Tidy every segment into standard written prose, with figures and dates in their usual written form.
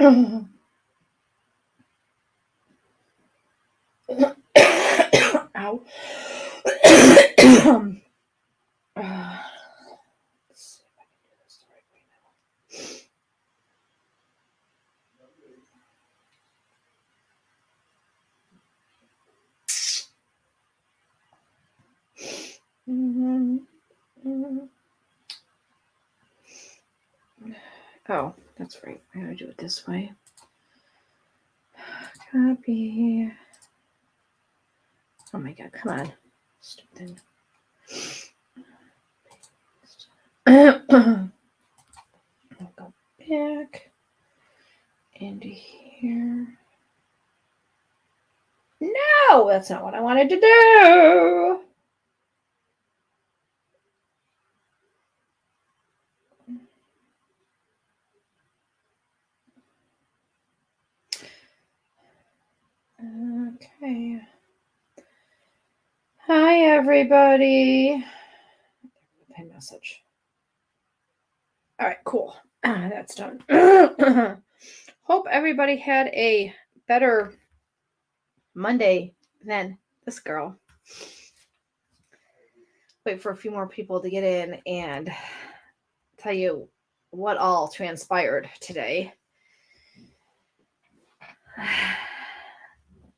Ow. Let's see if I can do this the right way now. Oh, that's right. I gotta do it this way. Copy. Oh my god, come on. Stupid thing. I'll go back into here. No, that's not what I wanted to do. Okay. Hi, everybody. Pay message. All right, cool. That's done. Hope everybody had a better Monday than this girl. Wait for a few more people to get in and tell you what all transpired today.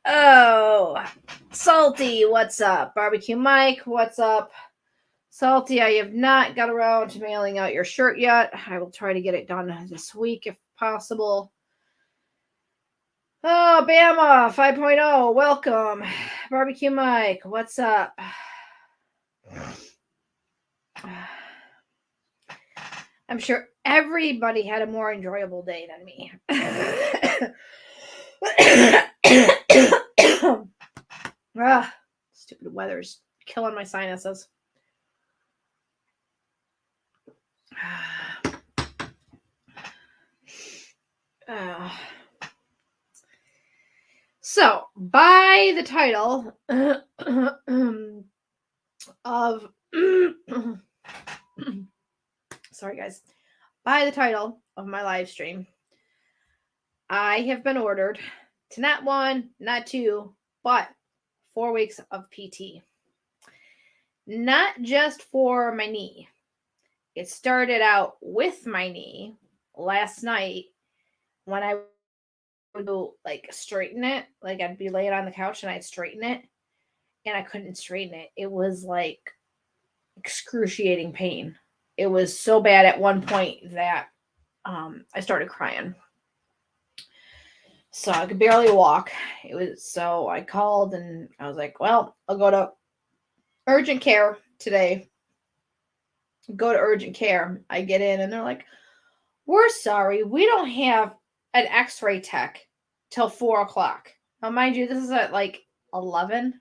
Oh, Salty, what's up? Barbecue Mike, what's up? Salty, I have not got around to mailing out your shirt yet. I will try to get it done this week if possible. Oh, Bama 5.0, welcome. Barbecue Mike, what's up? I'm sure everybody had a more enjoyable day than me. Stupid weather's killing my sinuses. So, by the title of sorry guys, by the title of my live stream, I have been ordered to not 1, not 2, but 4 weeks of PT. Not just for my knee. It started out with my knee last night when I would go like straighten it. Like I'd be laying on the couch and I'd straighten it and I couldn't straighten it. It was like excruciating pain. It was so bad at one point that I started crying. So I could barely walk. So I called and I was like, well, I'll go to urgent care today. Go to urgent care. I get in and they're like, we're sorry, we don't have an x-ray tech till 4 o'clock. Now, mind you, this is at like 11.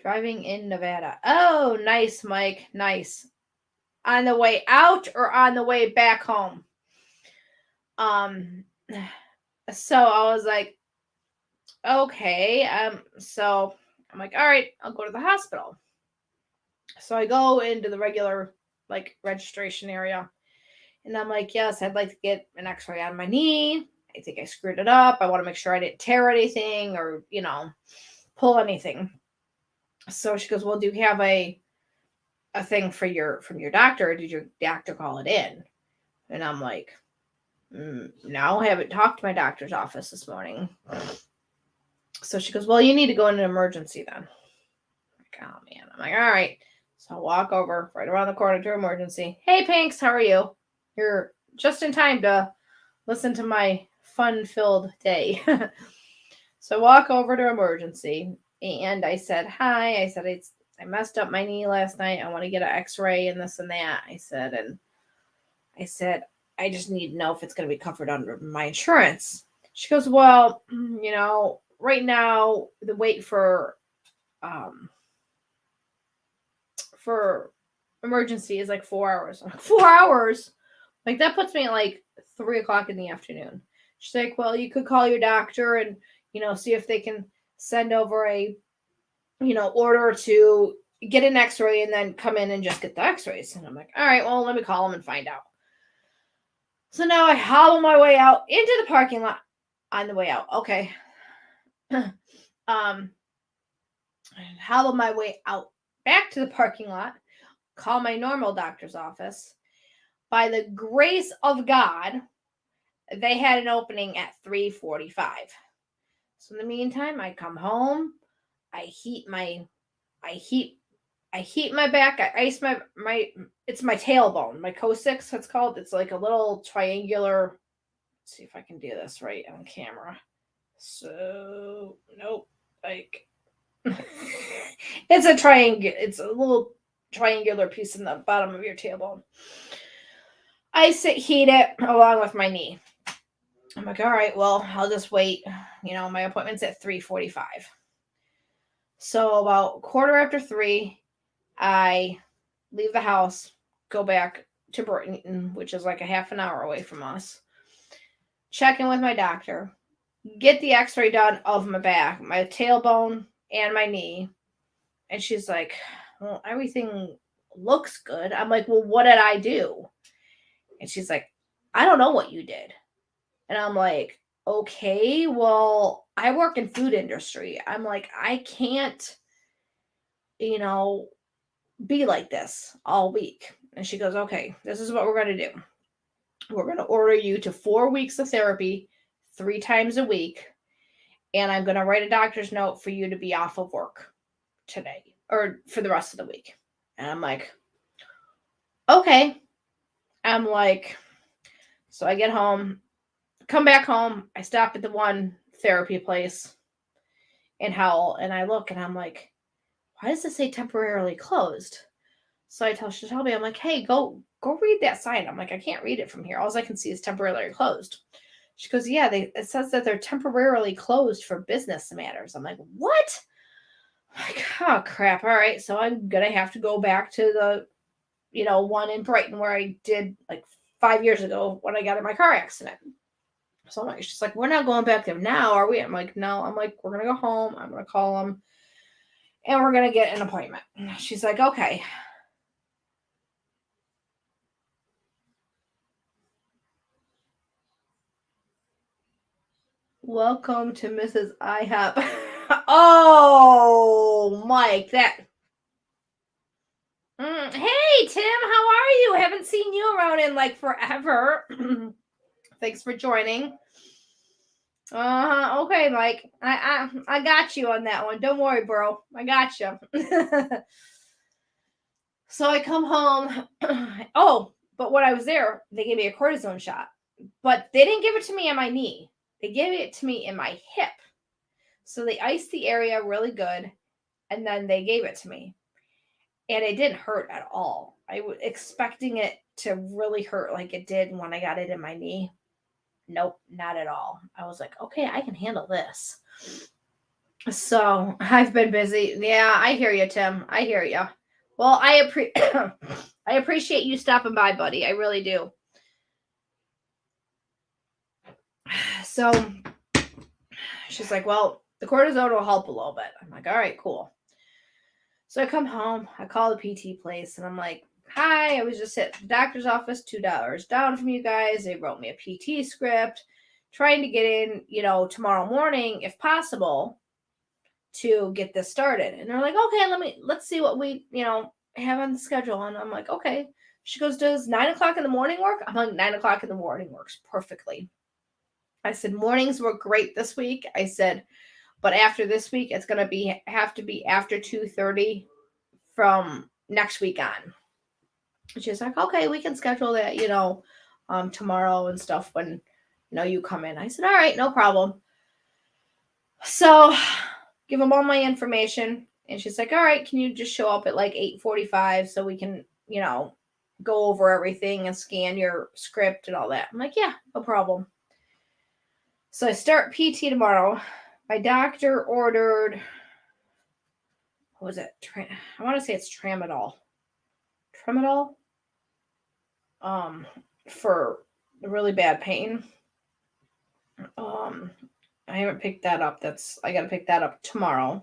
Driving in Nevada. Oh, nice, Mike. Nice. On the way out or on the way back home? So I was like, okay. So I'm like, all right, I'll go to the hospital. So I go into the regular like registration area and I'm like, yes, I'd like to get an x-ray on my knee. I think I screwed it up. I want to make sure I didn't tear anything or, pull anything. So she goes, well, do you have a thing from your doctor? Did your doctor call it in? And I'm like, no, I haven't talked to my doctor's office this morning. So she goes, well, you need to go in an emergency then. I'm like, oh man. I'm like, all right. So I walk over right around the corner to emergency. Hey, Pinks, how are you? You're just in time to listen to my fun-filled day. So I walk over to emergency and I said, hi. I said, I messed up my knee last night. I want to get an x-ray and this and that. I said, I just need to know if it's going to be covered under my insurance. She goes, well, right now the wait for emergency is like 4 hours. I'm like, 4 hours? Like that puts me at like 3 o'clock in the afternoon. She's like, well, you could call your doctor and, see if they can send over a, order to get an x-ray and then come in and just get the x-rays. And I'm like, all right, well, let me call them and find out. So now I hobble my way out into the parking lot on the way out. Okay. I hobble my way out back to the parking lot, call my normal doctor's office. By the grace of God, they had an opening at 3:45. So in the meantime, I come home, I heat my back, I ice my it's my tailbone, my coccyx, it's called. It's like a little triangular. Let's see if I can do this right on camera. So nope, like it's a triangle. It's a little triangular piece in the bottom of your tailbone. I heat it along with my knee. I'm like, all right, well, I'll just wait. My appointment's at 3:45. So about 3:15, I leave the house, go back to Burton, which is like a half an hour away from us. Check in with my doctor, get the x-ray done of my back, my tailbone, and my knee. And she's like, well, everything looks good. I'm like, well, what did I do? And she's like, I don't know what you did. And I'm like, okay, well, I work in food industry. I'm like, I can't, be like this all week. And she goes, okay, this is what we're going to do. We're going to order you to 4 weeks of therapy 3 times a week. And I'm going to write a doctor's note for you to be off of work today or for the rest of the week. And I'm like, okay. I'm like, so I get home, come back home. I stop at the one therapy place in Howell and I look and I'm like, why does it say temporarily closed? So I tell Shelby, I'm like, hey, go read that sign. I'm like, I can't read it from here. All I can see is temporarily closed. She goes, yeah, it says that they're temporarily closed for business matters. I'm like, what? I'm like, oh crap. All right. So I'm gonna have to go back to the, one in Brighton where I did like 5 years ago when I got in my car accident. So I'm like, she's like, we're not going back there now, are we? I'm like, no. I'm like, we're gonna go home. I'm gonna call them and we're gonna get an appointment. She's like, okay. Welcome to Mrs. IHOP. Oh, Mike, that. Hey, Tim, how are you? Haven't seen you around in like forever. Thanks for joining. Okay, Mike. I got you on that one. Don't worry, bro. I got you. So I come home. Oh, but when I was there, they gave me a cortisone shot, but they didn't give it to me on my knee. They gave it to me in my hip. So they iced the area really good, and then they gave it to me. And it didn't hurt at all. I was expecting it to really hurt like it did when I got it in my knee. Nope, not at all. I was like, okay, I can handle this. So I've been busy. Yeah, I hear you, Tim. I hear you. Well, I appreciate you stopping by, buddy. I really do. So she's like, well, the cortisone will help a little bit. I'm like, all right, cool. So I come home, I call the PT place, and I'm like, hi, I was just at the doctor's office, $2 down from you guys. They wrote me a PT script, trying to get in, tomorrow morning, if possible, to get this started. And they're like, okay, let's see what we, have on the schedule. And I'm like, okay. She goes, does 9:00 in the morning work? I'm like, 9:00 in the morning works perfectly. I said, mornings work great this week. I said, but after this week, it's going to have to be after 2:30 from next week on. She's like, okay, we can schedule that, tomorrow and stuff when, you come in. I said, all right, no problem. So give them all my information. And she's like, all right, can you just show up at like 8:45 so we can, go over everything and scan your script and all that. I'm like, yeah, no problem. So I start PT tomorrow. My doctor ordered, what was it? I want to say it's Tramadol. For really bad pain. I haven't picked that up. I got to pick that up tomorrow.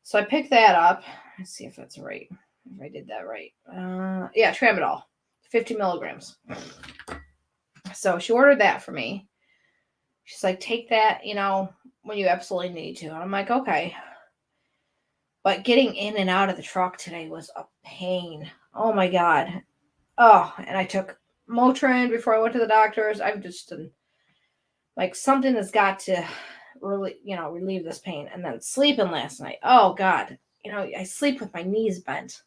So I picked that up. Let's see if that's right. If I did that right. Yeah, Tramadol, 50 milligrams. So she ordered that for me. She's like, take that, when you absolutely need to. And I'm like, okay. But getting in and out of the truck today was a pain. Oh my God. Oh, and I took Motrin before I went to the doctor's. I've just done like something that's got to really, relieve this pain. And then sleeping last night. Oh God. I sleep with my knees bent.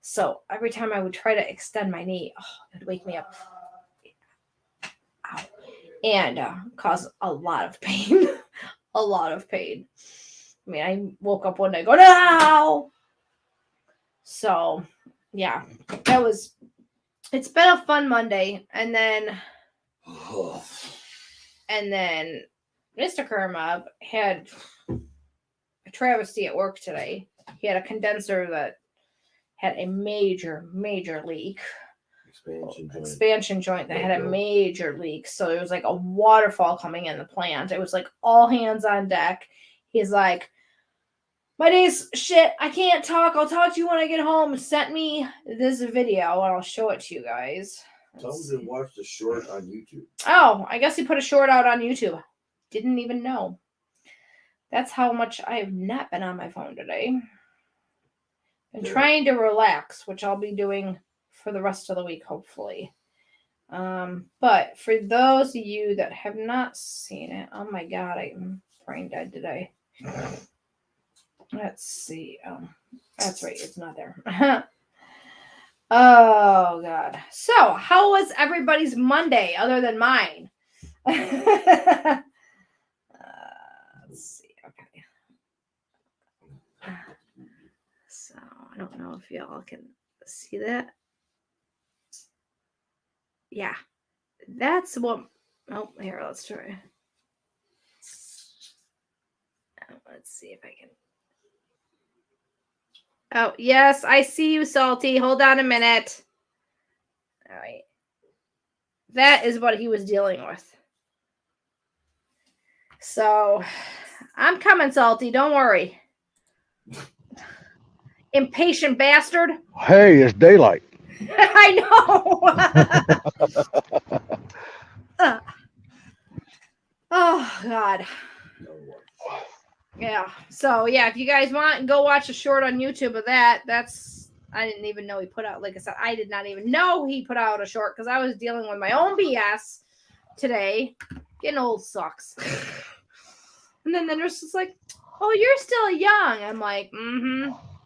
So every time I would try to extend my knee, it would wake me up. Ow. And cause a lot of pain. A lot of pain. I mean, I woke up one day going, no! So, yeah, it's been a fun Monday. And then Mr. Kermab had a travesty at work today. He had a condenser that had a major leak. Expansion joint that had a major leak. So there was like a waterfall coming in the plant. It was like all hands on deck. He's like, my day's shit. I can't talk. I'll talk to you when I get home. Sent me this video and I'll show it to you guys. Tell him to watch the short on YouTube. Oh, I guess he put a short out on YouTube. Didn't even know. That's how much I have not been on my phone today. Been trying to relax, which I'll be doing for the rest of the week, hopefully. But for those of you that have not seen it, oh my God, I'm brain dead today. Let's see. That's right. It's not there. Oh God. So how was everybody's Monday other than mine? Let's see. Okay. So I don't know if y'all can see that. Yeah, that's what. Oh, here, let's try. Let's see if I can. Oh, yes, I see you, Salty. Hold on a minute. All right. That is what he was dealing with. So, I'm coming, Salty. Don't worry. Impatient bastard. Hey, it's daylight. I know. Oh, God. Yeah. So, yeah, if you guys want, go watch a short on YouTube of that. I didn't even know he put out, like I said, I did not even know he put out a short because I was dealing with my own BS today. Getting old sucks. And then the nurse is like, oh, you're still young. I'm like,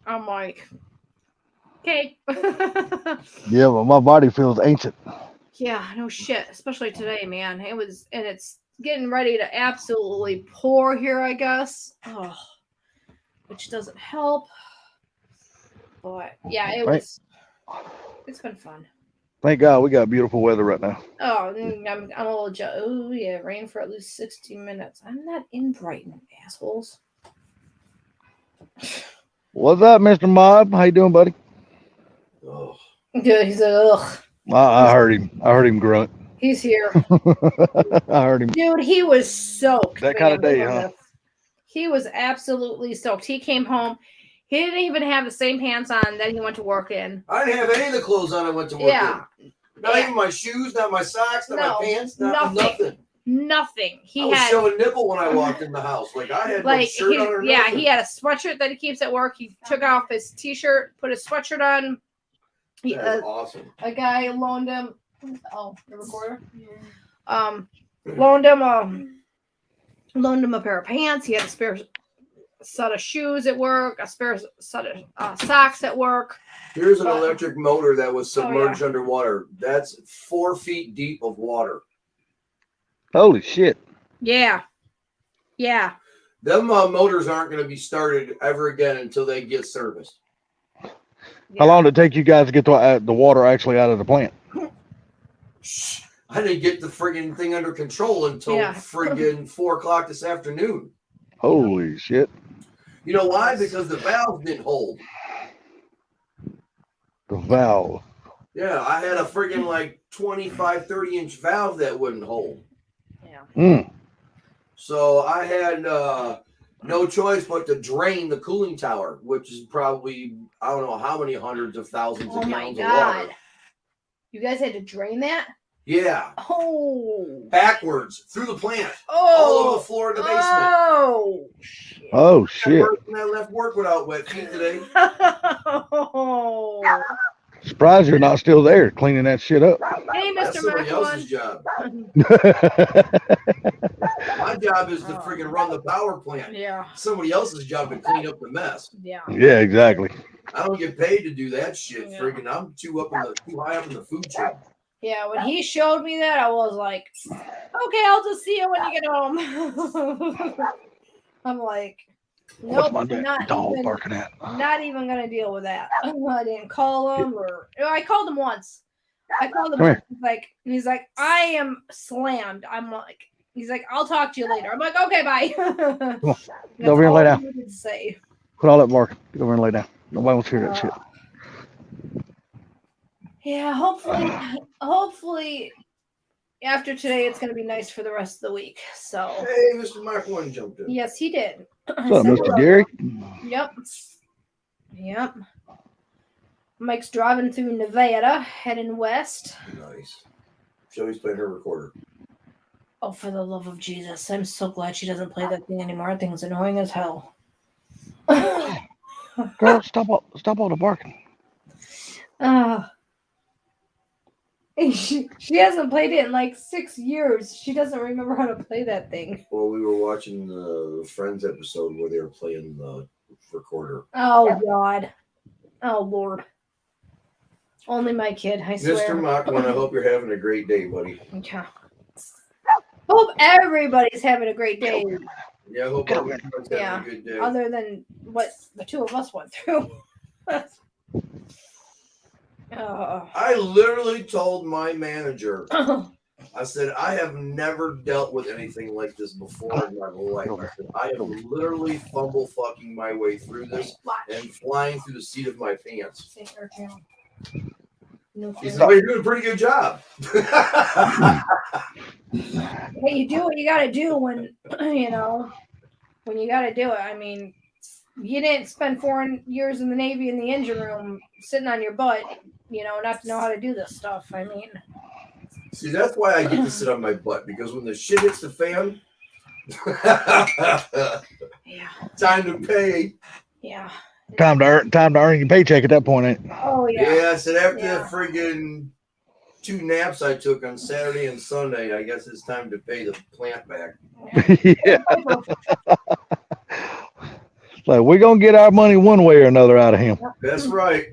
I'm like, okay. Yeah, but my body feels ancient. Yeah, no shit. Especially today, man. It's getting ready to absolutely pour here, I guess. Oh, which doesn't help. But yeah, it's been fun. Thank God we got beautiful weather right now. Oh, I'm a little oh yeah, rain for at least 60 minutes. I'm not in Brighton, assholes. What's up, Mr. Mob? How you doing, buddy? Oh. Good. He's like, ugh. I heard him. I heard him grunt. He's here. I heard him. Dude, he was soaked. That kind of day, huh? He was absolutely soaked. He came home. He didn't even have the same pants on that he went to work in. I didn't have any of the clothes on I went to work in. Not even my shoes, not my socks, not my pants, nothing. Nothing. I was showing nipple when I walked in the house. Like I had no shirt on or nothing. Yeah, he had a sweatshirt that he keeps at work. He took off his t-shirt, put his sweatshirt on. That's awesome. A guy loaned him. Oh, the recorder. Loaned him a pair of pants. He had a spare set of shoes at work, a spare set of socks at work. Here's an electric motor that was submerged underwater. That's 4 feet deep of water. Holy shit. Yeah. Yeah. Them motors aren't going to be started ever again until they get serviced. Yeah. How long did it take you guys to get the water actually out of the plant? I didn't get the friggin' thing under control until friggin' 4 o'clock this afternoon. Holy shit. You know why? Because the valve didn't hold. The valve. Yeah, I had a friggin' like 25, 30-inch valve that wouldn't hold. Yeah. So I had no choice but to drain the cooling tower, which is probably, I don't know how many hundreds of thousands of gallons of water. You guys had to drain that? Yeah. Oh. Backwards through the plant. All over the Oh. floor in the basement. Oh. Oh That shit! person that left work without wet feet today. Oh. Surprised you're not still there cleaning that shit up. Hey, That's Mr. somebody else's Macklin. job. My job is to friggin' run the power plant. Yeah. Somebody else's job to clean up the mess. Yeah. Yeah, exactly. I don't get paid to do that shit. Yeah. Friggin', I'm too high up in the food chain. Yeah, when he showed me that, I was like, okay, I'll just see you when you get home. I'm like, What's nope, my dog barking at? not even going to deal with that. I didn't call him I called him once. I called him Come once. He's like, I am slammed. I'm like, he's like, I'll talk to you later. I'm like, okay, bye. Come on. Get over here and lay down. Say. Put all that barking. Get over and lay down. Nobody wants to hear that shit. Yeah, hopefully after today it's going to be nice for the rest of the week. So Hey, Mr. Mark One jumped in. yes, he did. What's up, Mr. Gary? Yep. Mike's driving through Nevada, heading west. Nice. Shelby's playing her recorder. Oh, for the love of Jesus. I'm so glad she doesn't play that thing anymore. That thing's annoying as hell. Girl, stop all the barking. She hasn't played it in like 6 years. She doesn't remember how to play that thing. Well, we were watching the Friends episode where they were playing the recorder. Oh, God. Oh, Lord. Only my kid, I swear. Mr. Mach One, I hope you're having a great day, buddy. Yeah. Hope everybody's having a great day. Yeah, I hope everyone's having a good day. Other than what the two of us went through. I literally told my manager, I said, I have never dealt with anything like this before in my life. I said, I am literally fumble fucking my way through this and flying through the seat of my pants. He said, oh, you're doing a pretty good job. Hey, you do what you got to do when you got to do it. I mean, you didn't spend 4 years in the Navy in the engine room sitting on your butt, not to know how to do this stuff. I mean, see, that's why I get to sit on my butt, because when the shit hits the fan, yeah, time to pay. Yeah. Time to earn your paycheck at that point, ain't it? Oh yeah. Yeah, I said after the friggin' 2 naps I took on Saturday and Sunday, I guess it's time to pay the plant back. Yeah. Like, we're gonna get our money one way or another out of him. That's right.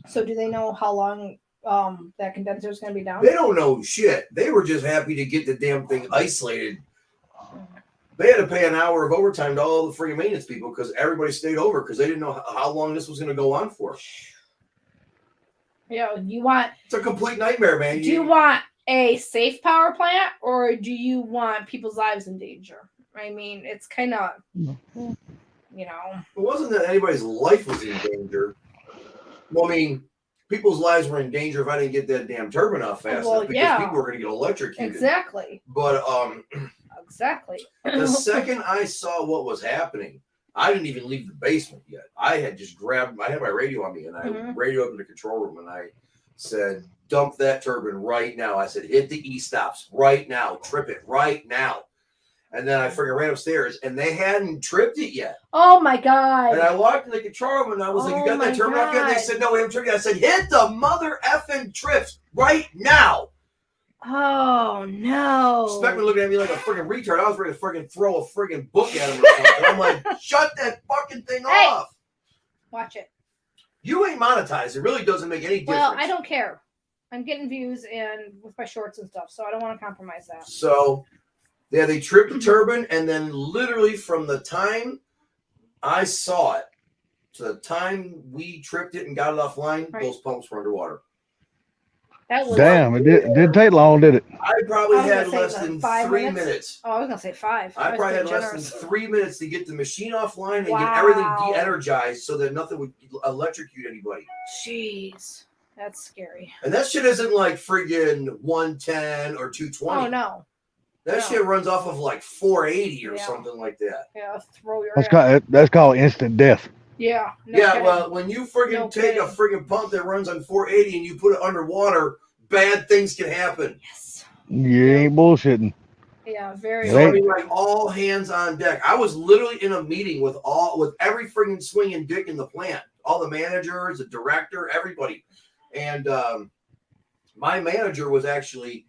So do they know how long that condenser is going to be down? They don't know shit. They were just happy to get the damn thing isolated. They had to pay an hour of overtime to all the freaking maintenance people because everybody stayed over because they didn't know how long this was going to go on for. Yeah, it's a complete nightmare, man. Do you want a safe power plant or do you want people's lives in danger? I mean, it's kind of, It wasn't that anybody's life was in danger. Well, I mean, people's lives were in danger if I didn't get that damn turbine off fast enough because people were going to get electrocuted. Exactly. But exactly. The second I saw what was happening, I didn't even leave the basement yet. I had just I had my radio on me, and I radioed up in the control room, and I said, dump that turbine right now. I said, hit the E-stops right now. Trip it right now. And then I freaking ran upstairs, and they hadn't tripped it yet. Oh, my God. And I walked in the control room, and I was like, you got that turbine off yet? And they said, no, we haven't tripped yet. I said, hit the mother effing trips right now. Oh, no. Speckman looking at me like a freaking retard. I was ready to freaking throw a freaking book at him or something. I'm like, shut that fucking thing off. Watch it. You ain't monetized. It really doesn't make any difference. Well, I don't care. I'm getting views and with my shorts and stuff, so I don't want to compromise that. So, yeah, they tripped the turbine, and then literally from the time I saw it to the time we tripped it and got it offline, those pumps were underwater. Damn, it didn't take long, did it? I probably had less than 3 minutes. Oh, I was going to say 5. I probably had less than 3 minutes to get the machine offline and get everything de-energized so that nothing would electrocute anybody. Jeez, that's scary. And that shit isn't like friggin' 110 or 220. Oh, no. That shit runs off of like 480 or something like that. Yeah, throw your That's called instant death. Yeah. Well, when you friggin' take a friggin' pump that runs on 480 and you put it underwater, bad things can happen. Yes. You ain't bullshitting. Yeah, very. So I Right. mean, like all hands on deck. I was literally in a meeting with every friggin' swinging dick in the plant, all the managers, the director, everybody, and my manager was actually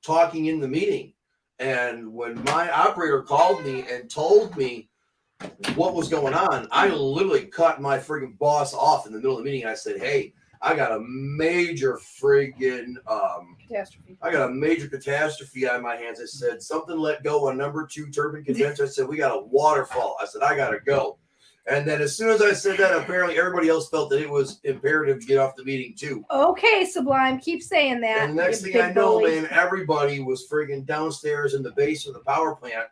talking in the meeting. And when my operator called me and told me what was going on, I literally cut my friggin' boss off in the middle of the meeting. I said, "Hey, I got a major friggin' Catastrophe. I got a major catastrophe on my hands." I said, "Something let go on number 2 turbine condenser." I said, "We got a waterfall." I said, "I gotta go." And then as soon as I said that, apparently everybody else felt that it was imperative to get off the meeting too. Okay, Sublime, keep saying that. And the next you thing I big know, bully. man, everybody was friggin' downstairs in the base of the power plant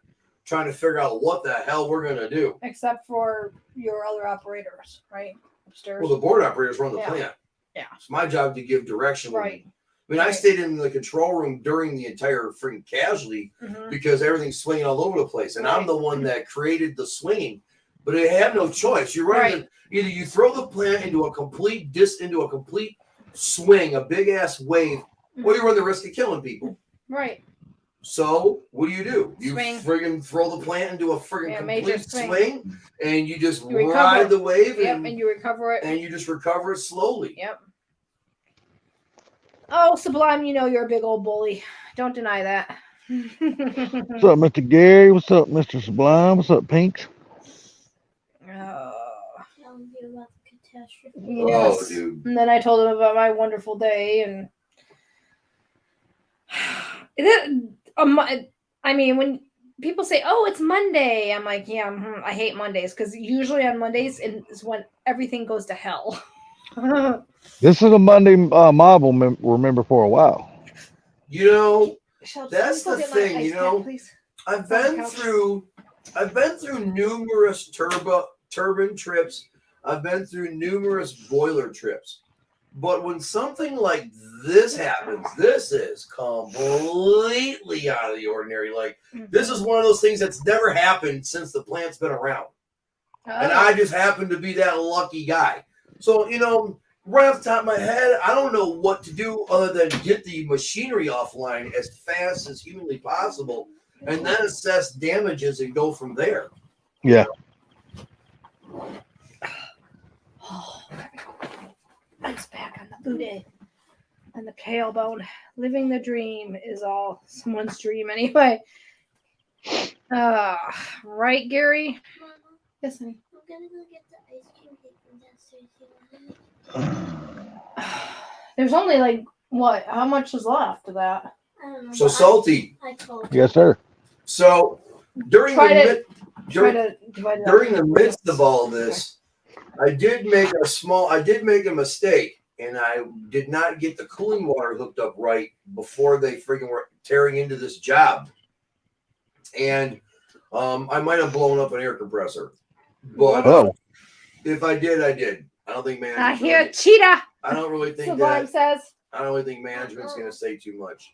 trying to figure out what the hell we're gonna do. Except for your other operators, right? Upstairs. Well, the board operators run the Yeah. plant. Yeah. It's my job to give direction. Right. I mean, I Right. stayed in the control room during the entire freaking casualty Mhm. because everything's swinging all over the place. And I'm Right. the one that created the swinging, but I have no choice. You're running Right. either you throw the plant into a complete swing, a big ass wave, or you run the risk of killing people. Right. So what do? You Swing. friggin' throw the plant into a friggin' Yeah, major complete swing. swing, and you just You recover. ride the wave, Yep, and and you recover it. you just recover it slowly. Yep. Oh, Sublime, you know you're a big old bully. Don't deny that. What's up, Mr. Gary? What's up, Mr. Sublime? What's up, Pinks? Telling you about the catastrophe. Yes. Oh, dude. And then I told him about my wonderful day, and I mean, when people say, "Oh, it's Monday," I'm like, "Yeah, I hate Mondays," because usually on Mondays is when everything goes to hell. This is a Monday mob will remember for a while. You know, Shelps, That's can you go the get my thing, ice you pack, know? please? I've It's on the been couch. through numerous turbine trips. I've been through numerous boiler trips. But when something like this happens, this is completely out of the ordinary. Like, this is one of those things that's never happened since the plant's been around. And I just happen to be that lucky guy. So, you know, right off the top of my head, I don't know what to do other than get the machinery offline as fast as humanly possible and then assess damages and go from there. Yeah. Oh, ice pack on the booty and the tailbone. Living the dream is all someone's dream anyway. Right, Gary? Mama, Yes, honey. I'm gonna go get the ice cream cake from downstairs. There's only like what? How much is left of that? I don't know. So but salty. I told Yes, sir. So during Try the to- mid- Try during, to divide it up. during the midst of all this, I did make a mistake, and I did not get the cooling water hooked up right before they freaking were tearing into this job. And I might have blown up an air compressor. But Oh, if I did, I did. I don't think I management's hear really- cheetah. I don't really think Sublime that. says. I don't really think management's going to say too much.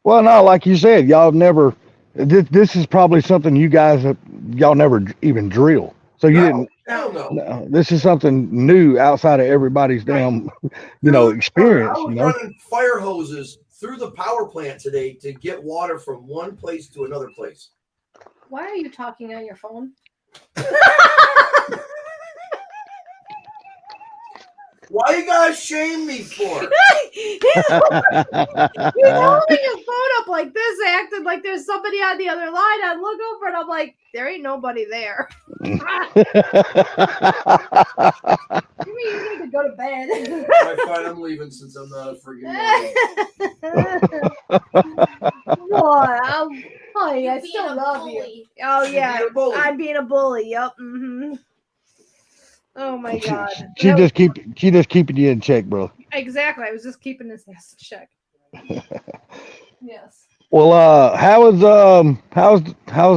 well, no, like you said, y'all never. This is probably something y'all never even drill. So you didn't. Hell no. No, this is something new outside of everybody's damn, experience. I was running fire hoses through the power plant today to get water from one place to another place. Why are you talking on your phone? Why you guys shame me for? He's holding his phone up like this, acting like there's somebody on the other line. I look over and I'm like, there ain't nobody there. You mean you need to go to bed? Alright, fine, I'm leaving since I'm not a freaking Honey, I Being still a love you. bully. Oh You're yeah, being a bully. I'm being a bully. Yep. Oh my god. She That just keeping you in check, bro. Exactly. I was just keeping this yes check. Yes. Well, how's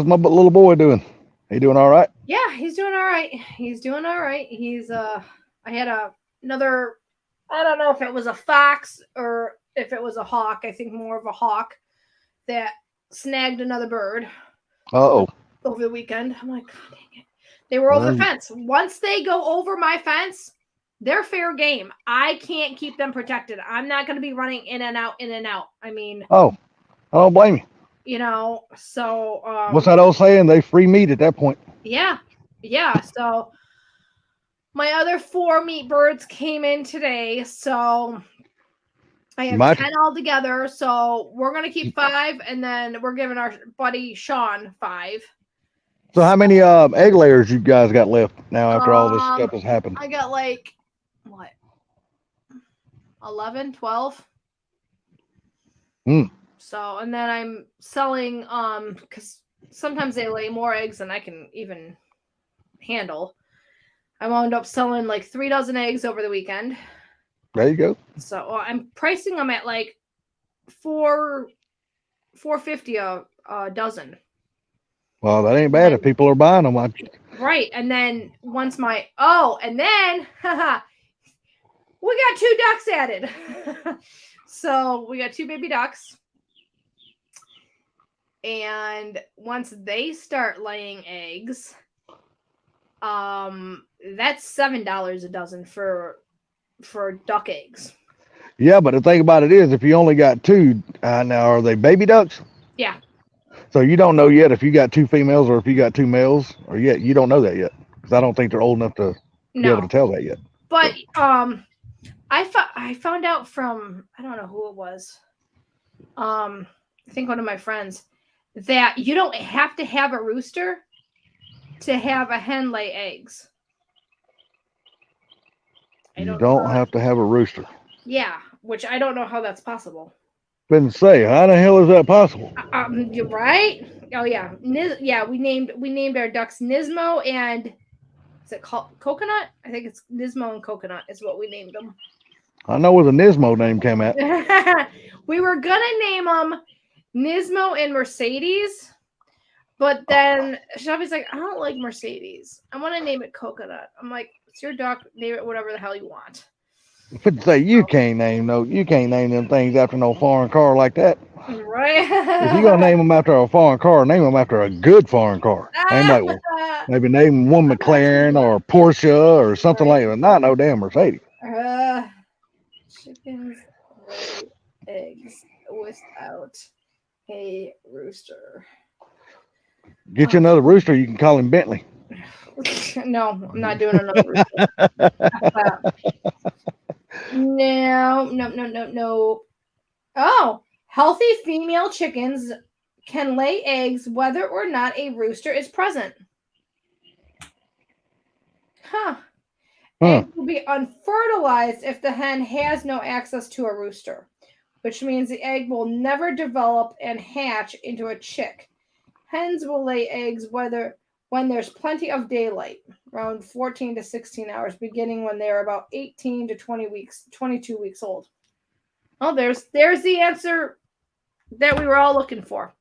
my little boy doing? He doing all right? Yeah, he's doing all right. He's doing all right. He's I had another, I don't know if it was a fox or if it was a hawk. I think more of a hawk that snagged another bird Uh-oh. over the weekend. I'm like, God dang it. They were over the fence. Once they go over my fence, they're fair game. I can't keep them protected. I'm not going to be running in and out, in and out. I mean, Oh, don't blame you. You know, so What's that old saying? They free meat at that point. yeah. So my other 4 meat birds came in today, so I have Much? 10 altogether. So we're gonna keep 5, and then we're giving our buddy Sean 5. So how many egg layers you guys got left now after all this stuff has happened? I got like what 11, 12. Hmm. So, and then I'm selling because sometimes they lay more eggs than I can even handle. I wound up selling like 3 dozen eggs over the weekend. There you go. So I'm pricing them at like $4.50 a dozen. Well, that ain't bad if people are buying them. Right, and then once and then we got 2 ducks added. So we got 2 baby ducks. And once they start laying eggs, that's $7 a dozen for duck eggs. Yeah, but the thing about it is, if you only got 2, now are they baby ducks? Yeah. So you don't know yet if you got 2 females or if you got 2 males, or yet you don't know that yet because I don't think they're old enough to be able to tell that yet. But I found out from, I don't know who it was. I think one of my friends, that you don't have to have a rooster to have a hen lay eggs. You don't have to have a rooster. Yeah, which I don't know how that's possible. Couldn't say. How the hell is that possible? You're right. Oh yeah, we named our ducks Nismo and is it called Coconut? I think it's Nismo and Coconut is what we named them. I know where the Nismo name came at. We were gonna name them Nismo and Mercedes, but then Shelby's like, I don't like Mercedes. I want to name it Coconut. I'm like, it's your duck. Name it whatever the hell you want. But say you can't name them things after no foreign car like that. Right. If you're gonna name them after a foreign car, name them after a good foreign car. Name like maybe name one McLaren or Porsche or something like that. Not no damn Mercedes. Chickens lay eggs without a rooster. Get you another rooster. You can call him Bentley. No, I'm not doing another rooster. No. Oh, healthy female chickens can lay eggs whether or not a rooster is present. Eggs will be unfertilized if the hen has no access to a rooster, which means the egg will never develop and hatch into a chick. Hens will lay eggs when there's plenty of daylight, around 14 to 16 hours, beginning when they're about 18 to 22 weeks old. Oh, there's the answer that we were all looking for.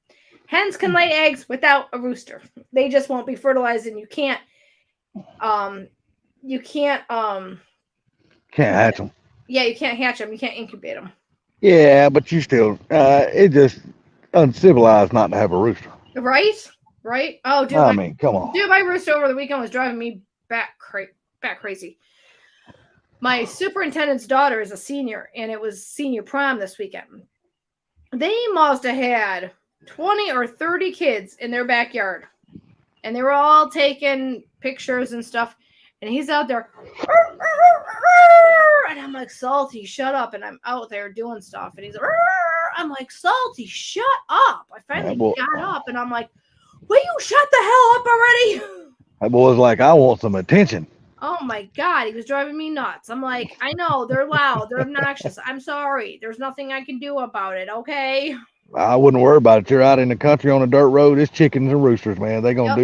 Hens can lay eggs without a rooster. They just won't be fertilized, and you can't hatch them. Yeah, you can't hatch them. You can't incubate them. Yeah, but you still, it's just uncivilized not to have a rooster. Right? Oh, dude. I mean, come on. Dude, my rooster over the weekend was driving me back crazy. My superintendent's daughter is a senior, and it was senior prom this weekend. They must have had 20 or 30 kids in their backyard, and they were all taking pictures and stuff, and he's out there, and I'm like, Salty, shut up, and I'm out there doing stuff, and he's like, I'm like, Salty, shut up. I finally got up, and I'm like, will you shut the hell up already? That boy's like, I want some attention. Oh my God, he was driving me nuts. I'm like, I know, they're loud, they're obnoxious. I'm sorry. There's nothing I can do about it, okay? I wouldn't worry about it. You're out in the country on a dirt road. It's chickens and roosters, man. They're gonna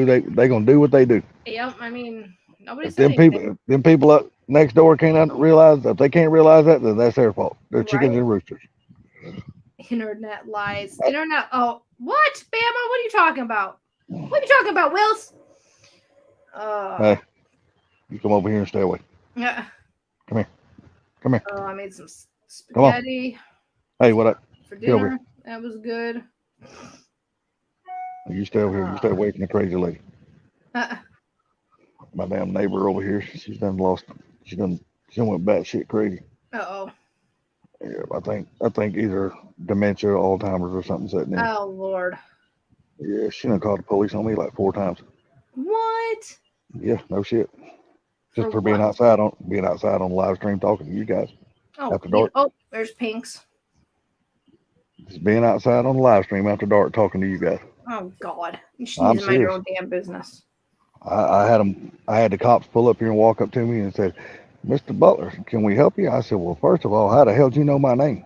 do what they do. Yep, I mean, nobody's them people up next door can't realize that. If they can't realize that, then that's their fault. They're chickens and roosters. Internet lies. Oh, what? Bama, what are you talking about? What are you talking about, Wills? Hey, you come over here and stay away. Yeah. Come here. Oh, I made some spaghetti. Hey, what up? For dinner. That was good. You stay over here. You stay away from the crazy lady. My damn neighbor over here. She went batshit crazy. Uh-oh. Yeah, I think either dementia, Alzheimer's, or something setting in. Oh Lord. Yeah, she done called the police on me like 4 times. What? Yeah, no shit. Just For for being what? outside on the live stream talking to you guys. Oh, After dark. oh, there's Pinks. Just being outside on the live stream after dark talking to you guys. Oh God. You should I'm need to mind your serious. own damn business. I had the cops pull up here and walk up to me and said, "Mr. Butler, can we help you?" I said, "Well, first of all, how the hell do you know my name?"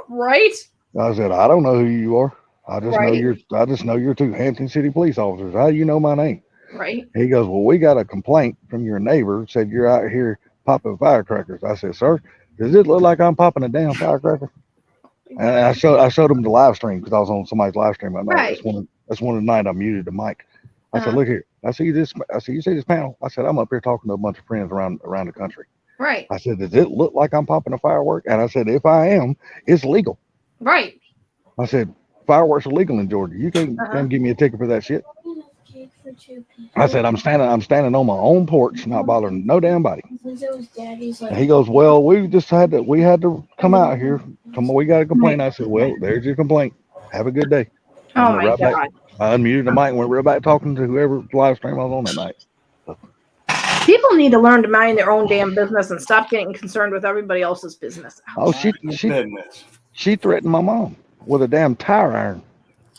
Right? I said, "I don't know who you are. I just know you're 2 Hampton City police officers. How do you know my name?" Right. He goes, "Well, we got a complaint from your neighbor, said you're out here popping firecrackers." I said, "Sir, does it look like I'm popping a damn firecracker?" And I showed him the live stream because I was on somebody's live stream that night. Right. That's one of the night I muted the mic. I said, "Look here." I see this. I said, "You see this panel?" I said, "I'm up here talking to a bunch of friends around the country." Right. I said, "Does it look like I'm popping a firework?" And I said, "If I am, it's legal." Right. I said, "Fireworks are legal in Georgia. You can't come give me a ticket for that shit." Enough cake for 2 people. I said, I'm standing on my own porch, not bothering no damn body." Since it was Daddy's, like, And he goes, "Well, we had to come out here. We got a complaint." I said, "Well, there's your complaint. Have a good day." Oh I went my right God. back. I unmuted the mic and went right back talking to whoever live stream I was on that night. People need to learn to mind their own damn business and stop getting concerned with everybody else's business. Oh, she threatened my mom with a damn tire iron.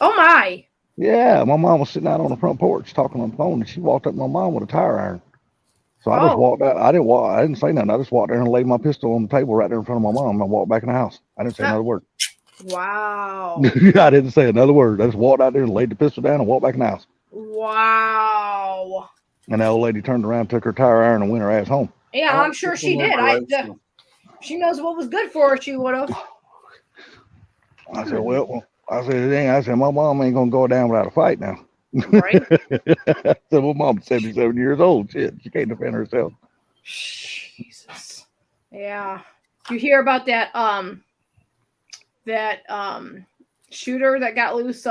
Oh my. Yeah, my mom was sitting out on the front porch talking on the phone, and she walked up to my mom with a tire iron. So I just walked out. I didn't say nothing. I just walked there and laid my pistol on the table right there in front of my mom, and I walked back in the house. I didn't say another word. Wow. I didn't say another word. I just walked out there and laid the pistol down and walked back in the house. Wow. And that old lady turned around, took her tire iron, and went her ass home. Yeah, I'm sure she did. She knows what was good for her. She would have. I said, I said, my mom ain't gonna go down without a fight now. Right. I said, my mom's 77 years old. Shit, she can't defend herself. Jesus. Yeah. You hear about that shooter that got loose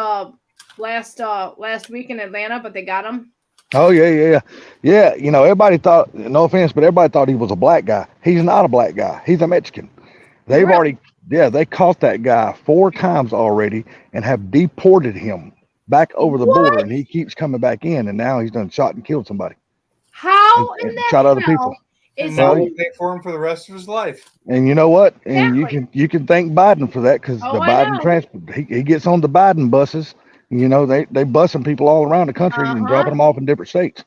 last week in Atlanta, but they got him? Oh yeah. You know, everybody thought, no offense, but everybody thought he was a black guy. He's not a black guy. He's a Mexican. They've already they caught that guy 4 times already and have deported him back over the border, and he keeps coming back in, and now he's done shot and killed somebody. How and shot other people. And now we pay for him for the rest of his life. And you know what? And you can thank Biden for that, because the Biden transport, he gets on the Biden buses. You know, they busing people all around the country and dropping them off in different states.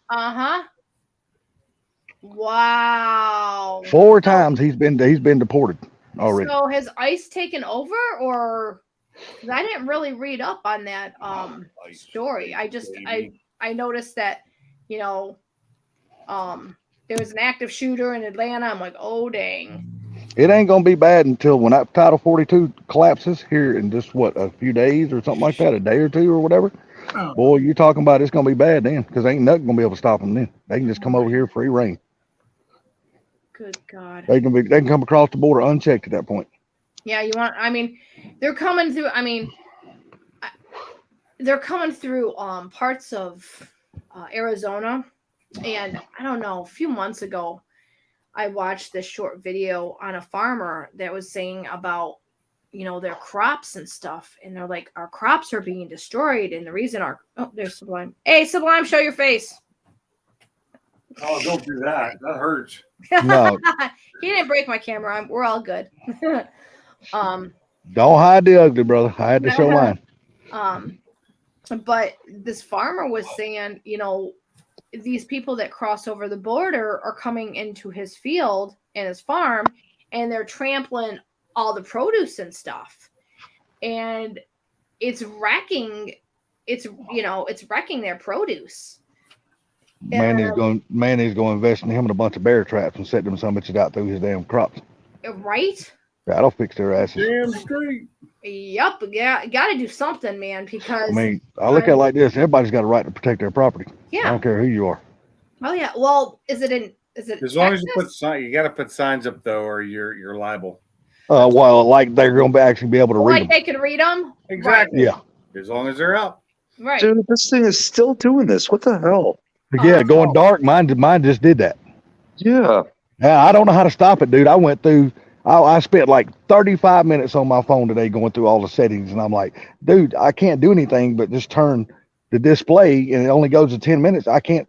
Wow. 4 times he's been deported already. So has ICE taken over, or? I didn't really read up on that story. I noticed that, you know, there was an active shooter in Atlanta. I'm like, oh dang. It ain't gonna be bad until when that Title 42 collapses here in just a few days or something like that, a day or 2 or whatever. Oh. Boy, you're talking about it's gonna be bad then, because ain't nothing gonna be able to stop them then. They can just come over here free reign. Good God. They can come across the border unchecked at that point. Yeah, they're coming through. They're coming through parts of Arizona, and I don't know. A few months ago, I watched this short video on a farmer that was saying about, you know, their crops and stuff, and they're like, our crops are being destroyed, and the reason there's Sublime. Hey, Sublime, show your face. Oh, don't do that. That hurts. No, he didn't break my camera. We're all good. Don't hide the ugly, brother. I had to show mine. But this farmer was saying, you know, these people that cross over the border are coming into his field and his farm, and they're trampling all the produce and stuff, and it's wrecking their produce. Manny's going to invest in him in a bunch of bear traps and set them some bitches out through his damn crops. Right? That'll fix their asses. Damn straight. Yep. Yeah, got to do something, man, because I look at it like this: everybody's got a right to protect their property. Yeah. I don't care who you are. Oh yeah. Well, is it as long as you got to put signs up though, or you're liable. Well, like they're going to actually be able to read them. They can read them. Exactly. Right. Yeah. As long as they're up. Right. Dude, this thing is still doing this. What the hell? Yeah, going dark. Mine just did that. Yeah. Yeah, I don't know how to stop it, dude. I went through I spent like 35 minutes on my phone today going through all the settings, and I'm like, dude, I can't do anything but just turn the display, and it only goes to 10 minutes. I can't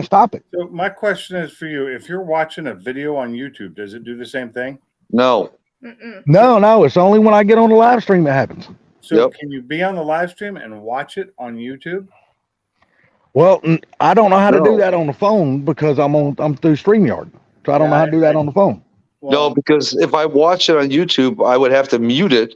stop it. So my question is for you: if you're watching a video on YouTube, does it do the same thing? No. Mm-mm. No, it's only when I get on the live stream that happens. So Yep. can you be on the live stream and watch it on YouTube? Well, I don't know how to do No. that on the phone because I'm through StreamYard, so I don't know how to do that on the phone. No, because if I watch it on YouTube, I would have to mute it.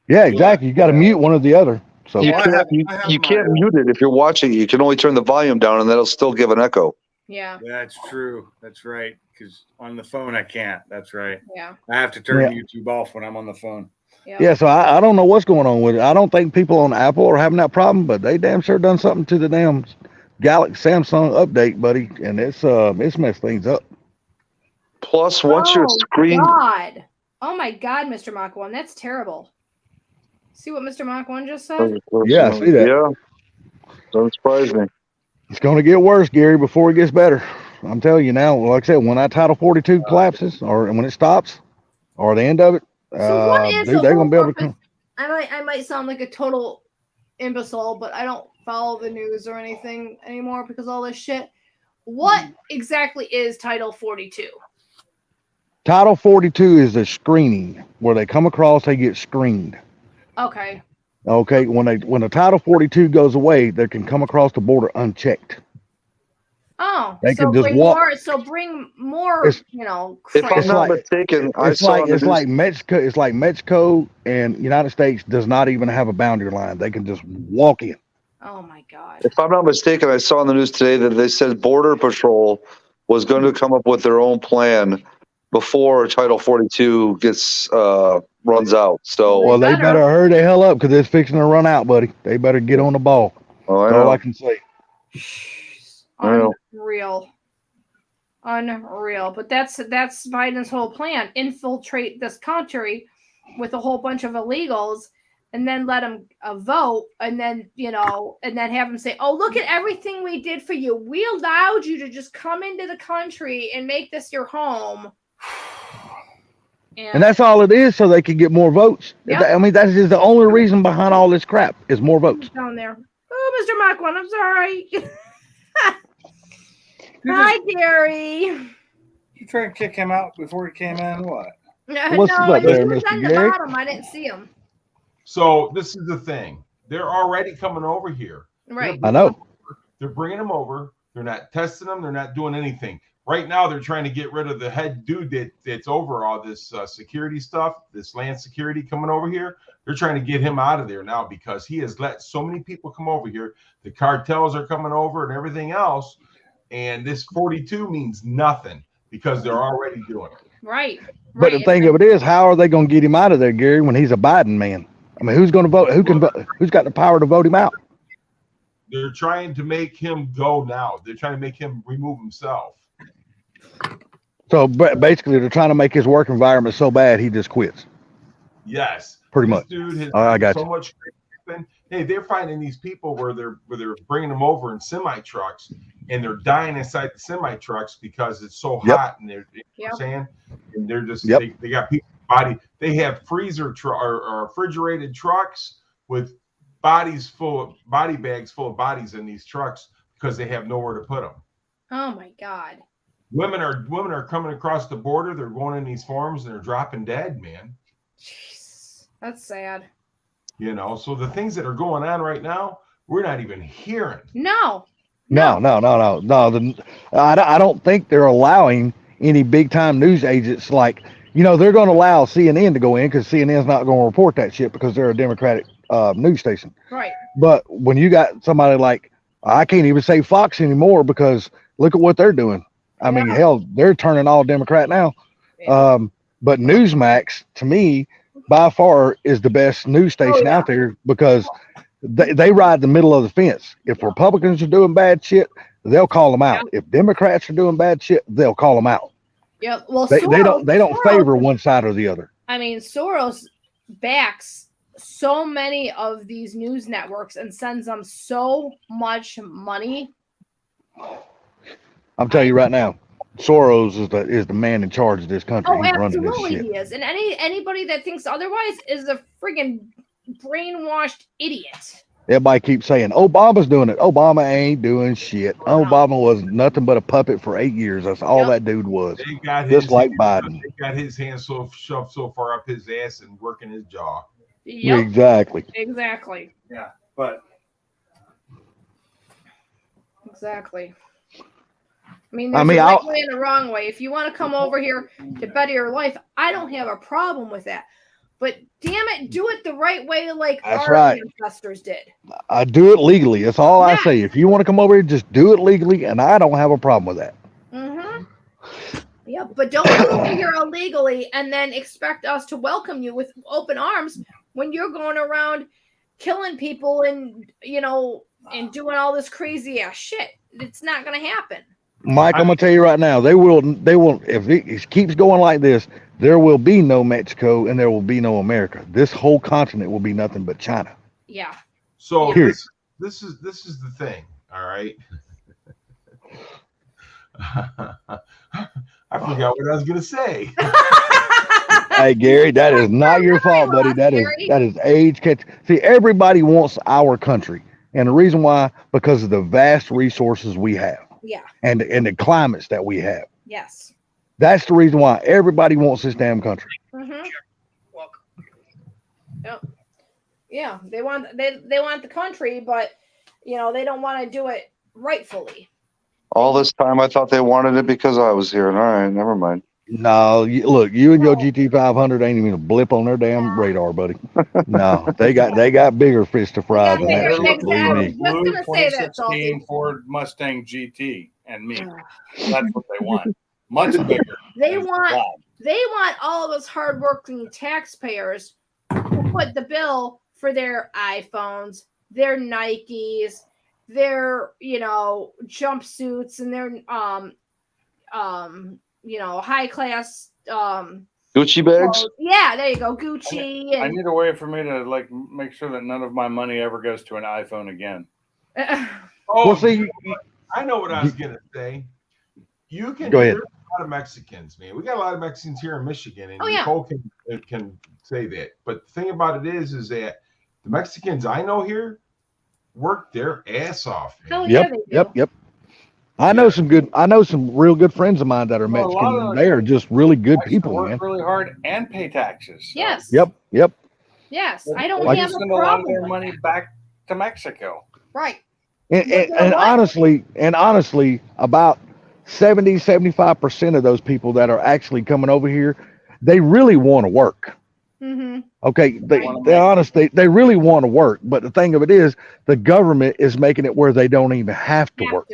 Yeah, exactly. You got to mute one or the other. So You Well, I can't, have- you, I have you my- can't mute it if you're watching. You can only turn the volume down, and that'll still give an echo. Yeah. That's true. That's right. Because on the phone I can't. That's right. Yeah. I have to turn Yeah. YouTube off when I'm on the phone. yeah, so I don't know what's going on with it. I don't think people on Apple are having that problem, but they damn sure done something to the damn Galaxy Samsung update, buddy, and it's messed things up. Plus, once your screen, God. Oh my God, Mr. Mach 1. That's terrible. See what Mr. Mach 1 just said? Yeah, I see that. Yeah, doesn't surprise me. It's going to get worse, Gary, before it gets better. I'm telling you now. Like I said, when that Title 42 collapses, or when it stops, or the end of it, So what is dude, the they're whole gonna be able to purpose? come. I might sound like a total imbecile, but I don't follow the news or anything anymore because of all this shit. What exactly is Title 42? Title 42 is a screening where they come across, they get screened. Okay. Okay, when the Title 42 goes away, they can come across the border unchecked. Oh, They so can just bring walk- more. So bring more. It's- If Crap. I'm not like- mistaken, I It's saw like on the it's news- like Mexico. It's like Mexico and United States does not even have a boundary line. They can just walk in. Oh my God. If I'm not mistaken, I saw on the news today that they said Border Patrol was going to come up with their own plan before Title 42 gets runs out. So, Well, they better. better hurry the hell up because it's fixing to run out, buddy. They better get on the ball. oh, I That's all know. I can say. I know. Unreal. But that's Biden's whole plan: infiltrate this country with a whole bunch of illegals, and then let them vote, and then and then have them say, "Oh, look at everything we did for you. We allowed you to just come into the country and make this your home." And that's all it is, so they can get more votes. Yep. I mean, that is the only reason behind all this crap is more votes. down there. Oh, Mr. Mach 1, I'm sorry. You Hi, Gary. You trying to kick him out before he came in? What? What's no, up he there, was Mr. on the Gary? bottom. I didn't see him. So this is the thing. They're already coming over here. Right. I know. They're bringing them over. They're not testing them. They're not doing anything. Right now, they're trying to get rid of the head dude that's over all this security stuff, this land security coming over here. They're trying to get him out of there now because he has let so many people come over here. The cartels are coming over and everything else. And this 42 means nothing because they're already doing it. Right. But the thing of it is, how are they going to get him out of there, Gary, when he's a Biden man? I mean, who's going to vote? Who can vote? Who's got the power to vote him out? They're trying to make him go now. They're trying to make him remove himself. So basically, they're trying to make his work environment so bad he just quits. Yes. Pretty This much. Dude has I got so you. much. Hey, they're finding these people where they're bringing them over in semi trucks, and they're dying inside the semi trucks because it's so Yep. hot, and they're Yep. saying, and they're just Yep. they got people body. They have freezer or refrigerated trucks with bodies full of body bags full of bodies in these trucks because they have nowhere to put them. Oh my God. Women are coming across the border. They're going in these farms and they're dropping dead, man. Jeez. That's sad. You know, so the things that are going on right now, we're not even hearing. No. No. I don't think they're allowing any big time news agents like, they're going to allow CNN to go in because CNN's not going to report that shit because they're a Democratic news station. Right. But when you got somebody like, I can't even say Fox anymore because look at what they're doing. I mean, hell, they're turning all Democrat now. Yeah. But Newsmax, to me, by far is the best news station out there because they ride the middle of the fence. If Republicans are doing bad shit, they'll call them out. If Democrats are doing bad shit, they'll call them out. Yeah. Well, They don't Soros- favor one side or the other. I mean, Soros backs so many of these news networks and sends them so much money. I'm telling you right now, Soros is the man in charge of this country. Oh, He's running this absolutely shit. he is. And anybody that thinks otherwise is a friggin' brainwashed idiot. Everybody keeps saying Obama's doing it. Obama ain't doing shit. Oh, no. Obama was nothing but a puppet for 8 years. That's all Yep. that dude was. They got Just his like hands- Biden. They got his hands so shoved so far up his ass and working his jaw. Yep, Exactly. exactly. But Exactly. I mean, I there's mean, a right I'll- way and a wrong way. If you want to come over here to better your life, I don't have a problem with that. But damn it, do it the right way, like That's our right. ancestors did. I do it legally. That's all I Yeah. say. If you want to come over here, just do it legally, and I don't have a problem with that. Mm-hmm. Yep, but don't come over here illegally and then expect us to welcome you with open arms when you're going around killing people and and doing all this crazy ass shit. It's not going to happen. Mike, I'm gonna tell you right now, they will. If it keeps going like this, there will be no Mexico and there will be no America. This whole continent will be nothing but China. Yeah. So Period. this is the thing. All right. I forgot what I was gonna say. Hey Gary, that is not your fault, buddy. That is age catch. See, everybody wants our country, and the reason why, because of the vast resources we have, Yeah. and the climates that we have. Yes. That's the reason why everybody wants this damn country. Mm-hmm. Yep. Yeah, they want the country, but they don't want to do it rightfully. All this time, I thought they wanted it because I was here. All right, never mind. No, look, you and your GT 500 ain't even a blip on their damn radar, buddy. No, they got bigger fish to fry than that bigger, shit. Believe me. exactly. Just gonna say that, 2016 Salty. Ford Mustang GT and me. That's what they want. Much bigger. They than want Ford. they want all of us hardworking taxpayers to put the bill for their iPhones, their Nikes, their jumpsuits, and their high class Gucci bags. clothes. Yeah, there you go, Gucci I and need a way for me to make sure that none of my money ever goes to an iPhone again. Oh, Well, see, I know what I was gonna say. You can Go ahead. There's a lot of Mexicans, man. We got a lot of Mexicans here in Michigan, and Oh, yeah. Nicole can say that. But the thing about it is that the Mexicans I know here work their ass off, man. Hell yeah, Yep, they do. yep. I know some real good friends of mine that are Well, a lot Mexican. of And they are just really good I used to people, work man. really hard and pay taxes. So Yes. Yep. Yes. I don't Like- have send a a lot of problem their with money that. back to Mexico. Right. And, You know what? honestly, about 70-75% of those people that are actually coming over here, they really want to work. Mm-hmm. Okay, they really want to work, but the thing of it is, the government is making it where they don't even have to work.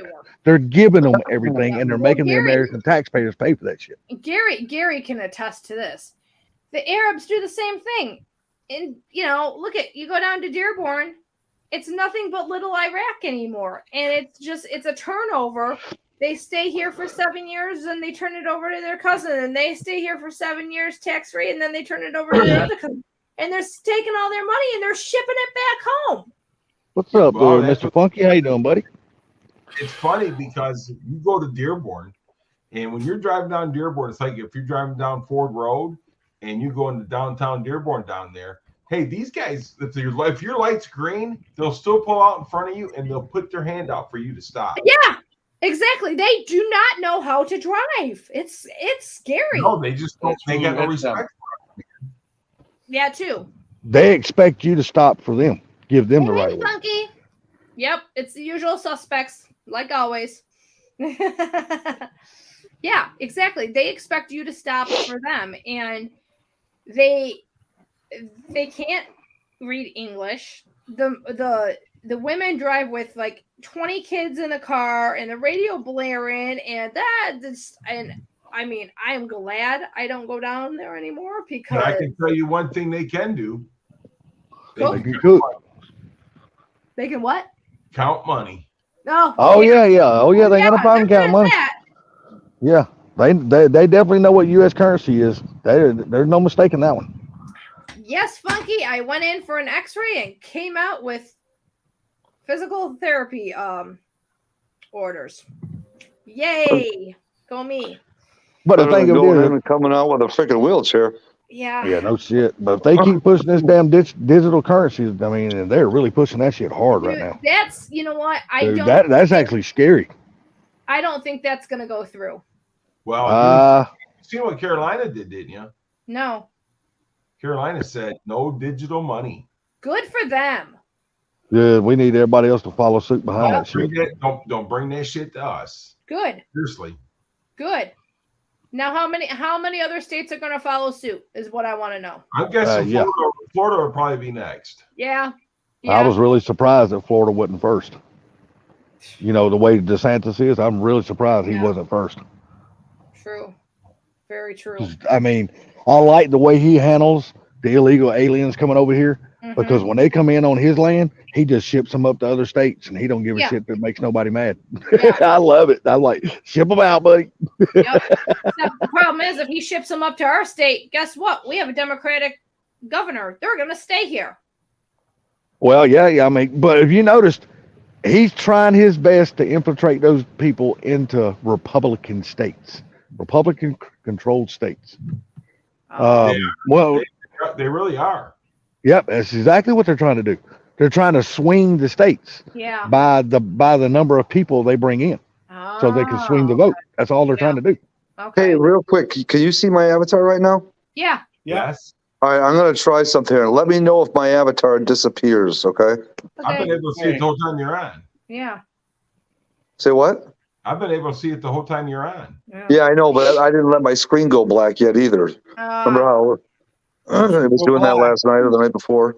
They're giving them everything, and they're Well, making the Gary- American taxpayers pay for that shit. Gary can attest to this. The Arabs do the same thing. And look at you go down to Dearborn, it's nothing but little Iraq anymore. And it's a turnover. They stay here for 7 years and they turn it over to their cousin, and they stay here for 7 years tax free, and then they turn it over to their other cousin. And they're taking all their money and they're shipping it back home. What's up, Well, there, that's Mr. what- Funky? How you doing, buddy? It's funny because you go to Dearborn, and when you're driving down Dearborn, it's like if you're driving down Ford Road and you go into downtown Dearborn down there. Hey, these guys, if your light's green, they'll still pull out in front of you and they'll put their hand out for you to stop. Yeah, exactly. They do not know how to drive. It's scary. No, they just don't. That's They who got no hits them. respect. Yeah, too. They expect you to stop for them. Give them the Hey, right way. Funky. Yep, it's the usual suspects, like always. Yeah, exactly. They expect you to stop for them, and they can't read English. The women drive with like 20 kids in the car and the radio blaring, and I mean, I am glad I don't go down there anymore because But I can tell you one thing they can do. They Cool. They can can cook. they can what? count money. No. Oh yeah. Oh yeah, they got no Yeah, problem there's counting money. that. Yeah, they definitely know what U.S. currency is. There's no mistake in that one. Yes, Funky. I went in for an X-ray and came out with physical therapy orders. Yay! Go me. But the Better thing than of going it in and coming out with a freaking wheelchair. Yeah. is, yeah, no shit. But if they keep pushing this damn digital currencies, I mean, and they're really pushing that shit hard right Dude, now. that's, you know what? I Dude, don't that's actually scary. I don't think that's gonna go through. Well, you see what Carolina did, didn't you? No. Carolina said no digital money. Good for them. Yeah, we need everybody else to follow suit behind that shit. Don't bring that shit to us. Good. Seriously. Good. Now how many other states are gonna follow suit is what I want to know. I'm guessing yeah. Florida would probably be next. Yeah. I was really surprised that Florida wasn't first. You know, the way DeSantis is, I'm really surprised he wasn't first. True. Very true. I mean, I like the way he handles the illegal aliens coming over here Mhm. because when they come in on his land, he just ships them up to other states and he don't give a shit that makes nobody mad. Yeah. I love it. I'm like, ship them out, buddy. Yep. Except the problem is, if he ships them up to our state, guess what? We have a Democratic governor. They're gonna stay here. Well, yeah. I mean, but if you noticed, he's trying his best to infiltrate those people into Republican states, Republican-controlled states. Well, They really are. yep, that's exactly what they're trying to do. They're trying to swing the states Yeah. by the number of people they bring in, so they can swing the vote. That's all they're trying to do. Okay. Hey, real quick, can you see my avatar right now? Yeah. Yes. All right, I'm gonna try something here. Let me know if my avatar disappears. Okay. I've been Okay. able to see it the whole time you're on. Yeah. Say what? I've been able to see it the whole time you're on. Yeah, I know, but I didn't let my screen go black yet either. Remember how I was doing that last night or the night before?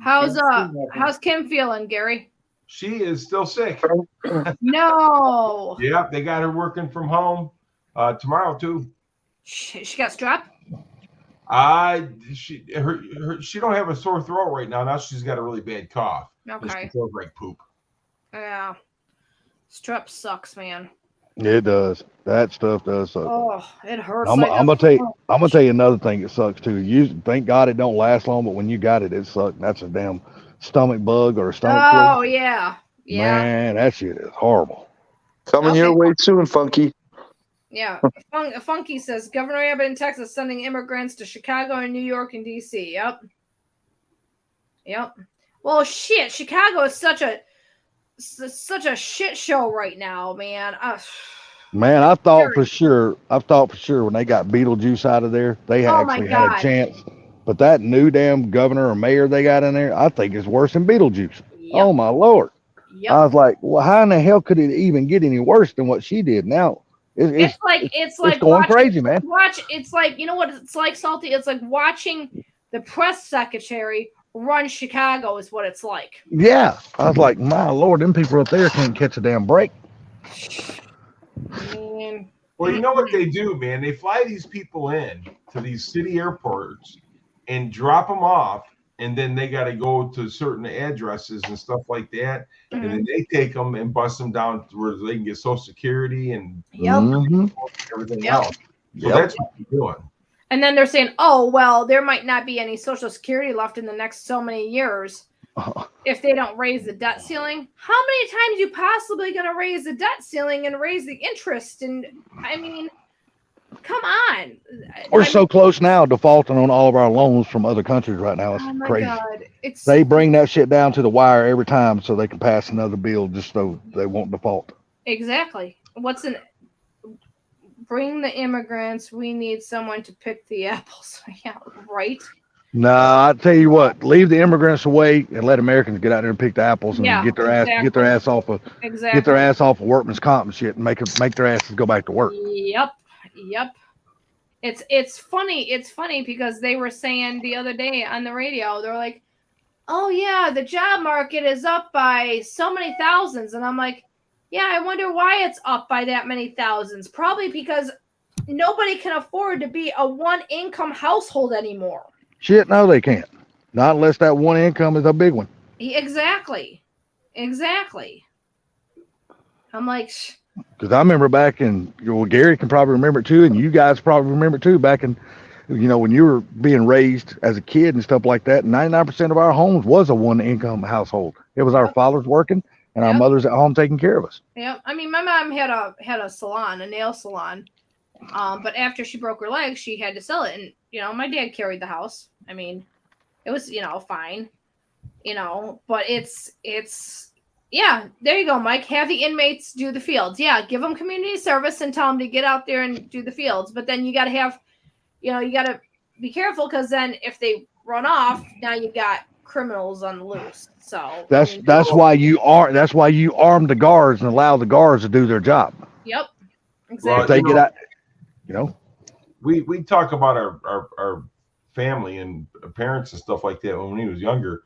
How's Kim feeling, Gary? She is still sick. No. Yeah, they got her working from home tomorrow too. She got strep. She don't have a sore throat right now. Now she's got a really bad cough. Okay. She feels like poop. Yeah. Strep sucks, man. It does. That stuff does suck. Oh, it hurts. I'm gonna tell you another thing that sucks too. You thank God it don't last long, but when you got it, it sucks. That's a damn stomach bug or a stomach Oh flu. yeah. Man, that shit is horrible. Coming your way soon, Funky. Yeah. Funky says Governor Abbott in Texas sending immigrants to Chicago and New York and DC. Yep. Well, shit. Chicago is such a shit show right now, man. Man, I thought for sure when they got Beetlejuice out of there, they actually had a chance. But that new damn governor or mayor they got in there, I think is worse than Beetlejuice. Yep. Oh my Lord. Yep. I was like, well, how in the hell could it even get any worse than what she did? Now it's like going crazy, man. It's like, you know what it's like, Salty? It's like watching the press secretary run Chicago is what it's like. Yeah. I was like, my Lord, them people up there can't catch a damn break. Man. Well, you know what they do, man? They fly these people in to these city airports and drop them off, and then they got to go to certain addresses and stuff like that. Mhm. And then they take them and bust them down to where they can get Social Security and Yep. everything Yep. else. So that's what they're doing. And then they're saying, oh, well, there might not be any Social Security left in the next so many years if they don't raise the debt ceiling. How many times you possibly going to raise the debt ceiling and raise the interest? And I mean, come on. We're so close now defaulting on all of our loans from other countries right now. It's oh my crazy. God. They bring that shit down to the wire every time so they can pass another bill just so they won't default. Exactly. Bring the immigrants. We need someone to pick the apples. Yeah, right. No, I tell you what, leave the immigrants away and let Americans get out there and pick the apples and Yeah, get their ass off of workman's comp and shit and make their asses go back to work. Yep. It's funny because they were saying the other day on the radio, they're like, oh yeah, the job market is up by so many thousands. And I'm like, yeah, I wonder why it's up by that many thousands. Probably because nobody can afford to be a one income household anymore. Shit, no, they can't. Not unless that one income is a big one. Exactly. I'm like, Because I remember back in, Gary can probably remember it too, and you guys probably remember it too, back in, when you were being raised as a kid and stuff like that, 99% of our homes was a one income household. It was our fathers working and our Yep. mother's at home taking care of us. Yeah, I mean, my mom had a salon, a nail salon, but after she broke her leg, she had to sell it, and my dad carried the house. I mean, it was fine, but it's yeah. There you go, Mike. Have the inmates do the fields. Yeah, give them community service and tell them to get out there and do the fields. But then you got to have, you got to be careful because then if they run off, now you got criminals on the loose. So That's why you arm the guards and allow the guards to do their job. Yep, If exactly. they get out, we talk about our family and parents and stuff like that when he was younger.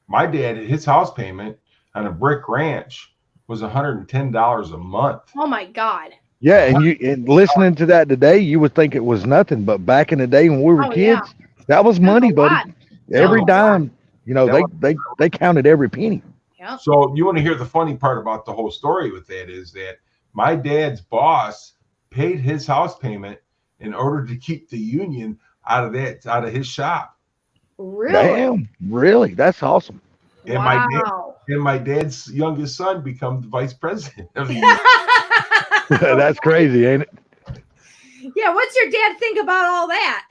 My dad, his house payment on a brick ranch was $110 a month. Oh my God. yeah. And listening to that today, you would think it was nothing, but back in the day when we were Oh, kids, that was That's money, a buddy. lot. Every No. dime, That they counted every penny. Yep. So you want to hear the funny part about the whole story with that is that my dad's boss paid his house payment in order to keep the union out of his shop. Really? Damn, really? That's awesome. And Wow. my dad's youngest son become the vice president of the union. That's crazy, ain't it? Yeah, what's your dad think about all that?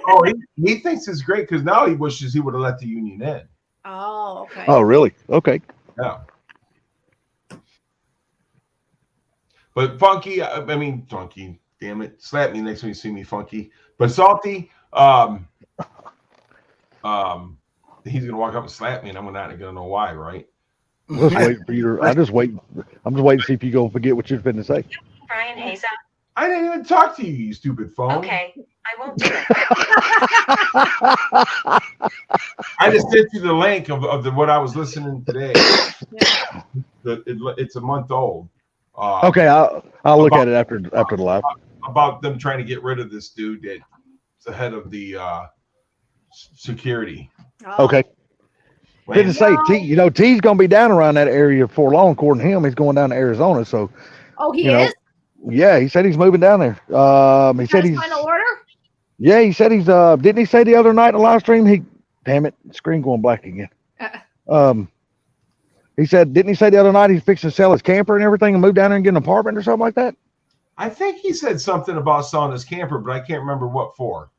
Oh, he thinks it's great because now he wishes he would have let the union in. Oh, okay. Oh, really? Okay. Yeah. But Funky, Funky, damn it, slap me next time you see me, Funky. But Salty, he's gonna walk up and slap me, and I'm not gonna know why, right? Just waiting for you to, I'm just waiting to see if you gonna forget what you're finna say. Brian Hayes. I didn't even talk to you, you stupid phone. Okay, I won't do it. I just sent you the link of what I was listening today. Yeah. It's a month old. Okay, I'll look at it after the live. About them trying to get rid of this dude that's the head of the security. Oh. Okay. Good to say, T's gonna be down around that area for long. According to him, he's going down to Arizona. So Oh, he you know, is? yeah, he said he's moving down there. He said Got his he's final order? yeah. He said he's didn't he say the other night in the live stream? Damn it, screen going black again. He said, didn't he say the other night he's fixing to sell his camper and everything and move down there and get an apartment or something like that? I think he said something about selling his camper, but I can't remember what for.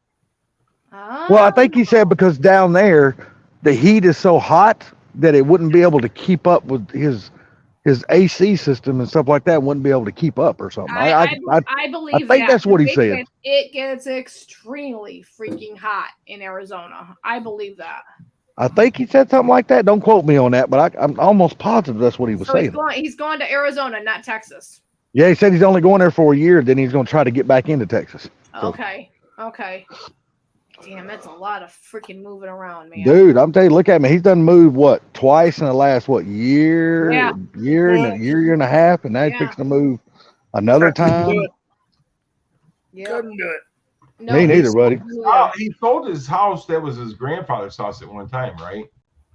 Well, I think he said because down there the heat is so hot that it wouldn't be able to keep up with his AC system and stuff like that. Wouldn't be able to keep up or something. I believe I think that's what he It said. It gets extremely freaking hot in Arizona. I believe that. I think he said something like that. Don't quote me on that, but I'm almost positive that's what he was So saying. he's going to Arizona, not Texas. Yeah, he said he's only going there for a year. Then he's going to try to get back into Texas. So, Okay. Damn, that's a lot of freaking moving around, man. dude, I'm telling you, look at me. He's done moved twice in the last year, Yeah. year and a half, and now he's Yeah. fixing to move another time. Yep. Couldn't do it. No, Me neither, buddy. Oh, he sold his house. That was his grandfather's house at one time, right?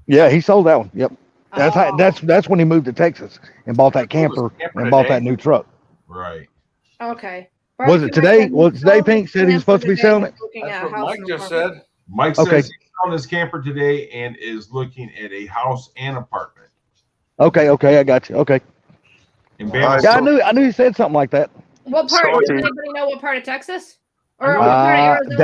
Yeah, he sold that one. Yep. That's Oh, that's when he moved to Texas and bought that camper and bought that new truck. Right. okay. Was it today? Was it today Pink said he was supposed to be selling it? That's what Mike just said. Mike Okay. says he's selling his camper today and is looking at a house and apartment. Okay, I got you. Okay. In Bama. Yeah, I knew he said something like that. What part? So Does he- anybody know what part of Texas? Or what part of Arizona?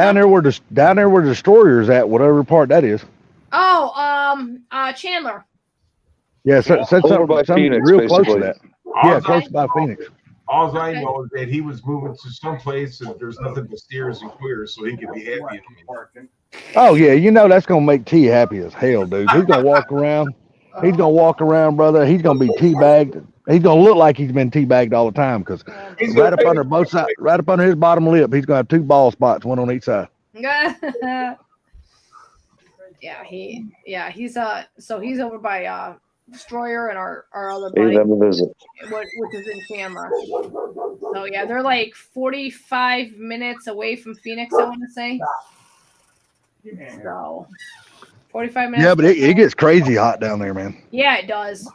Down there where Destroyer's at, whatever part that is. Oh, Chandler. Yeah, said Over by something Phoenix, real close to basically. that. Yeah, All close by Phoenix. I know is that he was moving to some place and there's nothing but steers and queers, so he could be happy. Oh yeah, that's gonna make T happy as hell, dude. He's gonna walk around. He's gonna walk around, brother. He's gonna be teabagged. He's gonna look like he's been teabagged all the time because He's right gonna up under both sides, right up under his bottom lip, he's gonna have two ball spots, one on each side. He's so he's over by Destroyer and our other Pay buddy, them a visit. which is in Chandler. So yeah, they're like 45 minutes away from Phoenix, I want to say. So 45 minutes. Yeah, but it gets crazy hot down there, man. Yeah, it does.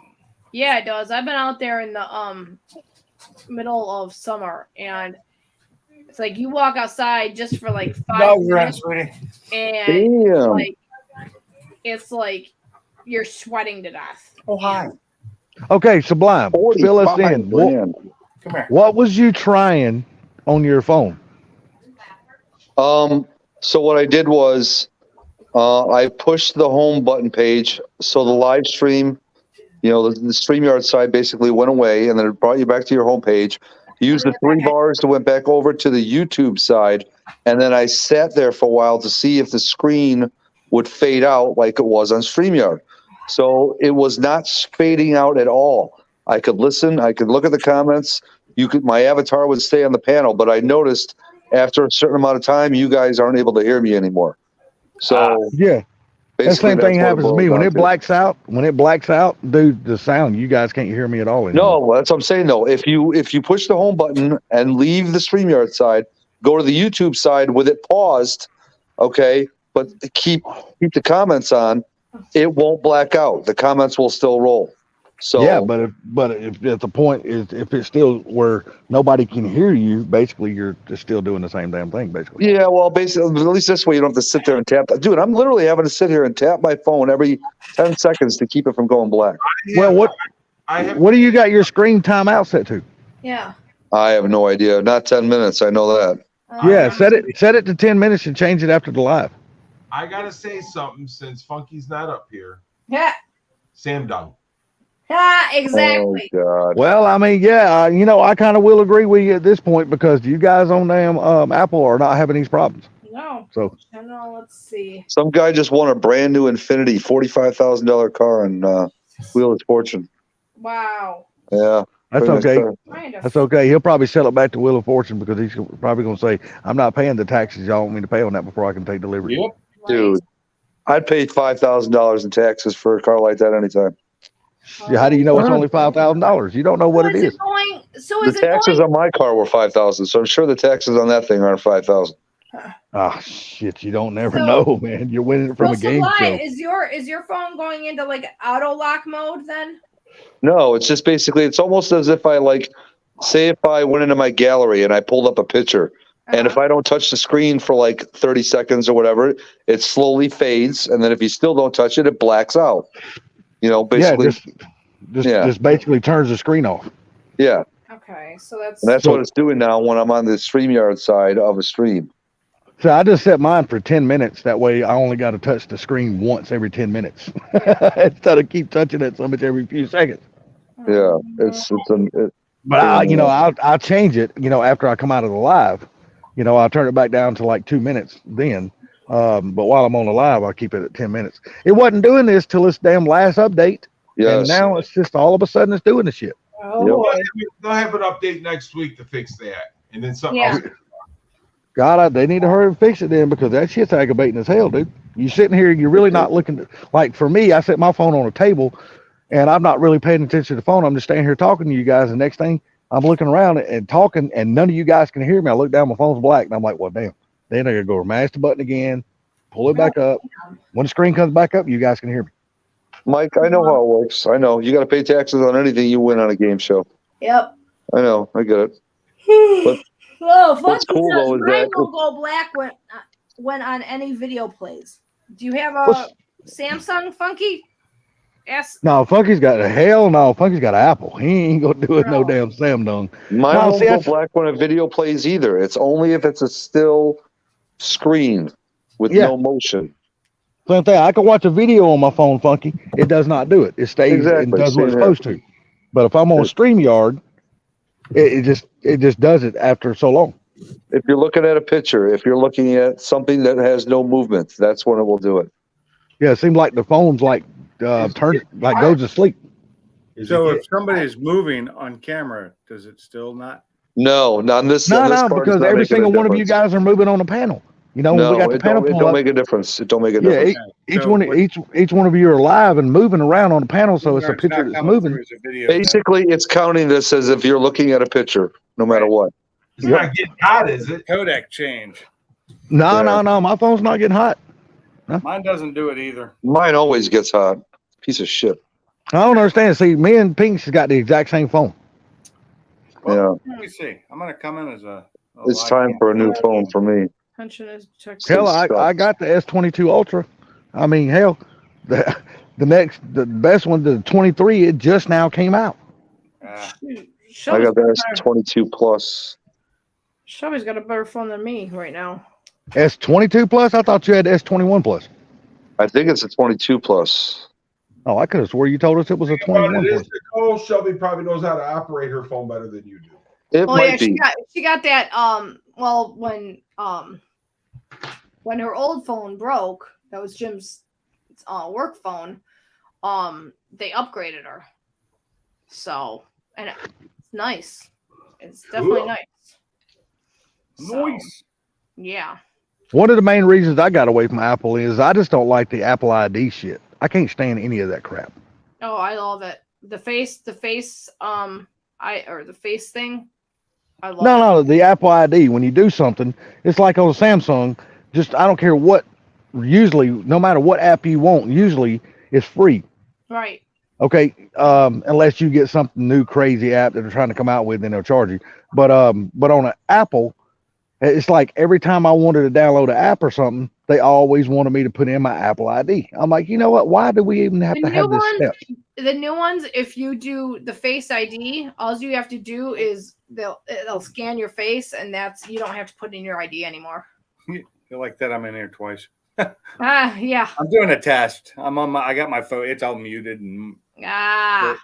I've been out there in the middle of summer, and it's like you walk outside just for like 5 Dogs run, minutes, sweetie. and Damn. it's like you're sweating to death. Oh, hi. Okay, Sublime, fill us in. $45,000. Come here. What was you trying on your phone? So what I did was I pushed the home button page, so the live stream, the StreamYard side basically went away, and then it brought you back to your home page. You used the 3 bars that went back over to the YouTube side, and then I sat there for a while to see if the screen would fade out like it was on StreamYard. So it was not fading out at all. I could listen, I could look at the comments. My avatar would stay on the panel, but I noticed after a certain amount of time, you guys aren't able to hear me anymore. So Yeah, that basically, same that's thing what it happens to boils me when down it to. blacks out. When it blacks out, dude, the sound, you guys can't hear me at all anymore. No, that's what I'm saying though. If you push the home button and leave the StreamYard side, go to the YouTube side with it paused, okay, but keep the comments on, it won't black out. The comments will still roll. So Yeah, but if at the point is if it's still where nobody can hear you, basically you're just still doing the same damn thing, basically. yeah, well, basically, at least this way you don't have to sit there and tap. Dude, I'm literally having to sit here and tap my phone every 10 seconds to keep it from going black. Well, I have what do you got your screen timeout set to? Yeah. I have no idea. Not 10 minutes. I know that. Yeah, set it to 10 minutes and change it after the live. I gotta say something since Funky's not up here. Yeah. Sam Dung. Yeah, exactly. Oh, God. Well, I mean, yeah, I kind of will agree with you at this point because you guys on damn Apple are not having these problems. No. So No, let's see. Some guy just won a brand new Infinity $45,000 car on Wheel of Fortune. Wow. Yeah. that's pretty nice okay. car. Kind of. That's okay. He'll probably sell it back to Wheel of Fortune because he's probably going to say, "I'm not paying the taxes y'all want me to pay on that before I can take delivery." Yep. Dude, I'd pay $5,000 in taxes for a car like that anytime. Yeah, how do you know it's only $5,000? You don't know what it is. So The is it taxes going? on my car were $5,000, so I'm sure the taxes on that thing aren't $5,000. Ah, shit! You don't never So- know, man. You're winning it from a So game why show. is your phone going into like auto lock mode then? No, it's just basically, it's almost as if say if I went into my gallery and I pulled up a picture, and if I don't touch the screen for like 30 seconds or whatever, it slowly fades, and then if you still don't touch it, it blacks out. Basically, Just basically turns the screen off. yeah. Okay, so that's And that's what it's doing now when I'm on the StreamYard side of a stream. So I just set mine for 10 minutes. That way I only got to touch the screen once every 10 minutes instead of keep touching it so much every few seconds. Yeah, But I'll change it, after I come out of the live, I'll turn it back down to like 2 minutes then. But while I'm on the live, I'll keep it at 10 minutes. It wasn't doing this till this damn last update. yes. And now it's just all of a sudden it's doing the shit. oh, Yep. boy. They'll have an update next week to fix that, and then something Yeah. else. God, they need to hurry and fix it then because that shit's aggravating as hell, dude. You sitting here, you're really not looking like for me, I set my phone on a table and I'm not really paying attention to the phone. I'm just standing here talking to you guys. The next thing I'm looking around and talking and none of you guys can hear me. I look down, my phone's black and I'm like, well, damn. Then I gotta go mash the button again, pull it back up. When the screen comes back up, you guys can hear me. Mike, I know how it works. I know. You got to pay taxes on anything you win on a game show. Yep. I know. I get it. Oh, what's Funky cool, though, says is mine that- will go black when on any video plays. Do you have a What's- Samsung, Funky? Yes. No, Funky's got a hell no. Funky's got an Apple. He ain't gonna do it no No. damn Samsung. Mine No, won't see, go that's- black when a video plays either. It's only if it's a still screen with Yeah. no motion. Same thing. I can watch a video on my phone, Funky. It does not do it. It stays and Exactly, does what it's same here. supposed to. But if I'm on StreamYard, it just does it after so long. If you're looking at a picture, if you're looking at something that has no movement, that's when it will do it. Yeah, it seems like the phone's like turns like goes to sleep. So if somebody is moving on camera, does it still not? No, not on this. No, on this no, card, it's because not every making a single one of you difference. guys are moving on the panel. When No, we got the it panel don't, it pulled don't up, make a difference. It don't make a yeah, difference. each So one what- each one of you are live and moving around on the panel, so it's a It's picture not that's coming moving. through as a video then. Basically, it's counting this as if you're looking at a picture, no matter what. It's not getting hot, is it? Codec change. No, Yeah. no, my phone's not getting hot. Mine doesn't do it either. Mine always gets hot. Piece of shit. I don't understand. See, me and Pink's got the exact same phone. Yeah, Let me see. I'm gonna come in as a it's live time cam. for a new phone for me. Pension is checked. Hell, Some I stuff. got the S22 Ultra. I mean, hell, the best one, the 23, it just now came out. Shoot, I Shelby's got the better. S22 Plus. Shelby's got a better phone than me right now. S22 plus. I thought you had S21 plus. I think it's a 22 Plus. Oh, I could have swore you told us it was a Thing about 21 it plus. is, Nicole, Shelby probably knows how to operate her phone better than you do. It Well, yeah, might be. she got that. Well, when her old phone broke, that was Jim's work phone. They upgraded her. So, and it's nice. It's definitely Cool. nice. So, Nice. yeah. One of the main reasons I got away from Apple is I just don't like the Apple ID shit. I can't stand any of that crap. Oh, I love it. The face thing. I love it. No, the Apple ID. When you do something, it's like on Samsung. Just I don't care what. Usually, no matter what app you want, usually it's free. Right. Okay, unless you get something new, crazy app that they're trying to come out with, then they'll charge you. But on an Apple, it's like every time I wanted to download an app or something, they always wanted me to put in my Apple ID. I'm like, you know what? Why do we even have The to have new this ones- step? The new ones, if you do the Face ID, all you have to do is they'll scan your face, and you don't have to put in your ID anymore. You like that? I'm in here twice. Yeah. I'm doing a test. I got my phone. It's all muted, and Ah.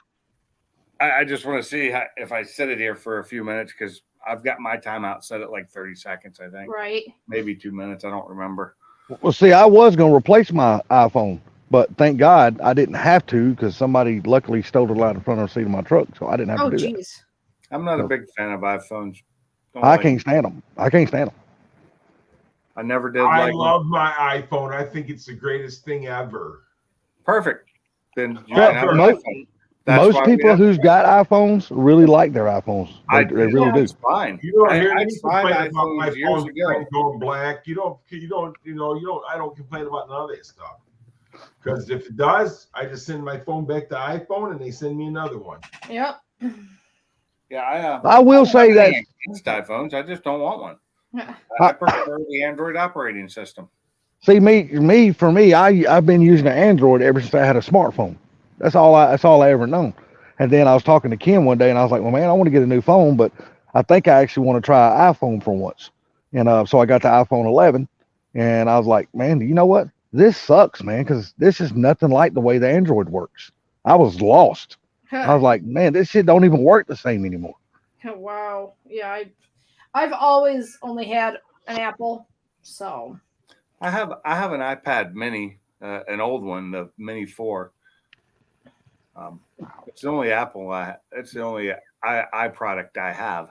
I just want to see if I set it here for a few minutes because I've got my timeout set at like 30 seconds. I think Right. maybe 2 minutes. I don't remember. Well, see, I was going to replace my iPhone, but thank God I didn't have to because somebody luckily stole the line in front of the seat of my truck, so I didn't have Oh, to do that. jeez. I'm not a No. big fan of iPhones. Don't I like can't stand them. I can't stand them. I never did I like love my iPhone. I think it's the greatest thing ever. Perfect. Then you Well, can have an most- iPhone. That's Most why we people have- who's got iPhones really like their iPhones. They really do. It's fine. You don't I hear me tried complain about my iPhones years phone ago. going black. You don't. I don't complain about none of that stuff. Because if it does, I just send my phone back to iPhone, and they send me another one. Yep. Yeah, I will say I'm that not against iPhones. I just don't want one. Yeah. I prefer the Android operating system. see for me, I've been using an Android ever since I had a smartphone. That's all I ever known. And then I was talking to Ken one day, and I was like, well, man, I want to get a new phone, but I think I actually want to try an iPhone for once. And so I got the iPhone 11, and I was like, man, you know what? This sucks, man, because this is nothing like the way the Android works. I was lost. I was like, man, this shit don't even work the same anymore. Wow. Yeah, I've always only had an Apple, so I have an iPad Mini, an old one, the Mini 4. It's the only Apple. It's the only i product I have.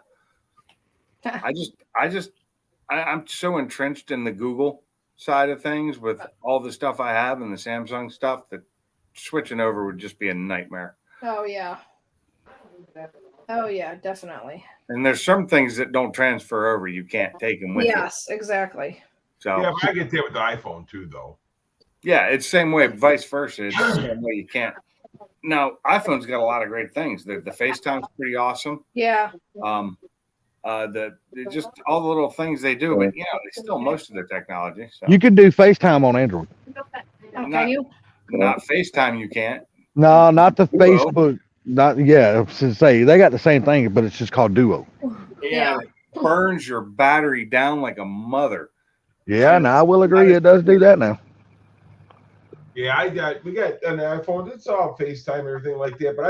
I'm so entrenched in the Google side of things with all the stuff I have and the Samsung stuff that switching over would just be a nightmare. oh yeah. Oh yeah, definitely. And there's some things that don't transfer over. You can't take them with you. Yes, exactly. So Yeah, but I get that with the iPhone too, though. yeah, it's the same way, vice versa. It's the same way you can't. Now, iPhone's got a lot of great things. The FaceTime's pretty awesome. Yeah. Just all the little things they do, but they steal most of their technology. So You could do FaceTime on Android. Oh, can Not- you? not FaceTime, you can't. No, not the Duo? Facebook. Not to say they got the same thing, but it's just called Duo. Yeah. It burns your battery down like a mother. Yeah, now I will agree it does do that now. Yeah, we got an iPhone. It's all FaceTime and everything like that. But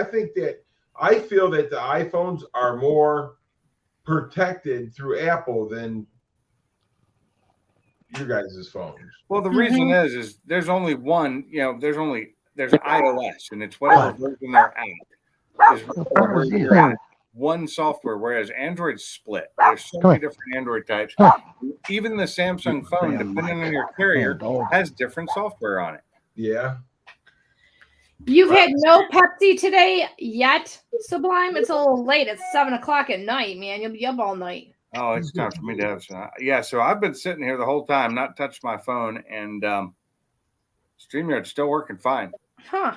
I feel that the iPhones are more protected through Apple than your guys' phones. Well, the reason is there's only one. There's iOS, and it's whatever version they're at. Is where you're at. One software, whereas Android's split. There's so many different Android types. Even the Samsung phone, depending on your carrier, has different software on it. Yeah. You've had no Pepsi today yet, Sublime? It's a little late. It's 7:00 at night, man. You'll be up all night. Oh, it's time for me to have some. Yeah, so I've been sitting here the whole time, not touched my phone, and StreamYard's still working fine. Huh.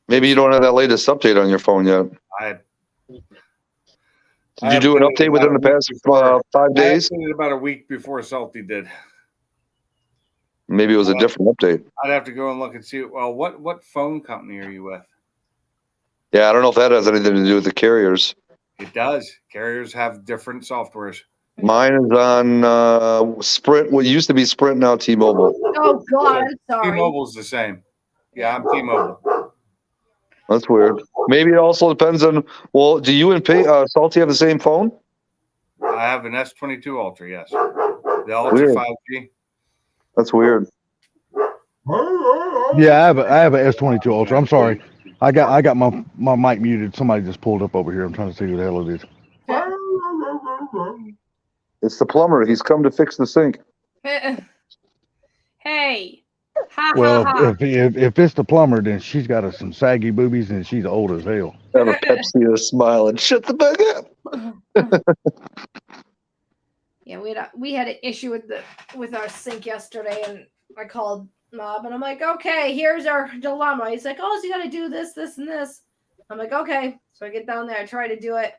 Maybe you don't have that latest update on your phone yet. Did you do an update within the past 5 I days? updated about a week before Salty did. Maybe it was a different update. I'd have to go and look and see. Well, what phone company are you with? Yeah, I don't know if that has anything to do with the carriers. It does. Carriers have different softwares. Mine is on Sprint. What used to be Sprint, now T-Mobile. Oh God, I'm sorry. T-Mobile's the same. Yeah, I'm T-Mobile. That's weird. Maybe it also depends on. Well, do you and Salty have the same phone? I have an S22 Ultra. Yes, the Ultra Weird. 5G. That's weird. Yeah, I have an S22 Ultra. I'm sorry. I got my mic muted. Somebody just pulled up over here. I'm trying to see who the hell it is. It's the plumber. He's come to fix the sink. Hey. Ha Well, ha ha. if it's the plumber, then she's got some saggy boobies and she's old as hell. Have a Pepsi and a smile and shut the back up. Yeah, we had an issue with our sink yesterday, and I called Mob, and I'm like, okay, here's our dilemma. He's like, oh, so you got to do this, this, and this. I'm like, okay. So I get down there, I try to do it.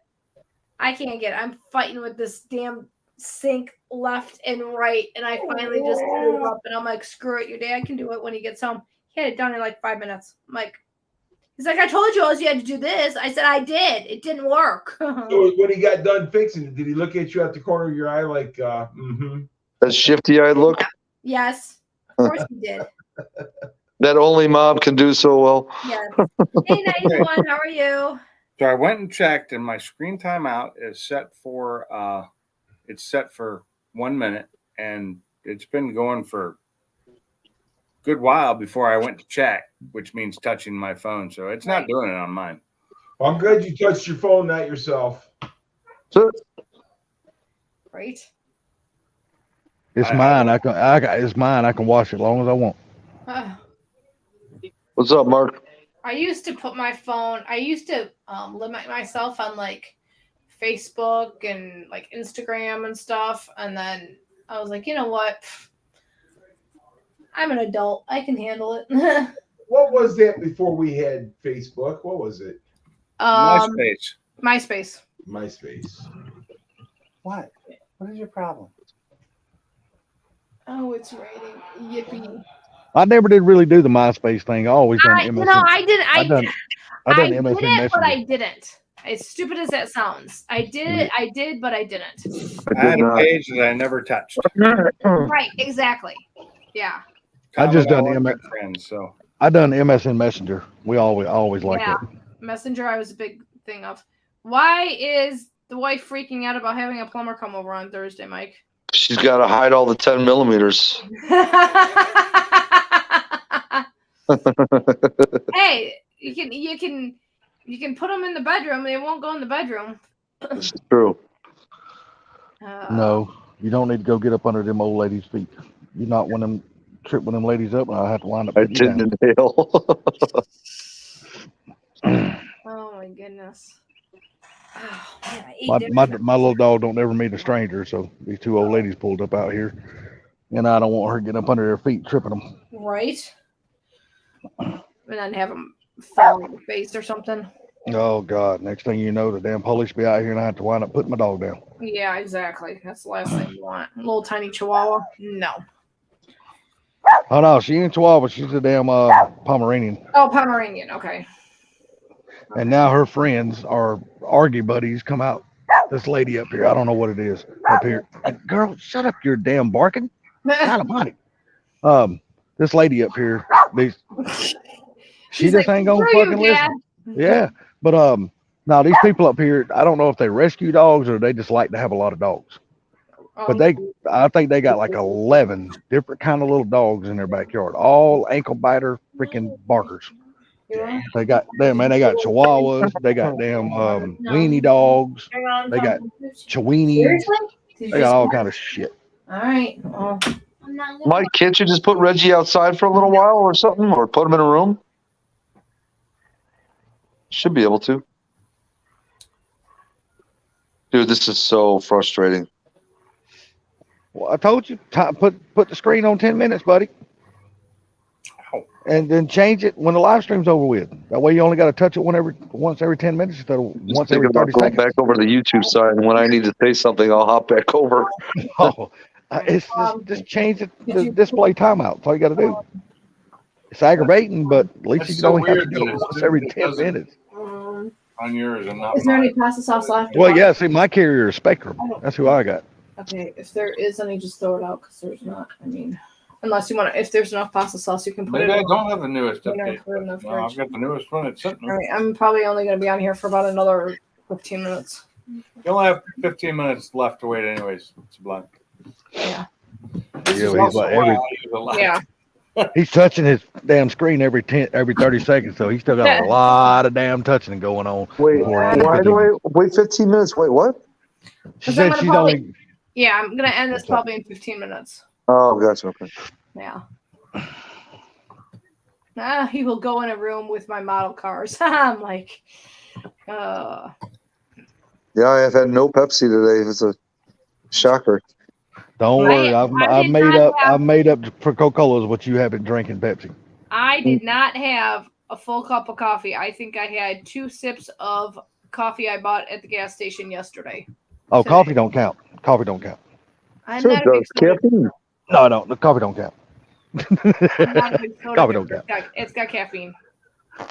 I can't get it. I'm fighting with this damn sink left and right, and I finally just gave up, and I'm like, screw it, your dad can do it when he gets home. He had it done in like 5 minutes. I'm like, he's like, I told you all you had to do this. I said I did. It didn't work. So when he got done fixing it, did he look at you at the corner of your eye like, That shifty-eyed look Yes, of course he did. that only Mob can do so well. Yes. Hey, 91, how are you? So I went and checked, and my screen timeout is set for 1 minute, and it's been going for a good while before I went to check, which means touching my phone. So it's not doing it on mine. Well, I'm glad you touched your phone, not yourself. Right. It's mine. It's mine. I can watch it as long as I want. What's up, Mark? I used to put my phone. I used to limit myself on like Facebook and like Instagram and stuff, and then I was like, you know what? I'm an adult. I can handle it. What was that before we had Facebook? What was it? MySpace. MySpace. What? What is your problem? Oh, it's raining. Yippee. I never did really do the MySpace thing. I always done MSN. No, I didn't. I done I did MSN it, Messenger. but I didn't. As stupid as that sounds, I did, but I didn't. I had a page that I never touched. Right, exactly. Yeah. I just done Common with friends, so I done MSN Messenger. We always like Yeah. it. Messenger, I was a big thing of. Why is the wife freaking out about having a plumber come over on Thursday, Mike? She's got to hide all the 10 millimeters. Hey, you can put them in the bedroom. They won't go in the bedroom. This is true. No, you don't need to go get up under them old ladies' feet. You're not one of them trip one of them ladies up, and I have to wind up. I putting you down. didn't inhale. Oh my goodness. Oh, man, I ate My little dog don't ever meet a stranger, so these two old ladies pulled up out here, and I don't want her getting up under their feet, tripping them. Right. And then have them fall in your face or something. Oh God! Next thing you know, the damn police be out here, and I have to wind up putting my dog down. Yeah, exactly. That's the last thing you want. A little tiny chihuahua. No. Oh no, she ain't Chihuahua. She's a damn Pomeranian. Oh, Pomeranian. Okay. And now her friends are argy buddies come out. This lady up here, I don't know what it is up here. Girl, shut up, your damn barking. God almighty. This lady up here, she She's just like, ain't gonna "Screw you, fucking Dad." listen. Yeah, but now these people up here, I don't know if they rescue dogs or they just like to have a lot of dogs. But I think they got like 11 different kind of little dogs in their backyard, all ankle biter freaking barkers. Yeah. They got Chihuahuas, they got damn weenie dogs, they got Chiweenies, Seriously? they got all kind of shit. All right. Oh. I'm not gonna Mike, can't you just put Reggie outside for a little while or something, or put him in a room? Should be able to. Dude, this is so frustrating. Well, I told you, put the screen on 10 minutes, buddy. And then change it when the live stream's over with. That way you only got to touch it once every 10 minutes instead of Just once every thinking about 30 going seconds. back over to the YouTube side, and when I need to say something, I'll hop back over. Oh, It's Um, just change did the you- display timeout. That's all you got to do. It's aggravating, but at least That's you so only have to weird do that it it's once just- every it 10 doesn't- minutes. On yours and not Is there mine. any pasta sauce left? Well, yeah. See, my carrier is Spectrum. That's who I got. Okay, if there is any, just throw it out because there's not. I mean, unless you want to, if there's enough pasta sauce, you can put Maybe it I in. don't have the newest You know, update. put it in the No, I've fridge. got the newest one. It's sitting All there. right, I'm probably only going to be on here for about another 15 minutes. You only have 15 minutes left to wait, anyways. It's blank. Yeah. This Yeah, is but he's also like why every- I use a lot. Yeah. He's touching his damn screen every 30 seconds, so he's still got a lot of damn touching going on. Wait, before he why puts do it- I wait 15 minutes? Wait, what? She 'Cause I'm said gonna she's probably- only. Yeah, I'm going to end this probably in 15 minutes. Oh, gotcha. Okay. Yeah. He will go in a room with my model cars. I'm like, Yeah, I have had no Pepsi today. It's a shocker. Don't I- worry, I I've did made not up. have- I've made up for Coca-Cola what you have been drinking Pepsi. I did not have a full cup of coffee. I think I had 2 sips of coffee I bought at the gas station yesterday. Oh, Today. coffee don't count. Coffee don't count. I'm Sure not it a big does. soda. Caffeine. No, no, the coffee don't count. I'm not a big soda Coffee drinker. don't count. It's got caffeine.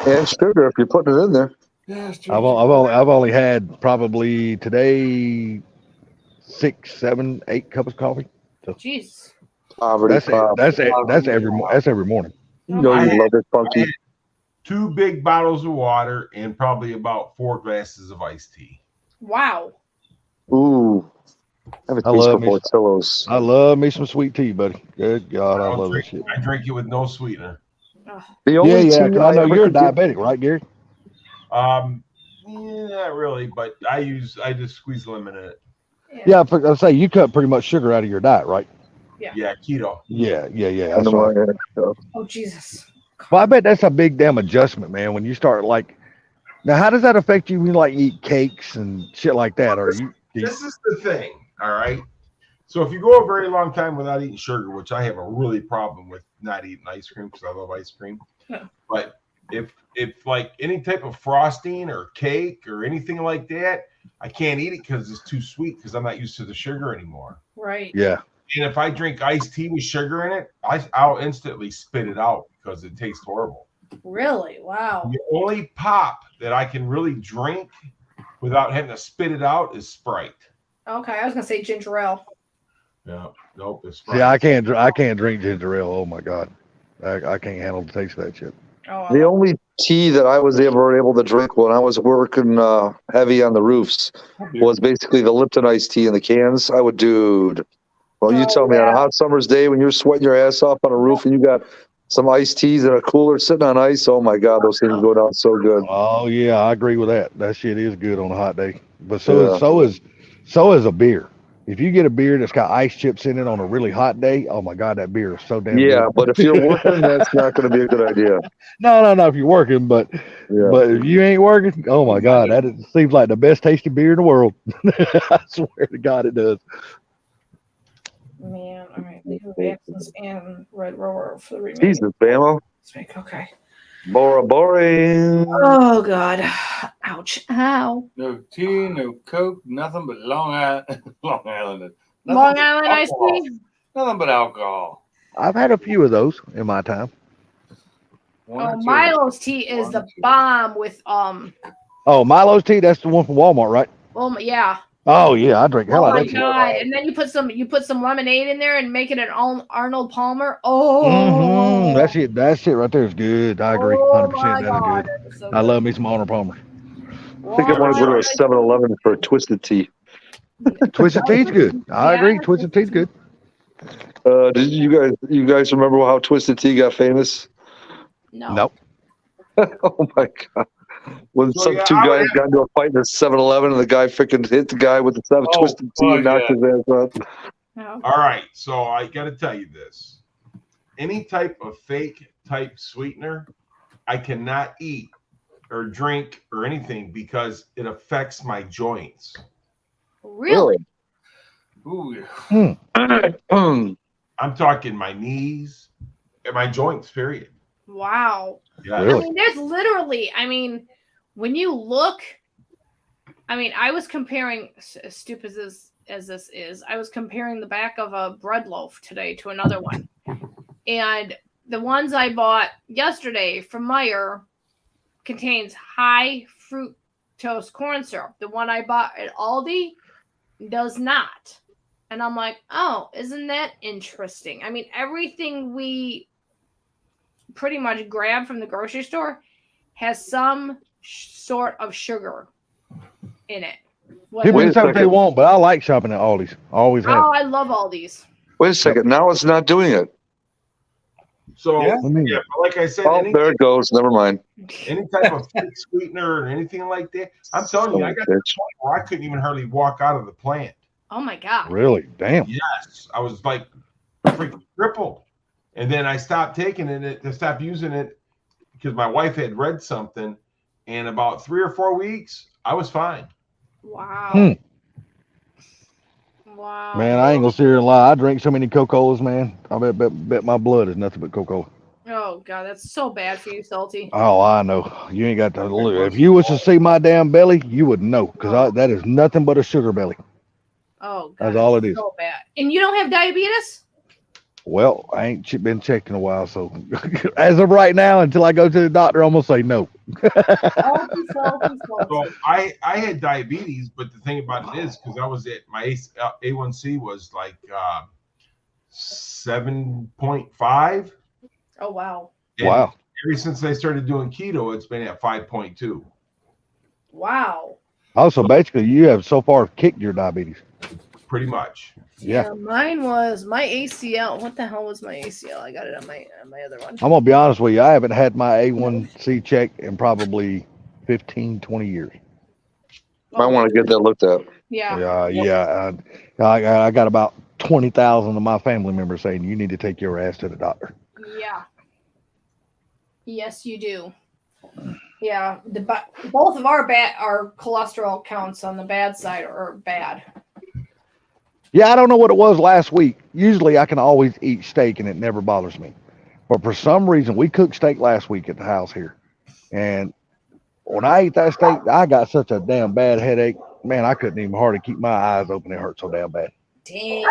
And sugar if you're putting it in there. Yeah, it's I've only had probably today 6, 7, 8 cups of coffee. Jeez. Poverty. That's it. pop. That's every morning. You know you love it, Funky. 2 big bottles of water and probably about 4 glasses of iced tea. Wow. Ooh. Have a I taste love of me- Portillo's. I love me some sweet tea, buddy. Good God, I I'll love drink- this shit. I drink it with no sweetener. The Yeah, only yeah. tea 'Cause I know ever you're a could get- diabetic, right, Gary? Not really, but I just squeeze lemon in it. Yeah, I say you cut pretty much sugar out of your diet, right? Yeah, keto. Yeah. I That's know right. I had, Oh, Jesus. Well, I bet that's a big damn adjustment, man. When you start like, now, how does that affect you when you like eat cakes and shit like that? Or you? This is the thing, all right? So if you go a very long time without eating sugar, which I have a really problem with not eating ice cream because I love ice cream. Yeah. But if like any type of frosting or cake or anything like that, I can't eat it because it's too sweet because I'm not used to the sugar anymore. Right. Yeah. And if I drink iced tea with sugar in it, I'll instantly spit it out because it tastes horrible. Really? Wow. The only pop that I can really drink without having to spit it out is Sprite. Okay, I was going to say ginger ale. No, nope, it's Sprite. See, I can't drink ginger ale. Oh my God, I can't handle the taste of that shit. Oh, The only tea that I was ever able to drink when I was working heavy on the roofs was basically the Lipton iced tea in the cans. I would, dude. Well, you Oh, tell me on a yeah. hot summer's day when you're sweating your ass off on a roof and you got some iced teas in a cooler sitting on ice. Oh my God, those things go down so good. Oh yeah, I agree with that. That shit is good on a hot day. But Yeah. so is a beer. If you get a beer that's got ice chips in it on a really hot day, oh my God, that beer is so damn Yeah, good. but if you're working, that's not going to be a good idea. No, if you're working, but Yeah. if you ain't working, oh my God, seems like the best tasting beer in the world. I swear to God, it does. man. All right. Leave of absence and Red Rover for the remaining Jesus, Bama. week. Okay. Bora boring. Oh, God. Ouch. Ow. No tea, no Coke, nothing but Long Island. Long Island. Nothing Long but Island iced alcohol. tea? Nothing but alcohol. I've had a few of those in my time. One or Oh, two. Milo's tea is One the or two. bomb with Oh, Milo's tea, that's the one from Walmart, right? yeah. Oh yeah, I drink hell Oh out my of that shit. God. And then you put some lemonade in there and make it an Arnold Palmer. Oh, Mm-hmm. That shit right there is good. I agree, Oh 100%. my That God, is that is so good. I good. love me some Arnold Palmer. I think I want to go to a 7-Eleven for a Twisted Tea. Twisted tea's good. I Yeah. agree. Twisted tea's good. Did you guys remember how Twisted Tea got famous? No. Nope. Oh my God. When So, yeah, two I would guys got into a fight in a 7-Eleven and the guy freaking hit the guy with the Oh, Twisted Tea and knocked yeah. his ass up. No. All right, so I got to tell you this. Any type of fake type sweetener, I cannot eat or drink or anything because it affects my joints. Really? Ooh, yeah. I'm talking my knees and my joints, period. Wow. Yeah. Really? I mean, there's literally, when you look, I was comparing, as stupid as as this is, I was comparing the back of a bread loaf today to another one. And the ones I bought yesterday from Meyer contains high fructose corn syrup. The one I bought at Aldi does not. And I'm like, oh, isn't that interesting? I mean, everything we pretty much grab from the grocery store has some sort of sugar in it. People Wait can a say what they second. want, but I like shopping at Aldi's. Always have. Oh, I love Aldi's. Wait a second. Now it's not doing it. So Yeah. What do you mean? yeah, but like I said, Oh, any, there it goes. Never mind. any type of fake sweetener or anything like that, I'm telling you, I got to the Bitch. point where I couldn't even hardly walk out of the plant. Oh my god. Really? Damn. Yes, I was like freaking crippled, and then I stopped taking it. I stopped using it because my wife had read something, and about 3 or 4 weeks, I was fine. Wow. Wow. Man, I ain't gonna sit here and lie. I drink so many Coca-Colas, man. I bet my blood is nothing but Coca-Cola. Oh god, that's so bad for you, Salty. Oh, I know. You ain't got to look. If you was to see my damn belly, you would know, because that is nothing but a sugar belly. Oh god. That's all it is. So bad. And you don't have diabetes? Well, I ain't been checked in a while, so as of right now, until I go to the doctor, I'm gonna say no. Salty. So I had diabetes, but the thing about it is because I was at my A1C was like 7.5. Oh wow. And Wow. ever since I started doing keto, it's been at 5.2. Wow. Also, basically, you have so far kicked your diabetes. Pretty much. Yeah. Mine was my ACL. What the hell was my ACL? I got it on my other one. I'm gonna be honest with you. I haven't had my A1C check in probably 15, 20 years. Might want to get that looked at. Yeah. I got about 20,000 of my family members saying you need to take your ass to the doctor. Yeah. Yes, you do. Yeah. Both of our cholesterol counts on the bad side are bad. Yeah, I don't know what it was last week. Usually I can always eat steak and it never bothers me. But for some reason, we cooked steak last week at the house here. And when I ate that steak, I got such a damn bad headache. Man, I couldn't even hardly keep my eyes open. It hurt so damn bad. Damn,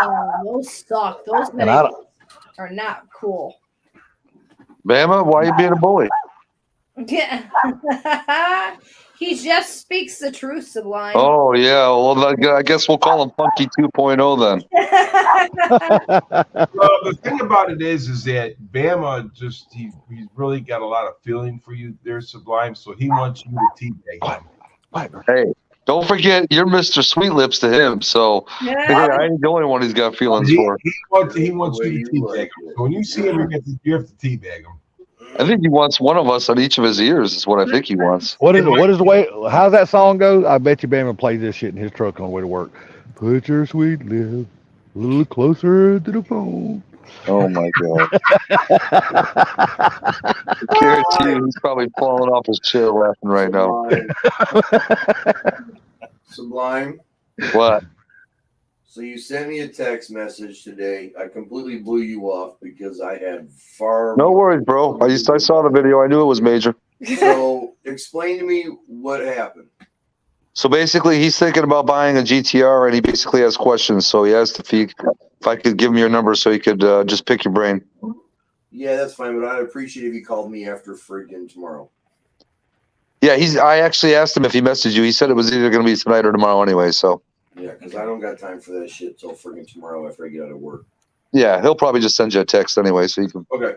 those suck. Those And I headaches are not cool. Bama, why are you being a bully? Yeah. He just speaks the truth, Sublime. Oh, yeah. Well, I guess we'll call him Funky 2.0 then. Well, the thing about it is that Bama he's really got a lot of feeling for you there, Sublime. So he wants you to teabag him. Hey, don't forget, you're Mr. Sweet Lips to him. So hey, I ain't the only one he's got feelings for. He wants you to teabag him. So when you see him, you have to teabag him. I think he wants one of us on each of his ears, is what I think he wants. What is it? What is the way? How's that song go? I bet you Bama plays this shit in his truck on the way to work. Put your sweet lips a little closer to the phone. Oh, my God. I guarantee you he's probably falling off his chair laughing right now. Sublime. What? So you sent me a text message today. I completely blew you off because I had far. No worries, bro. I saw the video. I knew it was major. So explain to me what happened. So basically, he's thinking about buying a GTR, and he basically has questions. So he asked if I could give him your number so he could just pick your brain. Yeah, that's fine, but I'd appreciate if you called me after friggin' tomorrow. Yeah, I actually asked him if he messaged you. He said it was either going to be tonight or tomorrow anyway. So Yeah, because I don't got time for that shit till friggin' tomorrow after I get out of work. yeah, he'll probably just send you a text anyway. So you can. Okay.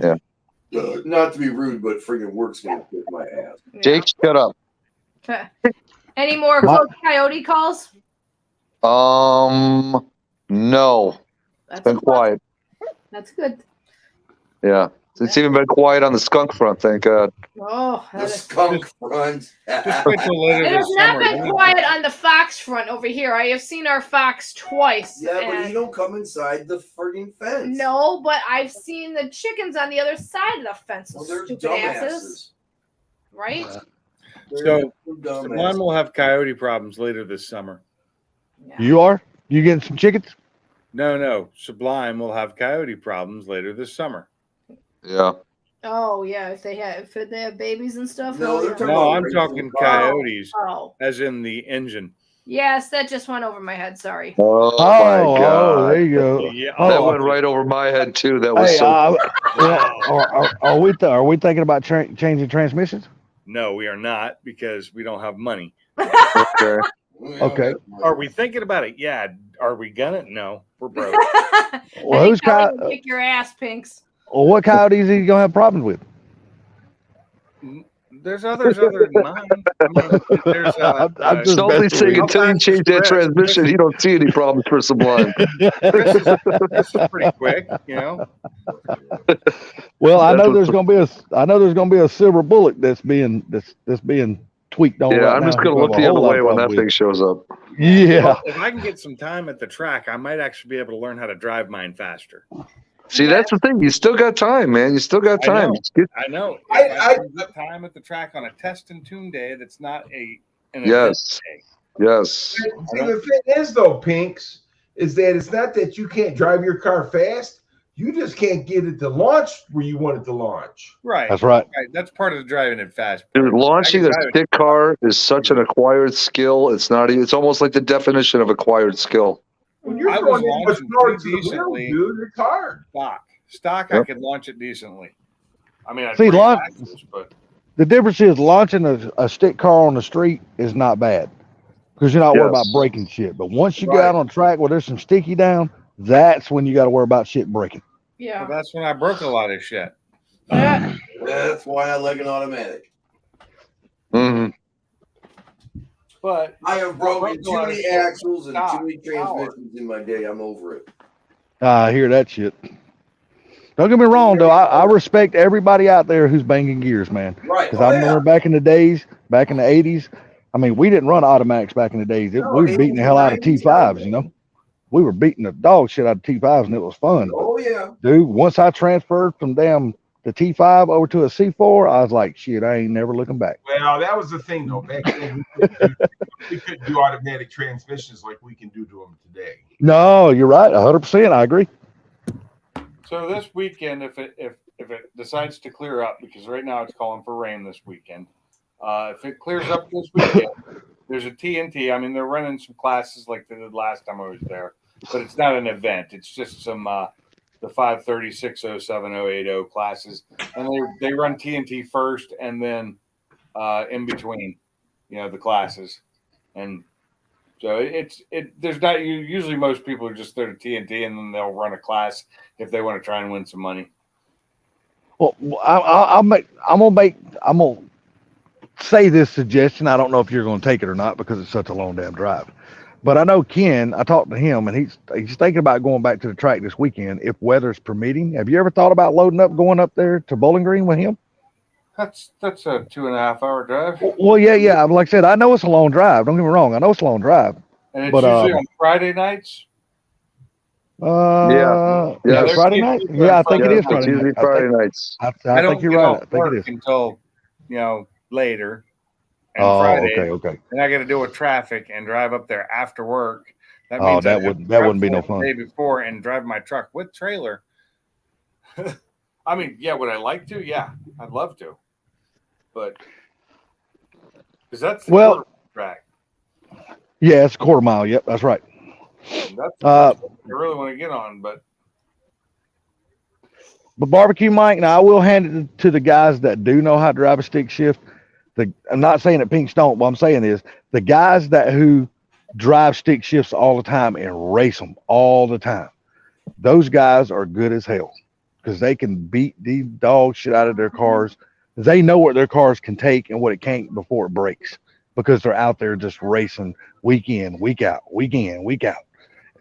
Yeah. Not to be rude, but friggin' work's gonna kick my ass. Yeah. Jake, shut up. Okay. Any more What? coyote calls? No, That's it's been quiet. That's good. Yeah, it's even been quiet on the skunk front. Thank God. Oh, The that is. skunk front. Just wait till later It has this not summer. been quiet on the fox front over here. I have seen our fox twice. Yeah, but and- you don't come inside the friggin' fence. No, but I've seen the chickens on the other side of the fence. Well, they're Stupid asses, dumbasses. right? So, They're Sublime dumbasses. will have coyote problems later this summer. Yeah. You are? You getting some chickens? No. Sublime will have coyote problems later this summer. Yeah. Oh yeah, if they have babies and stuff. No, oh, they're yeah. talking No, about I'm raising talking cows. coyotes, Oh as in the engine. Yes, that just went over my head. Sorry. Oh, Oh, my God. there you go. Yeah, That Oh, went right over my head too. That was hey, so. are we thinking about changing transmissions? No, we are not because we don't have money. Okay. Okay. Are we thinking about it? Yeah. Are we gonna? No, we're broke. Well, who's Kick your ass, Pinks. Well, what coyotes are you gonna have problems with? There's others other than mine. I mean, there's I'm just Shelby's saying How until you fast change is that Chris? transmission, he don't see any problems for Sublime. Chris is pretty quick, you know. Well, I That's know what- there's gonna be a silver bullet that's being tweaked on Yeah, right I'm now. just gonna You're look have a the other whole lot way of when problem that with. thing shows up. Yeah. Well, if I can get some time at the track, I might actually be able to learn how to drive mine faster. See, that's the thing. You still got time, man. You still got I time. know. Just get- I know. If I- I can get time at the track on a test and tune day, that's not an event Yes. day. Yes. See, the thing is, though, Pinks, is that it's not that you can't drive your car fast. You just can't get it to launch where you want it to launch. Right. That's right. Right. That's part of the driving it fast. Dude, launching I a can drive it. stick car is such an acquired skill. It's not. It's almost like the definition of acquired skill. When you're I was going in much launching power to pretty the wheel, decently. dude, it's hard. Stock, I Yep. could launch it decently. I mean, I'd See, break launch- axles, but The difference is launching a stick car on the street is not bad because you're not worried about Yes. breaking shit. But once you get Right. out on track where there's some sticky down, that's when you got to worry about shit breaking. Yeah. that's when I broke a lot of shit. Yeah. That's why I like an automatic. hmm But I have broken too many axles and Stop. too many transmissions in my day. I'm over it. I hear that shit. Don't get me wrong, though. I respect everybody out there who's banging gears, man. Right. Because I remember back in the days, back in the 80s, I mean, we didn't run automatics back in the days. No, We were beating the hell out of 80s, T5s, you know? We were beating the dog shit out of T5s, and it was fun. Oh yeah. Dude, once I transferred from the T5 over to a C4, I was like, shit, I ain't never looking back. Well, that was the thing, though. Back then, we couldn't do automatic transmissions like we can do to them today. No, you're right. 100%. I agree. so this weekend, if it decides to clear up, because right now it's calling for rain this weekend. If it clears up this weekend, there's a TNT. I mean, they're running some classes like they did last time I was there, but it's not an event. It's just some the 530, 60, 70, 80 classes, and they run TNT first, and then in between, the classes, and so there's not usually most people are just there to TNT, and then they'll run a class if they want to try and win some money. Well, I'm gonna say this suggestion. I don't know if you're gonna take it or not because it's such a long damn drive. But I know Ken. I talked to him, and he's thinking about going back to the track this weekend if weather's permitting. Have you ever thought about loading up, going up there to Bowling Green with him? That's a 2.5 hour drive, Well, yeah. Like I said, I know it's a long drive. Don't get me wrong. I know it's a long drive. and it's But, usually on Friday nights. Yeah. Friday there's night. people Yeah, I on think it Friday is It's Friday usually night. Friday nights. I I don't think you're get right. off I think it work is. until later. And Oh, Friday, okay. and I got to deal with traffic and drive up there after work. That Oh, means that I have to wouldn't be prep no for it fun. the day before and drive my truck with trailer. I mean, yeah, would I like to? Yeah, I'd love to, but because that's the Well- quarter track. Yeah, it's a quarter mile. Yep, that's right. And that's Uh, what I really want to get on, but But barbecue, Mike, now I will hand it to the guys that do know how to drive a stick shift. I'm not saying that Pinks don't. What I'm saying is the guys who drive stick shifts all the time and race them all the time. Those guys are good as hell because they can beat the dog shit out of their cars. They know what their cars can take and what it can't before it breaks because they're out there just racing week in, week out, week in, week out.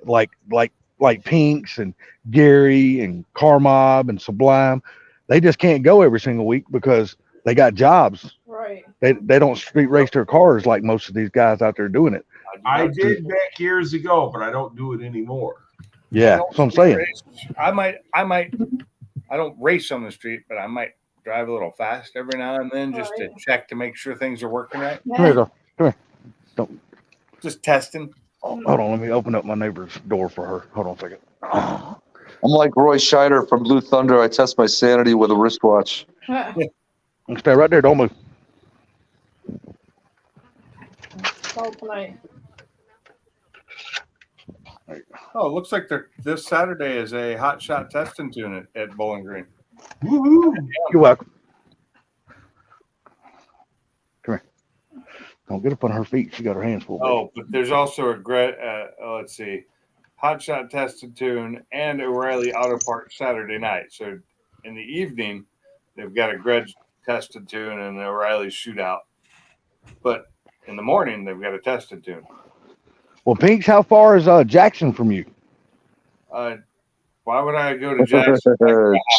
Like Pinks and Gary and Car Mob and Sublime. They just can't go every single week because they got jobs. Right. They don't street race their cars like most of these guys out there doing it. I did back years ago, but I don't do it anymore. Yeah, that's what I'm saying. I might. I don't race on the street, but I might drive a little fast every now and then just to check to make sure things are working right. Come here, girl. Come here. Just testing. Hold on, let me open up my neighbor's door for her. Hold on a second. I'm like Roy Scheider from Blue Thunder. I test my sanity with a wristwatch. Stay right there. Don't move. Call tonight. Oh, it looks like this Saturday is a hot shot test and tune at Bowling Green. Woohoo! You're welcome. Come here. Don't get up on her feet. She got her hands full. Oh, but there's also let's see, hot shot test and tune and O'Reilly Auto Parts Saturday night. So in the evening, they've got a Gretsch test and tune and the O'Reilly shootout. But in the morning, they've got a test and tune. Well, Pinks, how far is Jackson from you? Why would I go to Jackson?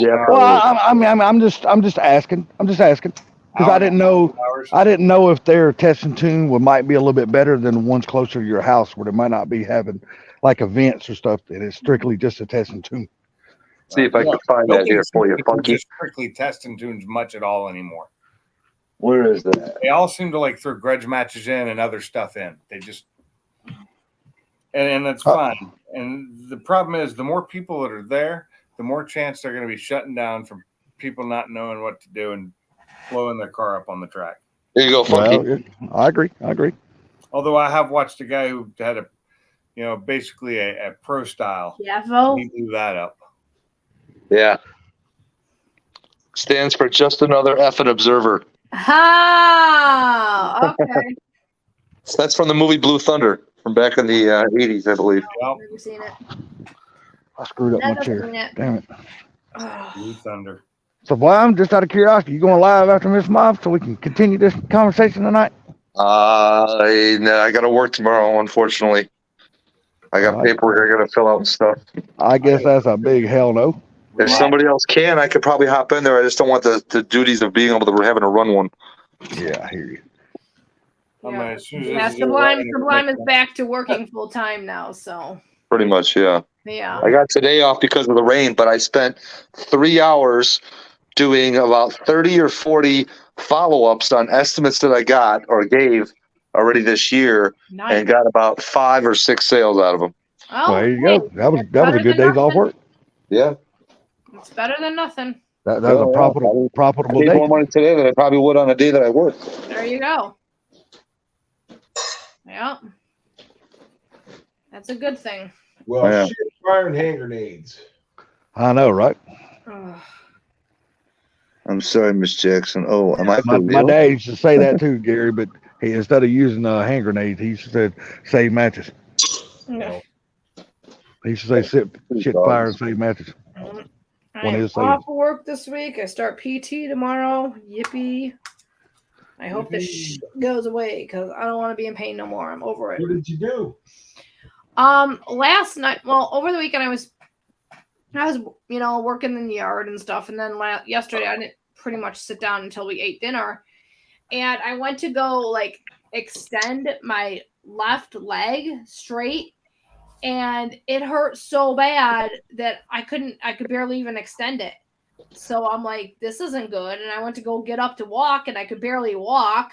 Jeff. Well, I'm just asking. I'm just asking because I didn't know. I didn't know if their test and tune might be a little bit better than the ones closer to your house, where they might not be having like events or stuff that is strictly just a test and tune. See if I can find that here for you, Funky. Just strictly test and tunes much at all anymore. Where is that? They all seem to like throw grudge matches in and other stuff in. They just and that's fine. And the problem is, the more people that are there, the more chance they're going to be shutting down from people not knowing what to do and blowing their car up on the track. There you go, Funky. Well, I agree. Although I have watched a guy who had basically a pro style. Yeah, Vo. He blew that up. Yeah. Stands for just another effing observer. Ah, okay. That's from the movie Blue Thunder from back in the 80s, I believe. Well, Never seen it. I screwed up my Never chair. seen it. Damn it. Blue Thunder. So, boy, I'm just out of curiosity. You going live after Miss Mob so we can continue this conversation tonight? I got to work tomorrow, unfortunately. I got paperwork I got to fill out and stuff. I guess that's a big hell no. If somebody else can, I could probably hop in there. I just don't want the duties of being able to having to run one. Yeah, I hear you. Yeah, Yeah, Sublime is back to working full time now, so Pretty much, yeah. yeah. I got today off because of the rain, but I spent 3 hours doing about 30 or 40 follow-ups on estimates that I got or gave already this year, Nice. and got about 5 or 6 sales out of them. Oh, Well, there you hey, go. That was better a good than day's off nothing. work. Yeah. It's better than nothing. That was a profitable I made day. more money today than I probably would on a day that I worked. There you go. Yeah. That's a good thing. Well, Yeah. shit, fire, and hand grenades. I know, right? Ugh. I'm sorry, Miss Jackson. Oh, am I My dad used to say that too, Gary, but he, instead of using hand grenades, he used to say save matches. Yeah. He used to say shit fire and save matches. I One am is off work this week. I start PT tomorrow. Yippee. I hope this goes away because I don't want to be in pain no more. I'm over it. What did you do? Last night, over the weekend I was working in the yard and stuff, and then yesterday I didn't pretty much sit down until we ate dinner, and I went to go extend my left leg straight, and it hurt so bad that I could barely even extend it. So I'm like, this isn't good. And I went to go get up to walk, and I could barely walk.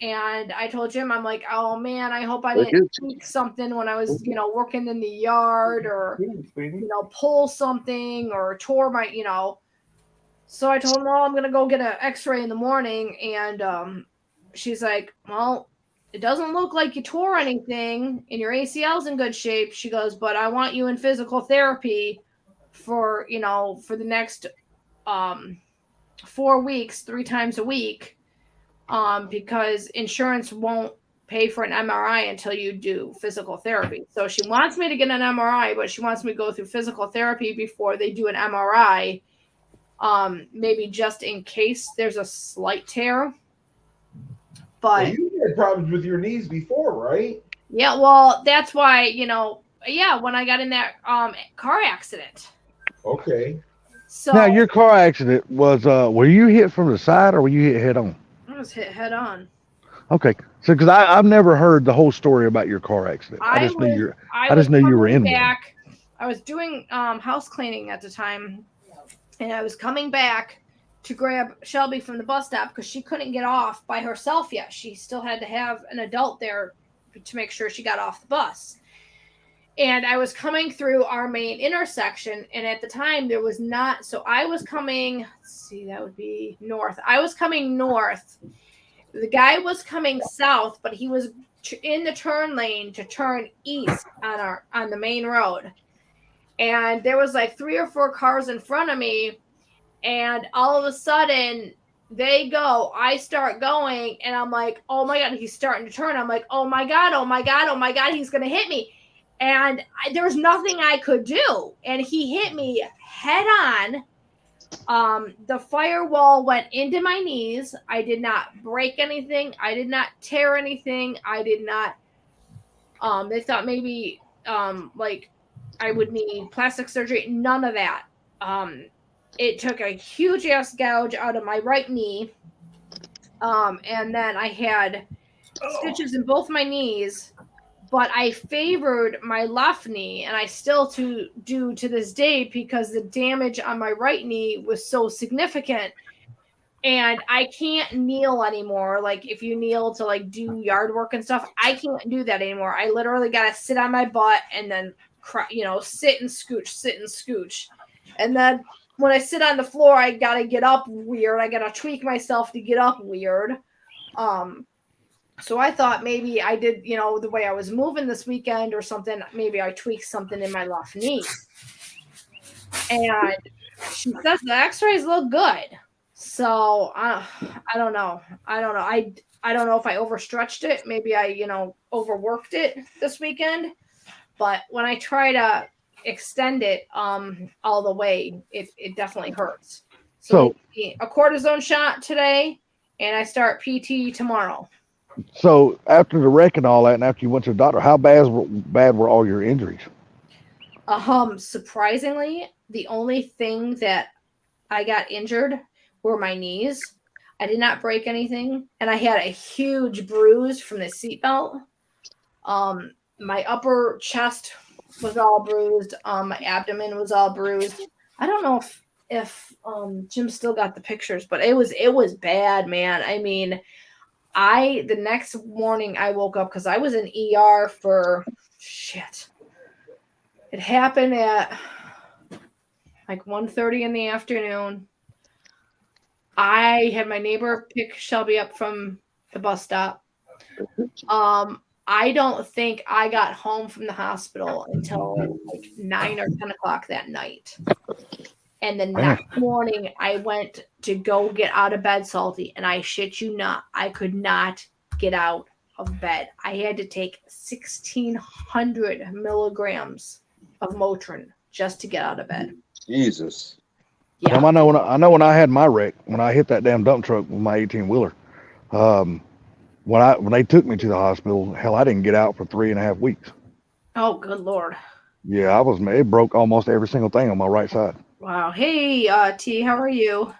And I told Jim, I'm like, oh man, I hope I didn't tweak something when I was, working in the yard, or, pull something or tore my, So I told him, I'm going to go get an x-ray in the morning. And she's like, well, it doesn't look like you tore anything and your ACL's in good shape. She goes, but I want you in physical therapy for the next 4 weeks, 3 times a week, because insurance won't pay for an MRI until you do physical therapy. So she wants me to get an MRI, but she wants me to go through physical therapy before they do an MRI, maybe just in case there's a slight tear. But Well, you had problems with your knees before, right? yeah, well, that's why, when I got in that car accident. Okay. So Now, your car accident was, were you hit from the side or were you hit head on? I was hit head on. Okay. So, because I've never heard the whole story about your car accident. I just knew you were in one. I was doing house cleaning at the time, and I was coming back to grab Shelby from the bus stop because she couldn't get off by herself yet. She still had to have an adult there to make sure she got off the bus. And I was coming through our main intersection, and at the time there was not. So I was coming. Let's see, that would be north. I was coming north. The guy was coming south, but he was in the turn lane to turn east on the main road. And there was like 3 or 4 cars in front of me, and all of a sudden they go, I start going, and I'm like, oh my God, he's starting to turn. I'm like, oh my God, he's going to hit me. And there's nothing I could do. And he hit me head on. The firewall went into my knees. I did not break anything. I did not tear anything. I did not, they thought maybe, like I would need plastic surgery. None of that. It took a huge ass gouge out of my right knee. And then I had stitches in both my knees, but I favored my left knee, and I still do to this day because the damage on my right knee was so significant. And I can't kneel anymore. Like if you kneel to like do yard work and stuff, I can't do that anymore. I literally got to sit on my butt and then sit and scooch. And then when I sit on the floor, I got to get up weird. I got to tweak myself to get up weird. So I thought maybe I did, the way I was moving this weekend or something, maybe I tweaked something in my left knee. And she says the x-rays look good. So I don't know. I don't know if I overstretched it. Maybe I, overworked it this weekend. But when I try to extend it all the way, it definitely hurts. So a cortisone shot today, and I start PT tomorrow. So after the wreck and all that, and after you went to the doctor, how bad were all your injuries? Surprisingly, the only thing that I got injured were my knees. I did not break anything, and I had a huge bruise from the seatbelt. My upper chest was all bruised. My abdomen was all bruised. I don't know if Jim still got the pictures, but it was bad, man. I mean, the next morning I woke up because I was in ER for shit. It happened at like 1:30 in the afternoon. I had my neighbor pick Shelby up from the bus stop. I don't think I got home from the hospital until like 9 or 10 o'clock that night. And the next morning, I went to go get out of bed, Salty, and I shit you not, I could not get out of bed. I had to take 1,600 milligrams of Motrin just to get out of bed. Jesus. Yeah. I know when I had my wreck, when I hit that damn dump truck with my 18-wheeler, when they took me to the hospital, hell, I didn't get out for 3.5 weeks. Oh, good Lord. Yeah, it broke almost every single thing on my right side. Wow. Hey, T, how are you?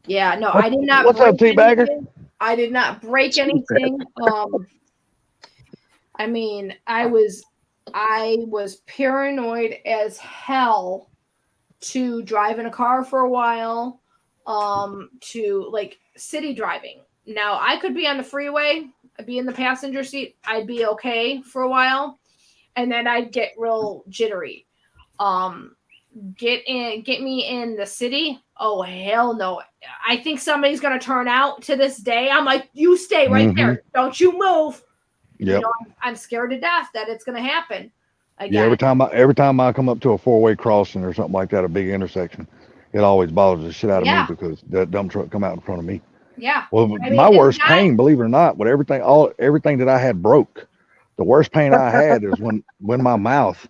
Yeah, no, I did not. What's up, T Bagger? I did not break anything. I mean, I was paranoid as hell to drive in a car for a while, to like city driving. Now I could be on the freeway, I'd be in the passenger seat, I'd be okay for a while, and then I'd get real jittery. Get me in the city. Oh hell no. I think somebody's gonna turn out to this day. I'm like, you stay right there. Don't you move. Yep. I'm scared to death that it's gonna happen. Again. Yeah, every time I come up to a 4-way crossing or something like that, a big intersection, it always bothers the shit out of me because that dump truck come out in front of me. Yeah. Well, my worst pain, believe it or not, with everything that I had broke, the worst pain I had is when my mouth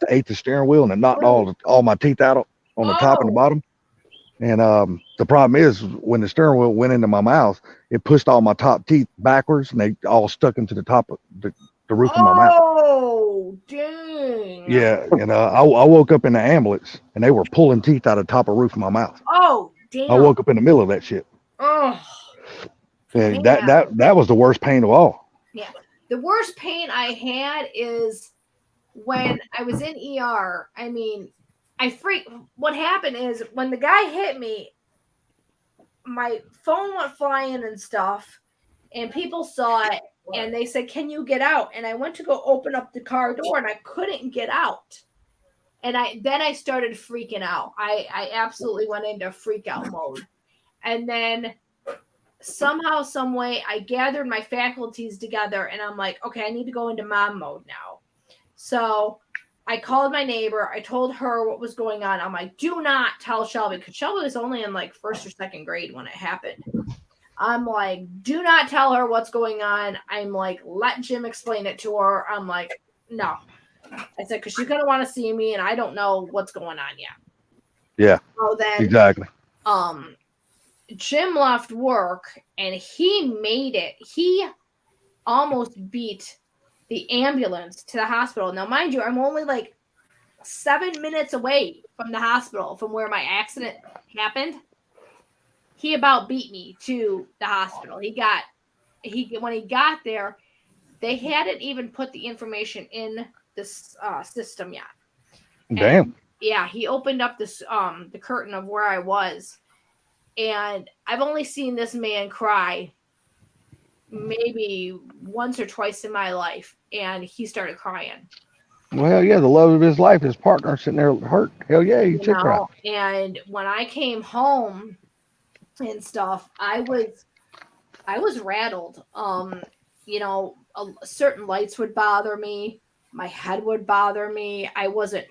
ate the steering wheel and it knocked all my teeth out on the top and the bottom. And the problem is when the steering wheel went into my mouth, it pushed all my top teeth backwards and they all stuck into the top of the roof of my mouth. Oh, dang. Yeah, and I woke up in the ambulance and they were pulling teeth out of the top of the roof of my mouth. Oh, damn. I woke up in the middle of that shit. Oh. And that was the worst pain of all. Yeah. The worst pain I had is when I was in ER. I mean, what happened is when the guy hit me, my phone went flying and stuff, and people saw it and they said, "Can you get out?" And I went to go open up the car door and I couldn't get out. And I started freaking out. I absolutely went into freak out mode. And then somehow, some way, I gathered my faculties together, and I'm like, okay, I need to go into mom mode now. So I called my neighbor. I told her what was going on. I'm like, do not tell Shelby, because Shelby was only in like first or second grade when it happened. I'm like, do not tell her what's going on. I'm like, let Jim explain it to her. I'm like, no. I said, because she's going to want to see me, and I don't know what's going on yet. Yeah. So then, Exactly. Jim left work, and he made it. He almost beat the ambulance to the hospital. Now, mind you, I'm only like 7 minutes away from the hospital from where my accident happened. He about beat me to the hospital. When he got there, they hadn't even put the information in this system yet. Damn. And, yeah, he opened up this the curtain of where I was, and I've only seen this man cry maybe once or twice in my life, and he started crying. Well, yeah, the love of his life, his partner sitting there hurt. Hell yeah, he should cry. And when I came home and stuff, I was rattled. Certain lights would bother me. My head would bother me. I wasn't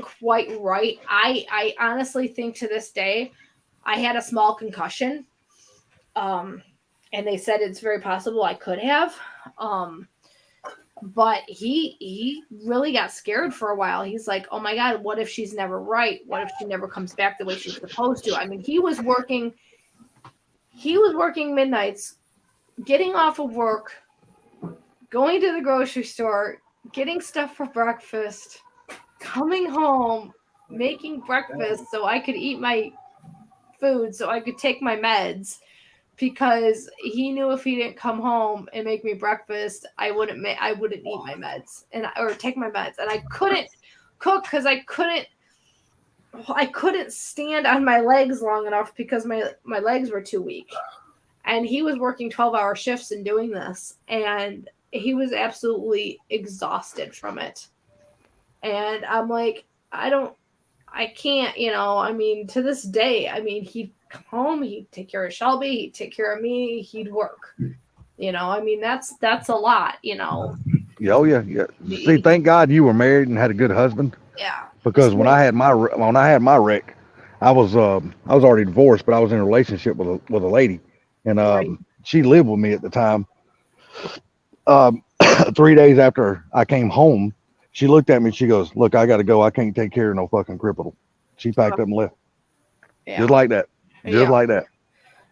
quite right. I honestly think to this day, I had a small concussion. And they said it's very possible I could have. But he really got scared for a while. He's like, oh my God, what if she's never right? What if she never comes back the way she's supposed to? I mean, he was working midnights, getting off of work, going to the grocery store, getting stuff for breakfast, coming home, making breakfast so I could eat my food, so I could take my meds, because he knew if he didn't come home and make me breakfast, I wouldn't eat my meds or take my meds, and I couldn't cook because I couldn't stand on my legs long enough because my legs were too weak. And he was working 12-hour shifts and doing this, and he was absolutely exhausted from it. And I'm like, I can't, I mean, to this day, I mean, he'd come home, he'd take care of Shelby, he'd take care of me, he'd work. I mean, that's a lot, Oh yeah. See, thank God you were married and had a good husband. Yeah. Because when I had my wreck, I was already divorced, but I was in a relationship with a lady, and Right. she lived with me at the time. 3 days after I came home, she looked at me and she goes, "Look, I got to go. I can't take care of no fucking cripple." She packed up and left. Yeah. Just like that. Just like that.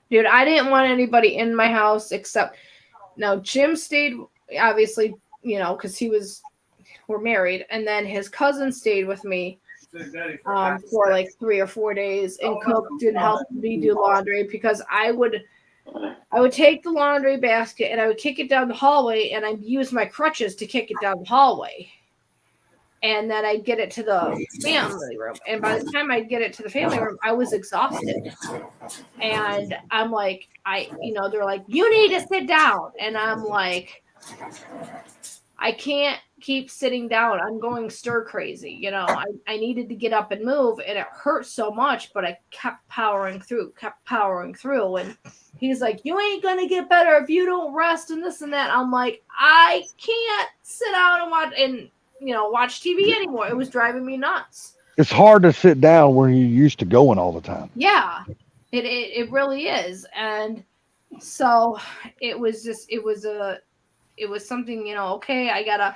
Dude, I didn't want anybody in my house except now Jim stayed, obviously, because we're married, and then his cousin stayed with me for like 3 or 4 days and cooked and helped me do laundry, because I would take the laundry basket and I would kick it down the hallway, and I'd use my crutches to kick it down the hallway. And then I'd get it to the family room. And by the time I'd get it to the family room, I was exhausted. And I'm like, they're like, you need to sit down. And I'm like, I can't keep sitting down. I'm going stir crazy. I needed to get up and move, and it hurt so much, but I kept powering through. And he's like, you ain't going to get better if you don't rest and this and that. I'm like, I can't sit down and watch TV anymore. It was driving me nuts. It's hard to sit down when you're used to going all the time. Yeah, it really is. And so it was something, okay, I gotta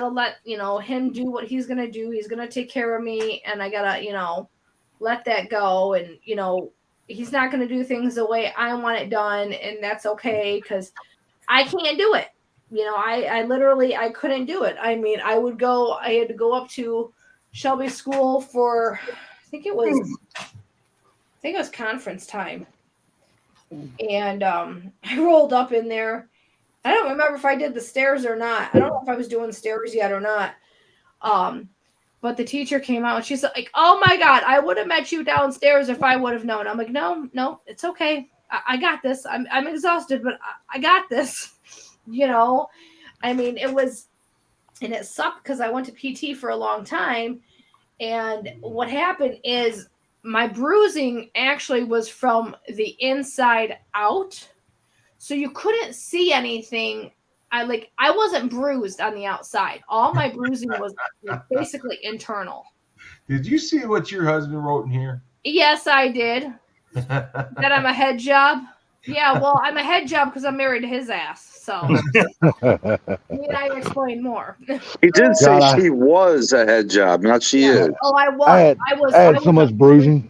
let, him do what he's going to do. He's going to take care of me, and I gotta, let that go. And, he's not going to do things the way I want it done. And that's okay, because I can't do it. I literally, I couldn't do it. I mean, I had to go up to Shelby's school for, I think it was conference time. And I rolled up in there. I don't remember if I did the stairs or not. I don't know if I was doing stairs yet or not. But the teacher came out and she's like, oh my God, I would have met you downstairs if I would have known. I'm like, no, it's okay. I got this. I'm exhausted, but I got this. I mean, and it sucked because I went to PT for a long time. And what happened is my bruising actually was from the inside out. So you couldn't see anything. I wasn't bruised on the outside. All my bruising was basically internal. Did you see what your husband wrote in here? Yes, I did. That I'm a head job. Yeah, well, I'm a head job because I'm married to his ass. So need I explain more? He did say God, she was a head job, not she Yeah. is. Oh, I was. I I had was so much a- bruising.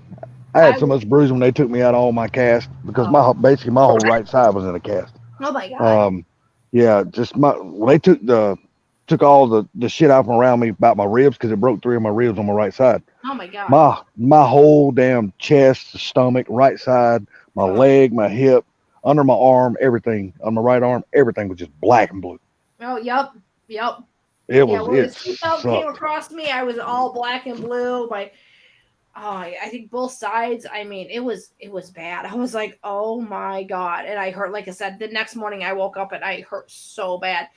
I had I so much bruising when they took me out of all my cast because Oh. basically my whole right side was in a cast. Oh my god. Yeah, just when they took all the shit out from around me about my ribs because it broke 3 of my ribs on my right side. Oh my god. My whole damn chest, stomach, right side, my leg, my hip, under my arm, everything on my right arm, everything was just black and blue. Oh, yep. It When the was seatbelt came across me, I was all black and blue. I think both sides. I mean, it was bad. I was like, oh my god, and I hurt. Like I said, the next morning I woke up and I hurt so bad.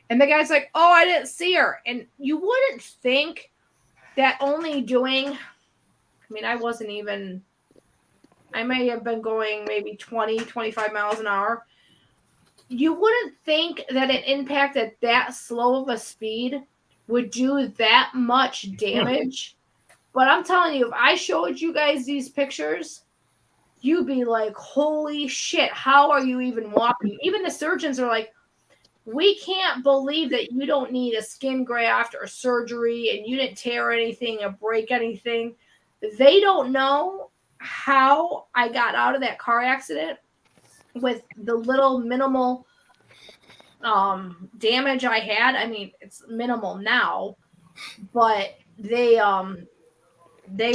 And the guy's like, oh, I didn't see her. And you wouldn't think that only doing. I mean, I may have been going maybe 20, 25 miles an hour. You wouldn't think that an impact at that slow of a speed would do that much damage. But I'm telling you, if I showed you guys these pictures, you'd be like, holy shit, how are you even walking? Even the surgeons are like, we can't believe that you don't need a skin graft or surgery and you didn't tear anything or break anything. They don't know how I got out of that car accident with the little minimal damage I had. I mean, it's minimal now, but they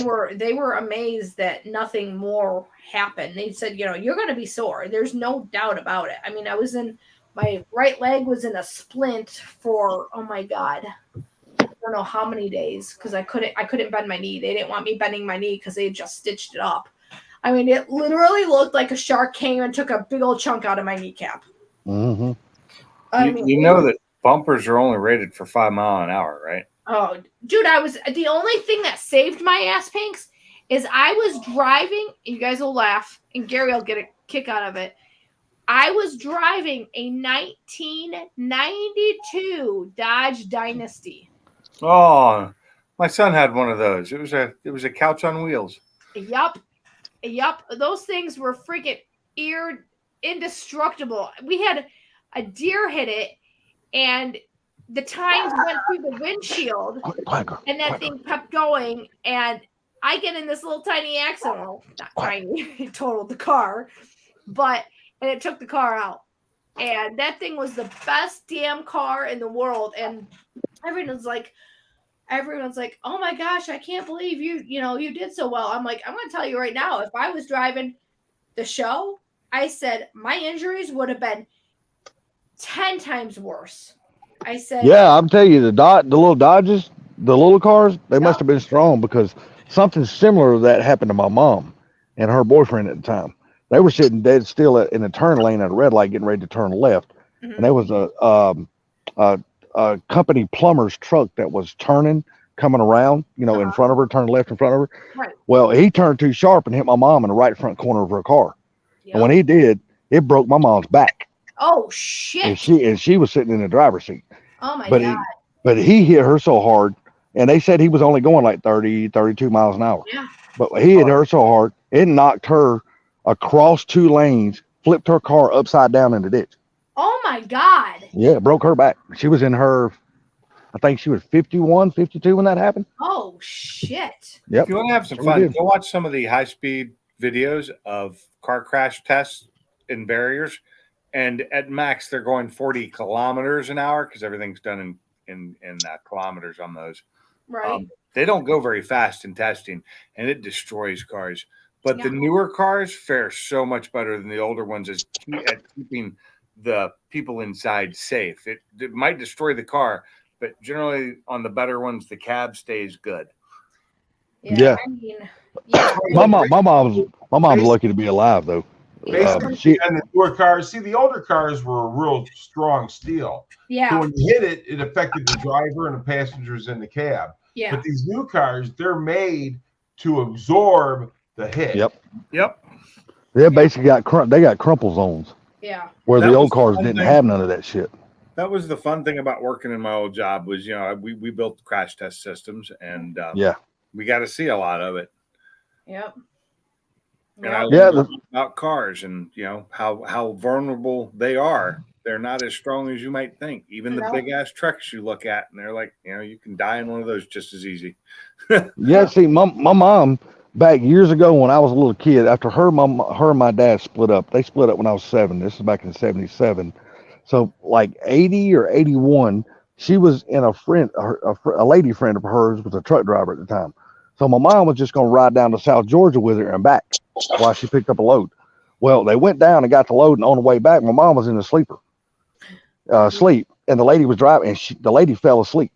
were amazed that nothing more happened. They said, you're going to be sore. There's no doubt about it. I mean, my right leg was in a splint for, oh my God, I don't know how many days because I couldn't bend my knee. They didn't want me bending my knee because they had just stitched it up. I mean, it literally looked like a shark came and took a big old chunk out of my kneecap. Mm-hmm. I mean, you know that bumpers are only rated for 5 miles an hour, right? Oh, dude, the only thing that saved my ass pinks is I was driving. You guys will laugh, and Gary will get a kick out of it. I was driving a 1992 Dodge Dynasty. Oh, my son had one of those. It was a couch on wheels. Yup. Those things were freaking indestructible. We had a deer hit it, and the tines went through the windshield, and that thing kept going. And I get in this little tiny accident. Well, not tiny. It totaled the car, and it took the car out. And that thing was the best damn car in the world. And everyone's like, oh my gosh, I can't believe you did so well. I'm like, I'm going to tell you right now, if I was driving the show, I said my injuries would have been 10 times worse. I said, yeah, I'm telling you, the little Dodges, the little cars, they must have been strong because something similar to that happened to my mom and her boyfriend at the time. They were sitting dead still in the turn lane at a red light, getting ready to turn left, and there was a company plumber's truck that was turning, coming around, in front of her, turning left in front of her. Right. Well, he turned too sharp and hit my mom in the right front corner of her car. Yep. And when he did, it broke my mom's back. Oh shit! And she was sitting in the driver's seat. Oh my God! But he hit her so hard, and they said he was only going like 30, 32 miles an hour. Yeah. But he hit her so hard, it knocked her across 2 lanes, flipped her car upside down in the ditch. Oh my God! Yeah, it broke her back. She was in her, I think she was 51, 52 when that happened. Oh shit! Yep. If you want to have some fun, go watch some of the high-speed videos of car crash tests in barriers. And at max, they're going 40 kilometers an hour because everything's done in kilometers on those. Right. They don't go very fast in testing, and it destroys cars. But the newer cars fare so much better than the older ones at keeping the people inside safe. It might destroy the car, but generally on the better ones, the cab stays good. Yeah. I mean, My mom's lucky to be alive though. Basically, on the newer cars, the older cars were real strong steel. Yeah. So when you hit it, it affected the driver and the passengers in the cab. Yeah. But these new cars, they're made to absorb the hit. Yep. Yep. They basically they got crumple zones Yeah. where That the was old the cars fun didn't thing. have none of that shit. That was the fun thing about working in my old job was, we built crash test systems and Yeah. we got to see a lot of it. Yep. And I Yeah, learned about cars and, how vulnerable they are. They're not as strong as you might think. Even the No. big ass trucks you look at and they're like, you can die in one of those just as easy. Yeah, see, my mom back years ago when I was a little kid, after her and my dad split up. They split up when I was 7. This is back in '77. So like 80 or 81, she was in a lady friend of hers was a truck driver at the time. So my mom was just gonna ride down to South Georgia with her and back while she picked up a load. Well, they went down and got the load, and on the way back, my mom was in the sleep, and the lady was driving, and the lady fell asleep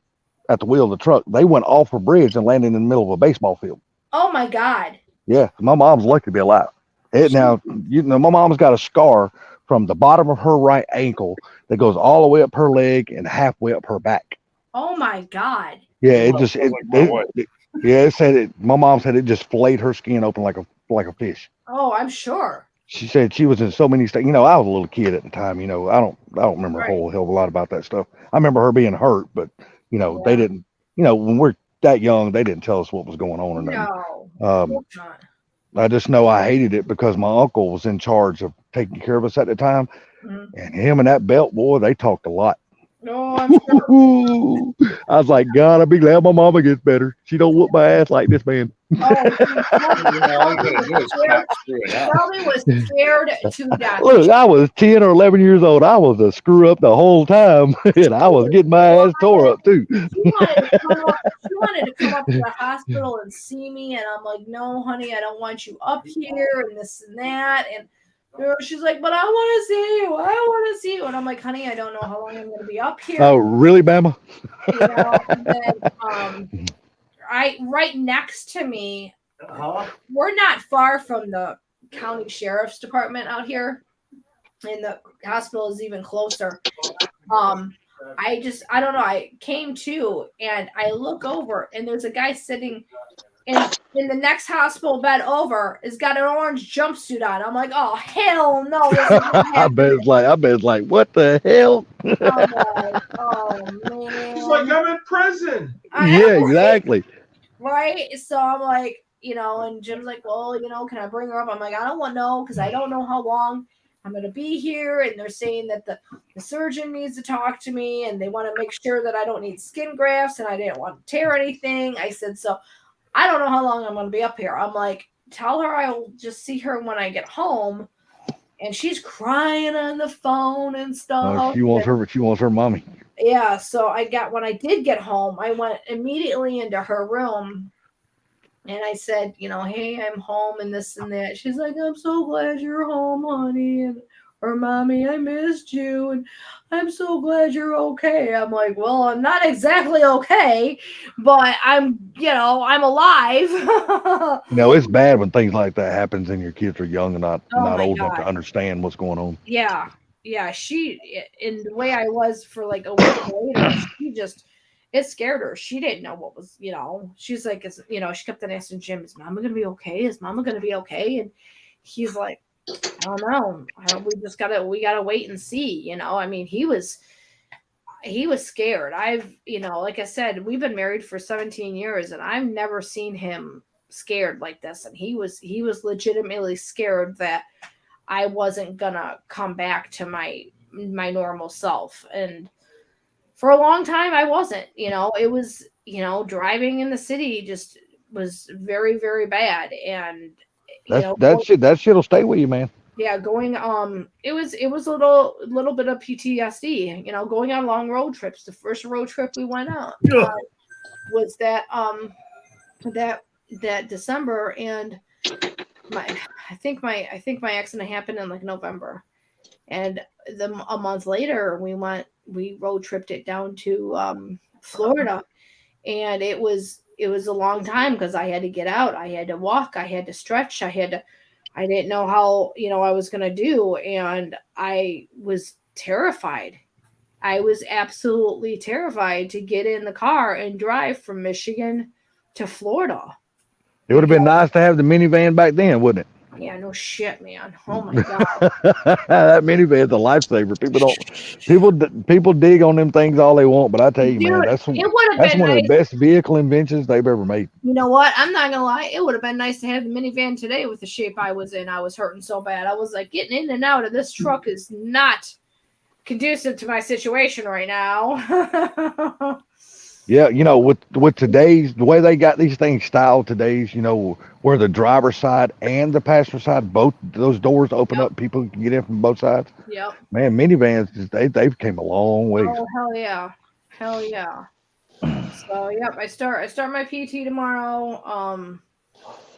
at the wheel of the truck. They went off a bridge and landed in the middle of a baseball field. Oh my God. Yeah, my mom's lucky to be alive. Now, my mom's got a scar from the bottom of her right ankle that goes all the way up her leg and halfway up her back. Oh my God. Yeah, it said my mom said it just flayed her skin open like a fish. Oh, I'm sure. She said she was in so many states. I was a little kid at the time. I don't remember a whole hell of a lot about that stuff. I remember her being hurt, but they didn't. When we're that young, they didn't tell us what was going on or nothing. No. Not. I just know I hated it because my uncle was in charge of taking care of us at the time, and him and that belt boy, they talked a lot. No, I'm sure. I was like, God, I'll be glad my mama gets better. She don't whoop my ass like this man. Probably was scared to death. Look, I was 10 or 11 years old. I was a screw up the whole time, and I was getting my ass tore up too. She wanted to come up to the hospital and see me, and I'm like, no, honey, I don't want you up here, and this and that, and she's like, but I want to see you. I want to see you, and I'm like, honey, I don't know how long I'm going to be up here. Oh, really, Bama? And then, right next to me, we're not far from the county sheriff's department out here, and the hospital is even closer. I don't know. I came to and I look over, and there's a guy sitting in the next hospital bed over. Has got an orange jumpsuit on. I'm like, oh hell no! I bet it's like, what the hell? Oh man! She's like, I'm in prison. Yeah, exactly. Right. So I'm like, and Jim's like, well, can I bring her up? I'm like, I don't want to know because I don't know how long I'm going to be here. And they're saying that the surgeon needs to talk to me and they want to make sure that I don't need skin grafts and I didn't want to tear anything. I said, so I don't know how long I'm going to be up here. I'm like, tell her I'll just see her when I get home. And she's crying on the phone and stuff. She wants her mommy. Yeah, so when I did get home, I went immediately into her room and I said, hey, I'm home and this and that. She's like, I'm so glad you're home, honey. Or mommy, I missed you. And I'm so glad you're okay. I'm like, well, I'm not exactly okay, but I'm alive. It's bad when things like that happens and your kids are young and not old enough to understand what's going on. Yeah. Yeah, she, in the way I was for like a week later, it scared her. She didn't know what was, she's like, she kept on asking Jim, is Mama going to be okay? Is Mama going to be okay? And he's like, I don't know. We gotta wait and see, I mean, he was scared. Like I said, we've been married for 17 years and I've never seen him scared like this. And he was legitimately scared that I wasn't gonna come back to my normal self. And for a long time I wasn't, it was, driving in the city just was very, very bad. And that shit'll stay with you, man. Yeah, going it was a little bit of PTSD, going on long road trips. The first road trip we went on was that December, and I think my accident happened in like November, and a month later we road tripped it down to Florida, and it was a long time because I had to get out, I had to walk, I had to stretch, I didn't know how I was gonna do, and I was terrified. I was absolutely terrified to get in the car and drive from Michigan to Florida. It would have been nice to have the minivan back then, wouldn't it? Yeah, no shit, man. Oh my god. That minivan's a lifesaver. People dig on them things all they want, but I tell you, man, Dude, that's it would have that's been one of nice. the best vehicle inventions they've ever made. You know what? I'm not gonna lie. It would have been nice to have the minivan today with the shape I was in. I was hurting so bad. I was like, getting in and out of this truck is not conducive to my situation right now. Yeah, with today's the way they got these things styled today's, where the driver's side and the passenger side, both those doors open up, people can get in from both sides. Yep. Man, minivans they've came a long way. Oh hell yeah. Hell yeah. So yep, I start my PT tomorrow.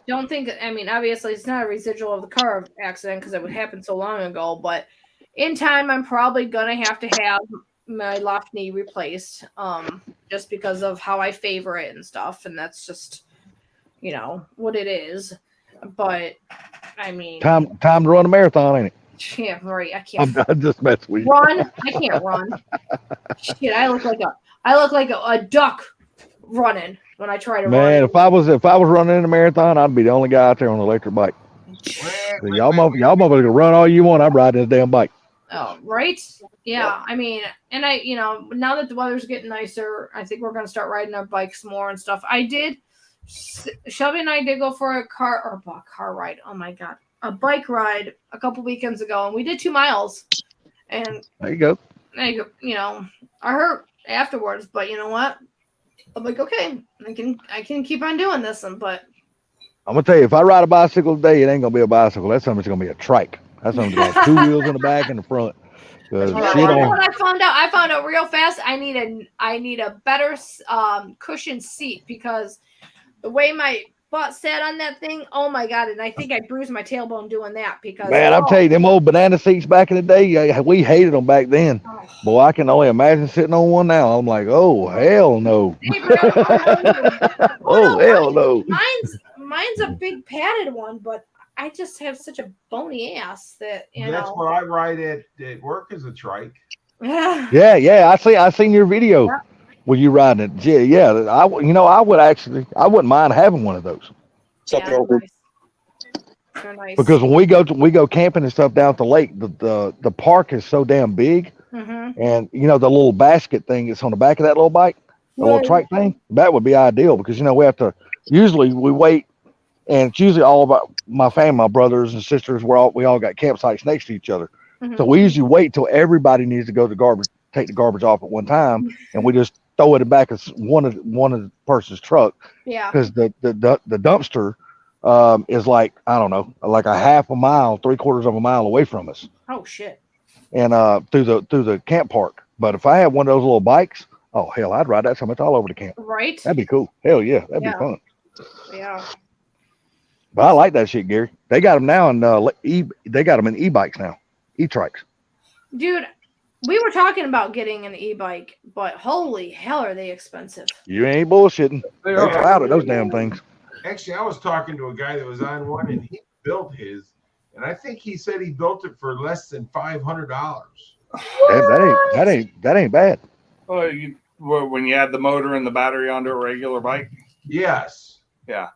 Don't think obviously it's not a residual of the car accident because it would happen so long ago, but in time I'm probably gonna have to have my left knee replaced. Just because of how I favor it and stuff, and that's just what it is. But I mean, Time to run a marathon, ain't it? yeah, right. I can't I'm just messing with you. run. I can't run. Shit, I look like a duck running when I try to Man, run. if I was running in a marathon, I'd be the only guy out there on an electric bike. So y'all motherfuckers can run all you want. I'm riding this damn bike. Oh, right? Yeah. I mean, and I, now that the weather's getting nicer, I think we're going to start riding our bikes more and stuff. Shelby and I did go for a car ride. Oh my God. A bike ride a couple weekends ago, and we did 2 miles. And There you go. I hurt afterwards, but you know what? I'm like, okay, I can keep on doing this, but I'm gonna tell you, if I ride a bicycle today, it ain't gonna be a bicycle. That's something that's gonna be a trike. That's something that's got 2 wheels in the back and the front. you know what I found out? I found out real fast. I need a better cushion seat because the way my butt sat on that thing, oh my God! And I think I bruised my tailbone doing that because Man, I'm telling you, them old banana seats back in the day, we hated them back then. Boy, I can only imagine sitting on one now. I'm like, oh hell no. Hey, bro, Oh hell no. Mine's a big padded one, but I just have such a bony ass that That's what I ride at work as a trike. Yeah. I seen your video. Yeah. Were you riding it? Yeah. I wouldn't mind having one of those. Yeah, they're nice. They're nice. Because when we go camping and stuff down at the lake, the park is so damn big, and the little basket thing that's on the back of that little bike, the little trike thing, that would be ideal because we have to. Usually we wait, and it's usually all about my family, my brothers and sisters. We all got campsites next to each other, so we usually wait till everybody needs to go to garbage, take the garbage off at one time, and we just throw it back as one of the person's truck. Yeah. Because the dumpster is like, I don't know, like a half a mile, 3/4 of a mile away from us. Oh shit. And through the camp park. But if I had one of those little bikes, oh hell, I'd ride that so much all over the camp. Right. That'd be cool. Hell yeah, that'd be fun. Yeah. But I like that shit, Gary. They got them now, and they got them in e-bikes now, e-trikes. Dude, we were talking about getting an e-bike, but holy hell, are they expensive? You ain't bullshitting. They They're are. proud of those damn things. Actually, I was talking to a guy that was on one, and he built his, and I think he said he built it for less than $500. That ain't bad. When you add the motor and the battery onto a regular bike. Yes. Yeah.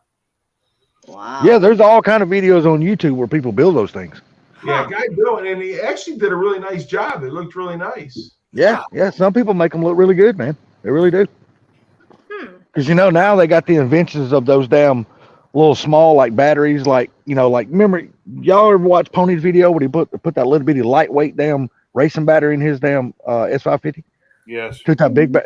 Wow. Yeah, there's all kind of videos on YouTube where people build those things. Yeah, guy built it, and he actually did a really nice job. It looked really nice. Yeah. Some people make them look really good, man. They really do. Because now they got the inventions of those damn little small like batteries, like remember y'all ever watch Pony's video where he put that little bitty lightweight damn racing battery in his damn S550? Yes. Took that big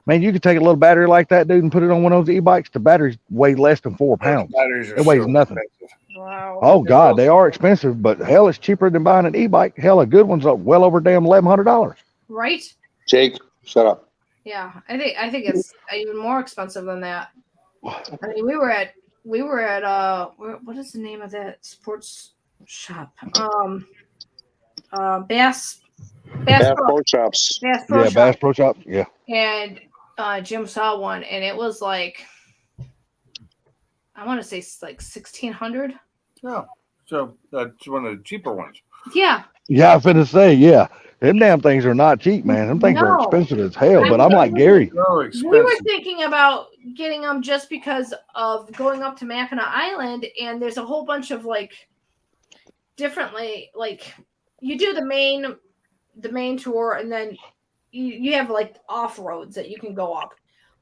man, you could take a little battery like that, dude, and put it on one of those e-bikes. The batteries weigh less than 4 pounds. Batteries are It weighs so nothing. expensive. Wow. Oh God, they are expensive, but hell, it's cheaper than buying an e-bike. Hell, a good one's well over damn $1,100. Right? Jake, shut up. Yeah. I think it's even more expensive than that. I mean, we were at what is the name of that sports shop? Bass Pro Shops. Bass Pro Shop. Bass Pro Shops. Yeah. And Jim saw one, and it was like, I want to say like 1,600. Yeah. So that's one of the cheaper ones. Yeah. Yeah, I'm finna say, yeah. Them damn things are not cheap, man. Them things are No. expensive as hell. I But I'm mean, like Gary. So We were expensive. thinking about getting them just because of going up to Mackinac Island, and there's a whole bunch of like differently, like you do the main tour, and then you have like off roads that you can go up,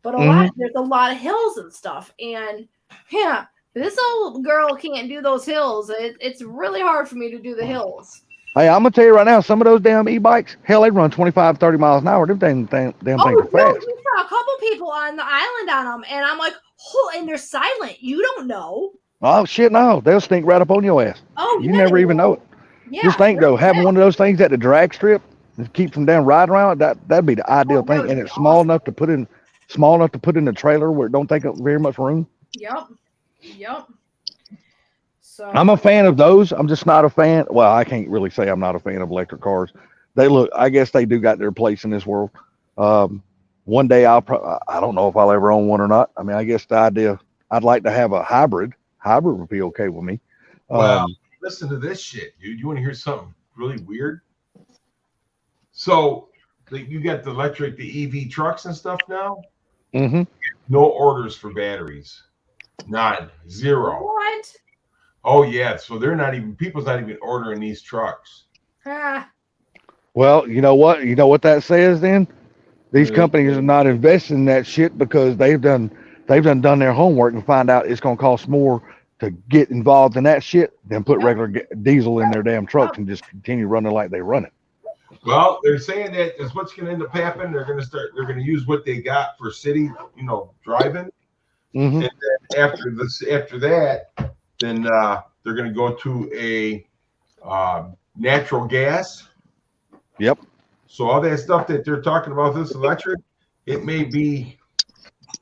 but there's a lot of hills and stuff, and yeah, this old girl can't do those hills. It's really hard for me to do the hills. Hey, I'm gonna tell you right now, some of those damn e-bikes, hell, they run 25, 30 miles an hour. Them damn things Oh, are no, fast. we saw a couple people on the island on them, and I'm like, oh, and they're silent. You don't know. Oh shit, no, they'll sneak right up on your ass. Oh, You yeah, never they even will. know it. Yeah, Just think though, having one of those things at the drag strip to keep them down riding around, that'd be the ideal Oh, that thing. would And be it's small awesome. enough to put in the trailer where it don't take up very much room. Yep. So I'm a fan of those. I'm just not a fan. Well, I can't really say I'm not a fan of electric cars. I guess they do got their place in this world. One day I don't know if I'll ever own one or not. I mean, I guess the idea, I'd like to have a hybrid. Hybrid would be okay with me. Well, listen to this shit, dude. You want to hear something really weird? So you got the EV trucks and stuff now. Mm-hmm. No orders for batteries. None. Zero. what? Oh yeah. So people's not even ordering these trucks. Ah, Well, you know what? You know what that says then? These companies are not investing in that shit because they've done their homework and find out it's going to cost more to get involved in that shit than put regular diesel in their damn trucks and just continue running like they run it. Well, they're saying that is what's going to end up happening. They're going to use what they got for city, driving. Mm-hmm. And then after that, then they're going to go to a natural gas. Yep. So all that stuff that they're talking about, this electric, it may be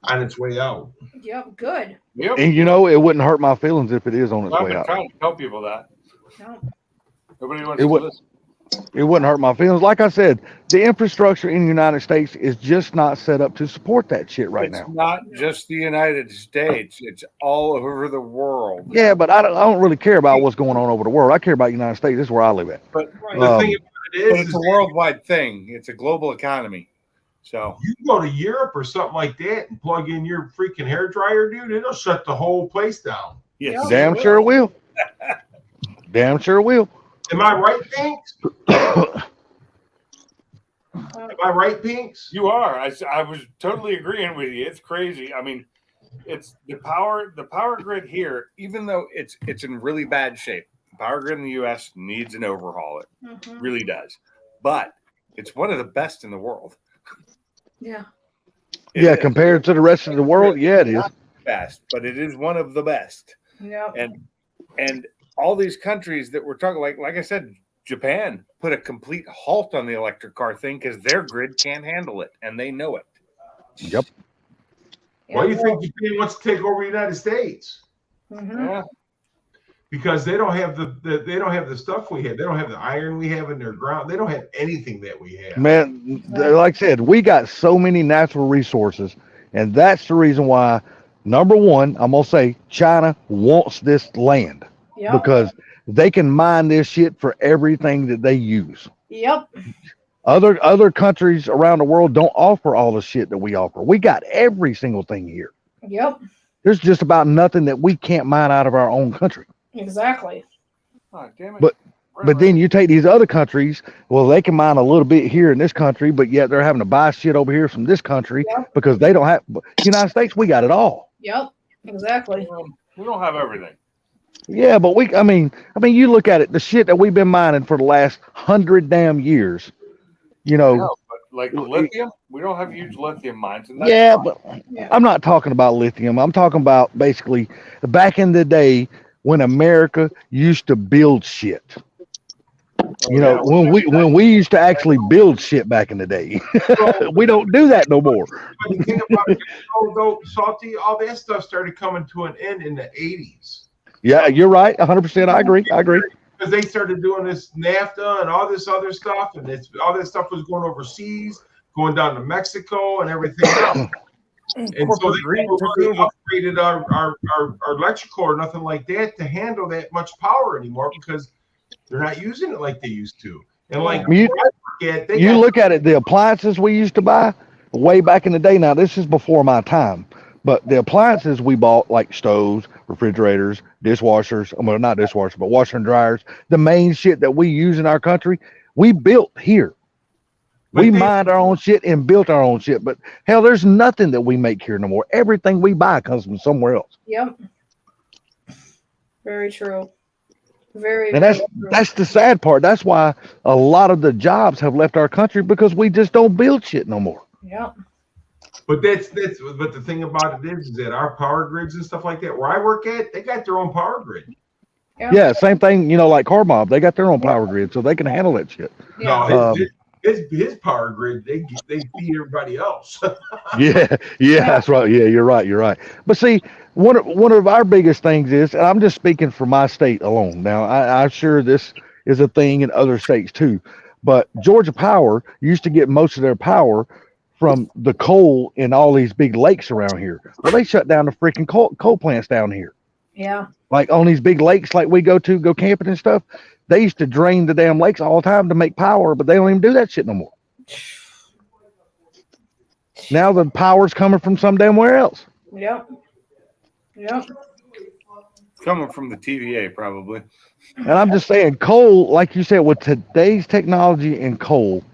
on its way out. yep, good. Yep. And it wouldn't hurt my feelings if it is on its I've way been out. trying to tell people that. No. Nobody wants It to would- listen. It wouldn't hurt my feelings. Like I said, the infrastructure in the United States is just not set up to support that shit right It's now. not just the United States; it's all over the world. Yeah, but I don't really care about what's going on over the world. I care about the United States. This is where I live at. But, Right. The Um, thing about but it it's is a worldwide thing. It's a global economy. So you can go to Europe or something like that and plug in your freaking hair dryer, dude. It'll shut the whole place down. yes, Damn sure it will. Damn sure it will. Am I right, Pinks? Am I right, Pinks? you are. I was totally agreeing with you. It's crazy. I mean, it's the power grid here. Even though it's in really bad shape, the power grid in the U.S. needs an overhaul. It Mhm. really does. But it's one of the best in the world. Yeah. It Yeah, is. compared to the rest of the world, yeah, it is. Best, but it is one of the best. Yep. And all these countries that we're talking, like I said, Japan put a complete halt on the electric car thing because their grid can't handle it, and they know it. Yep. Why do you think Japan wants to take over the United States? Mhm. Yeah. Because they don't have the stuff we have. They don't have the iron we have in their ground. They don't have anything that we have. Man, like I said, we got so many natural resources, and that's the reason why, number one, I'm going to say China wants this land Yep. because they can mine this shit for everything that they use. Yep. Other countries around the world don't offer all the shit that we offer. We got every single thing here. Yep. There's just about nothing that we can't mine out of our own country. Exactly. Oh, damn it. But then you take these other countries, well, they can mine a little bit here in this country, but yet they're having to buy shit over here from this country because they don't have. United States, we got it all. Yep. Exactly. We don't have everything. Yeah, but I mean, you look at it, the shit that we've been mining for the last 100 damn years, No, but like lithium, we don't have huge lithium mines. And that's Yeah, fine. but I'm not talking about lithium. I'm talking about basically back in the day when America used to build shit. When we used to actually build shit back in the day. We don't do that no more. But the thing about it, though, Salty, all that stuff started coming to an end in the 80s. Yeah, you're right. 100%. I agree. Because they started doing this NAFTA and all this other stuff, and all that stuff was going overseas, going down to Mexico and everything else. And so they never really upgraded our electrical or nothing like that to handle that much power anymore because they're not using it like they used to. And like You- at, they You got- look at it, the appliances we used to buy way back in the day. Now, this is before my time, but the appliances we bought, like stoves, refrigerators, dishwashers, well, not dishwashers, but washer and dryers, the main shit that we use in our country, we built here. But We they- mined our own shit and built our own shit. But hell, there's nothing that we make here no more. Everything we buy comes from somewhere else. Yep. Very true. Very, And very true. that's the sad part. That's why a lot of the jobs have left our country, because we just don't build shit no more. Yep. But but the thing about it is that our power grids and stuff like that, where I work at, they got their own power grid. Yeah, same thing, like Car Mob. They got their own power grid, so they can handle that shit. Yeah. No, his power grid, they feed everybody else. Yeah, that's right. Yeah, you're right. But see, one of our biggest things is, and I'm just speaking for my state alone. Now, I'm sure this is a thing in other states too, but Georgia Power used to get most of their power from the coal in all these big lakes around here. Well, they shut down the freaking coal plants down here. Yeah. Like on these big lakes, like we go camping and stuff. They used to drain the damn lakes all the time to make power, but they don't even do that shit no more. Now the power's coming from some damn where else. Yep. Yep. Coming from the TVA, probably. And I'm just saying, coal, like you said, with today's technology and coal,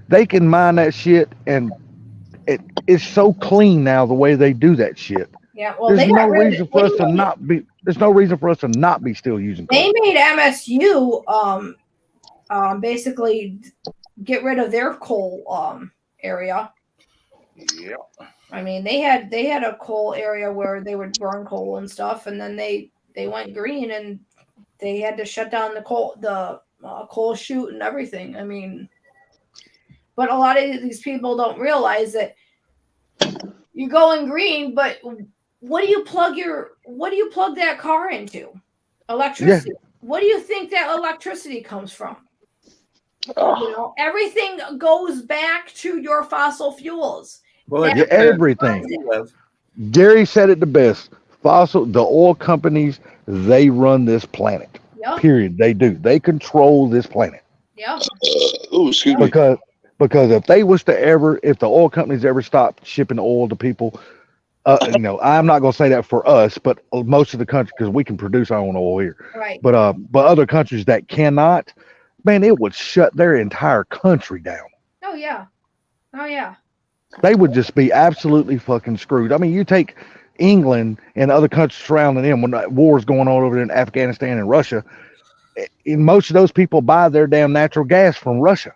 they can mine that shit, and it's so clean now the way they do that shit. Yeah. Well, There's they no got rid reason of, for us to not be. There's no reason for us to not be still using coal. they made MSU basically get rid of their coal area. Yeah. I mean, they had a coal area where they would burn coal and stuff, and then they went green and they had to shut down the coal chute and everything. I mean, but a lot of these people don't realize that you're going green, but what do you plug that car into? Electricity. What do you think that electricity comes from? Everything goes back to your fossil fuels. Well, Yeah, everything. Gary said it the best. The oil companies, they run this planet. Yep. Period. They do. They control this planet. Yep. Oh, excuse me. Because if the oil companies ever stopped shipping oil to people, I'm not going to say that for us, but most of the country, because we can produce our own oil here. Right. But other countries that cannot, man, it would shut their entire country down. Oh yeah. Oh yeah. They would just be absolutely fucking screwed. I mean, you take England and other countries surrounding them when that war's going on over in Afghanistan and Russia. Most of those people buy their damn natural gas from Russia.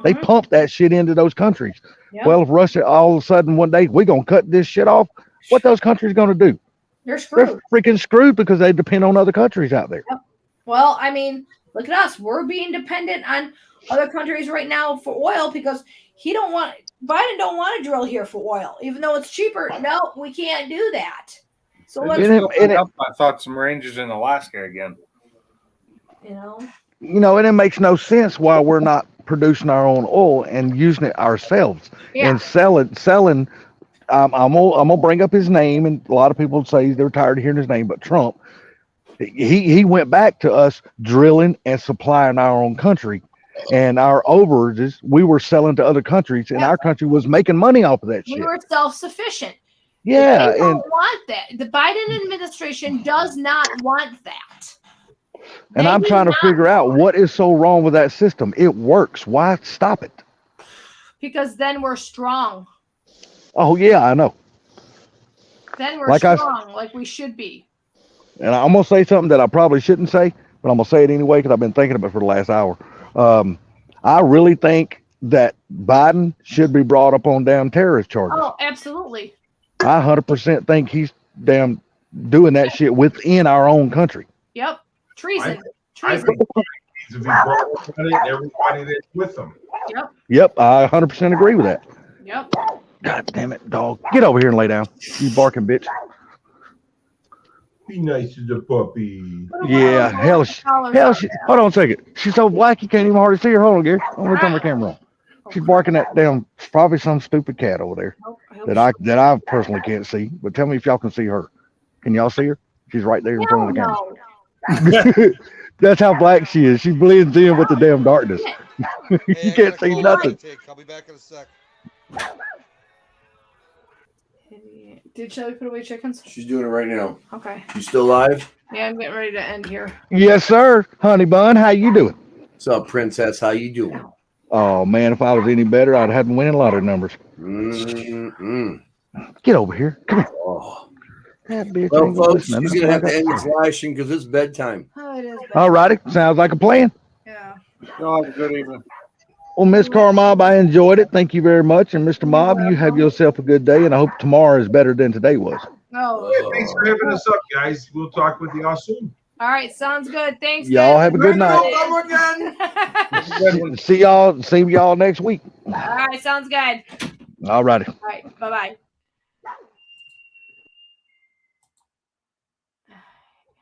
They Mhm. pump that shit into those countries. Yep. Well, if Russia all of a sudden one day we're gonna cut this shit off, what those countries gonna do? They're They're screwed. freaking screwed because they depend on other countries out there. Well, I mean, look at us. We're being dependent on other countries right now for oil because Biden don't want to drill here for oil, even though it's cheaper. No, we can't do that. So let's, I thought some ranges in Alaska again. And it makes no sense why we're not producing our own oil and using it ourselves and selling. I'm gonna bring up his name, and a lot of people say they're tired of hearing his name, but Trump, he went back to us drilling and supplying our own country, and our overages we were selling to other countries, and our country was making money off of that we shit. were self-sufficient. Yeah, They don't and want that. The Biden administration does not want that. and They I'm do trying to not figure out what is so wrong with that system. It works. Why stop it? because then we're strong. Oh yeah, I know. Then we're Like I- strong, like we should be. And I'm gonna say something that I probably shouldn't say, but I'm gonna say it anyway because I've been thinking about it for the last hour. I really think that Biden should be brought up on damn terrorist charges. Oh, absolutely. I 100% think he's damn doing that shit within our own country. Yep. Treason. I Treason. think he needs to be brought up on it, and everybody that's with him. Yep. Yep, I 100% agree with that. Yep. God damn it, dog. Get over here and lay down. You barking bitch. Be nice to the puppy. Yeah, hell, hold on a second. She's so black you can't even hardly see her. Hold on, Gary. I'm gonna turn my camera on. She's barking at damn, probably some stupid cat over there that I personally can't see. But tell me if y'all can see her. Can y'all see her? She's right there in front of the camera. No. That's how black she is. She blends in with the damn darkness. You Hey, I can't got a see call nothing. to take. I'll be back in a sec. Did Shelby put away chickens? She's doing it right now. Okay. You still live? Yeah, I'm getting ready to end here. Yes, sir. Honey bun, how you doing? What's up, princess? How you doing? Oh man, if I was any better, I'd have been winning lottery numbers. Mm-mm. Get over here. Come here. Oh. That bitch Well, ain't folks, listening. she's gonna have to end this live stream because it's bedtime. Oh, it is. All righty. Sounds like a plan. Yeah. Y'all have a good evening. Well, Miss Carmob, I enjoyed it. Thank you very much. And Mr. Mob, you have yourself a good day, and I hope tomorrow is better than today was. Oh. Yeah, thanks for having us up, guys. We'll talk with y'all soon. All right. Sounds good. Thanks. Y'all guys. have a good night. See y'all next week. All right. Sounds good. All righty. All right. Bye bye.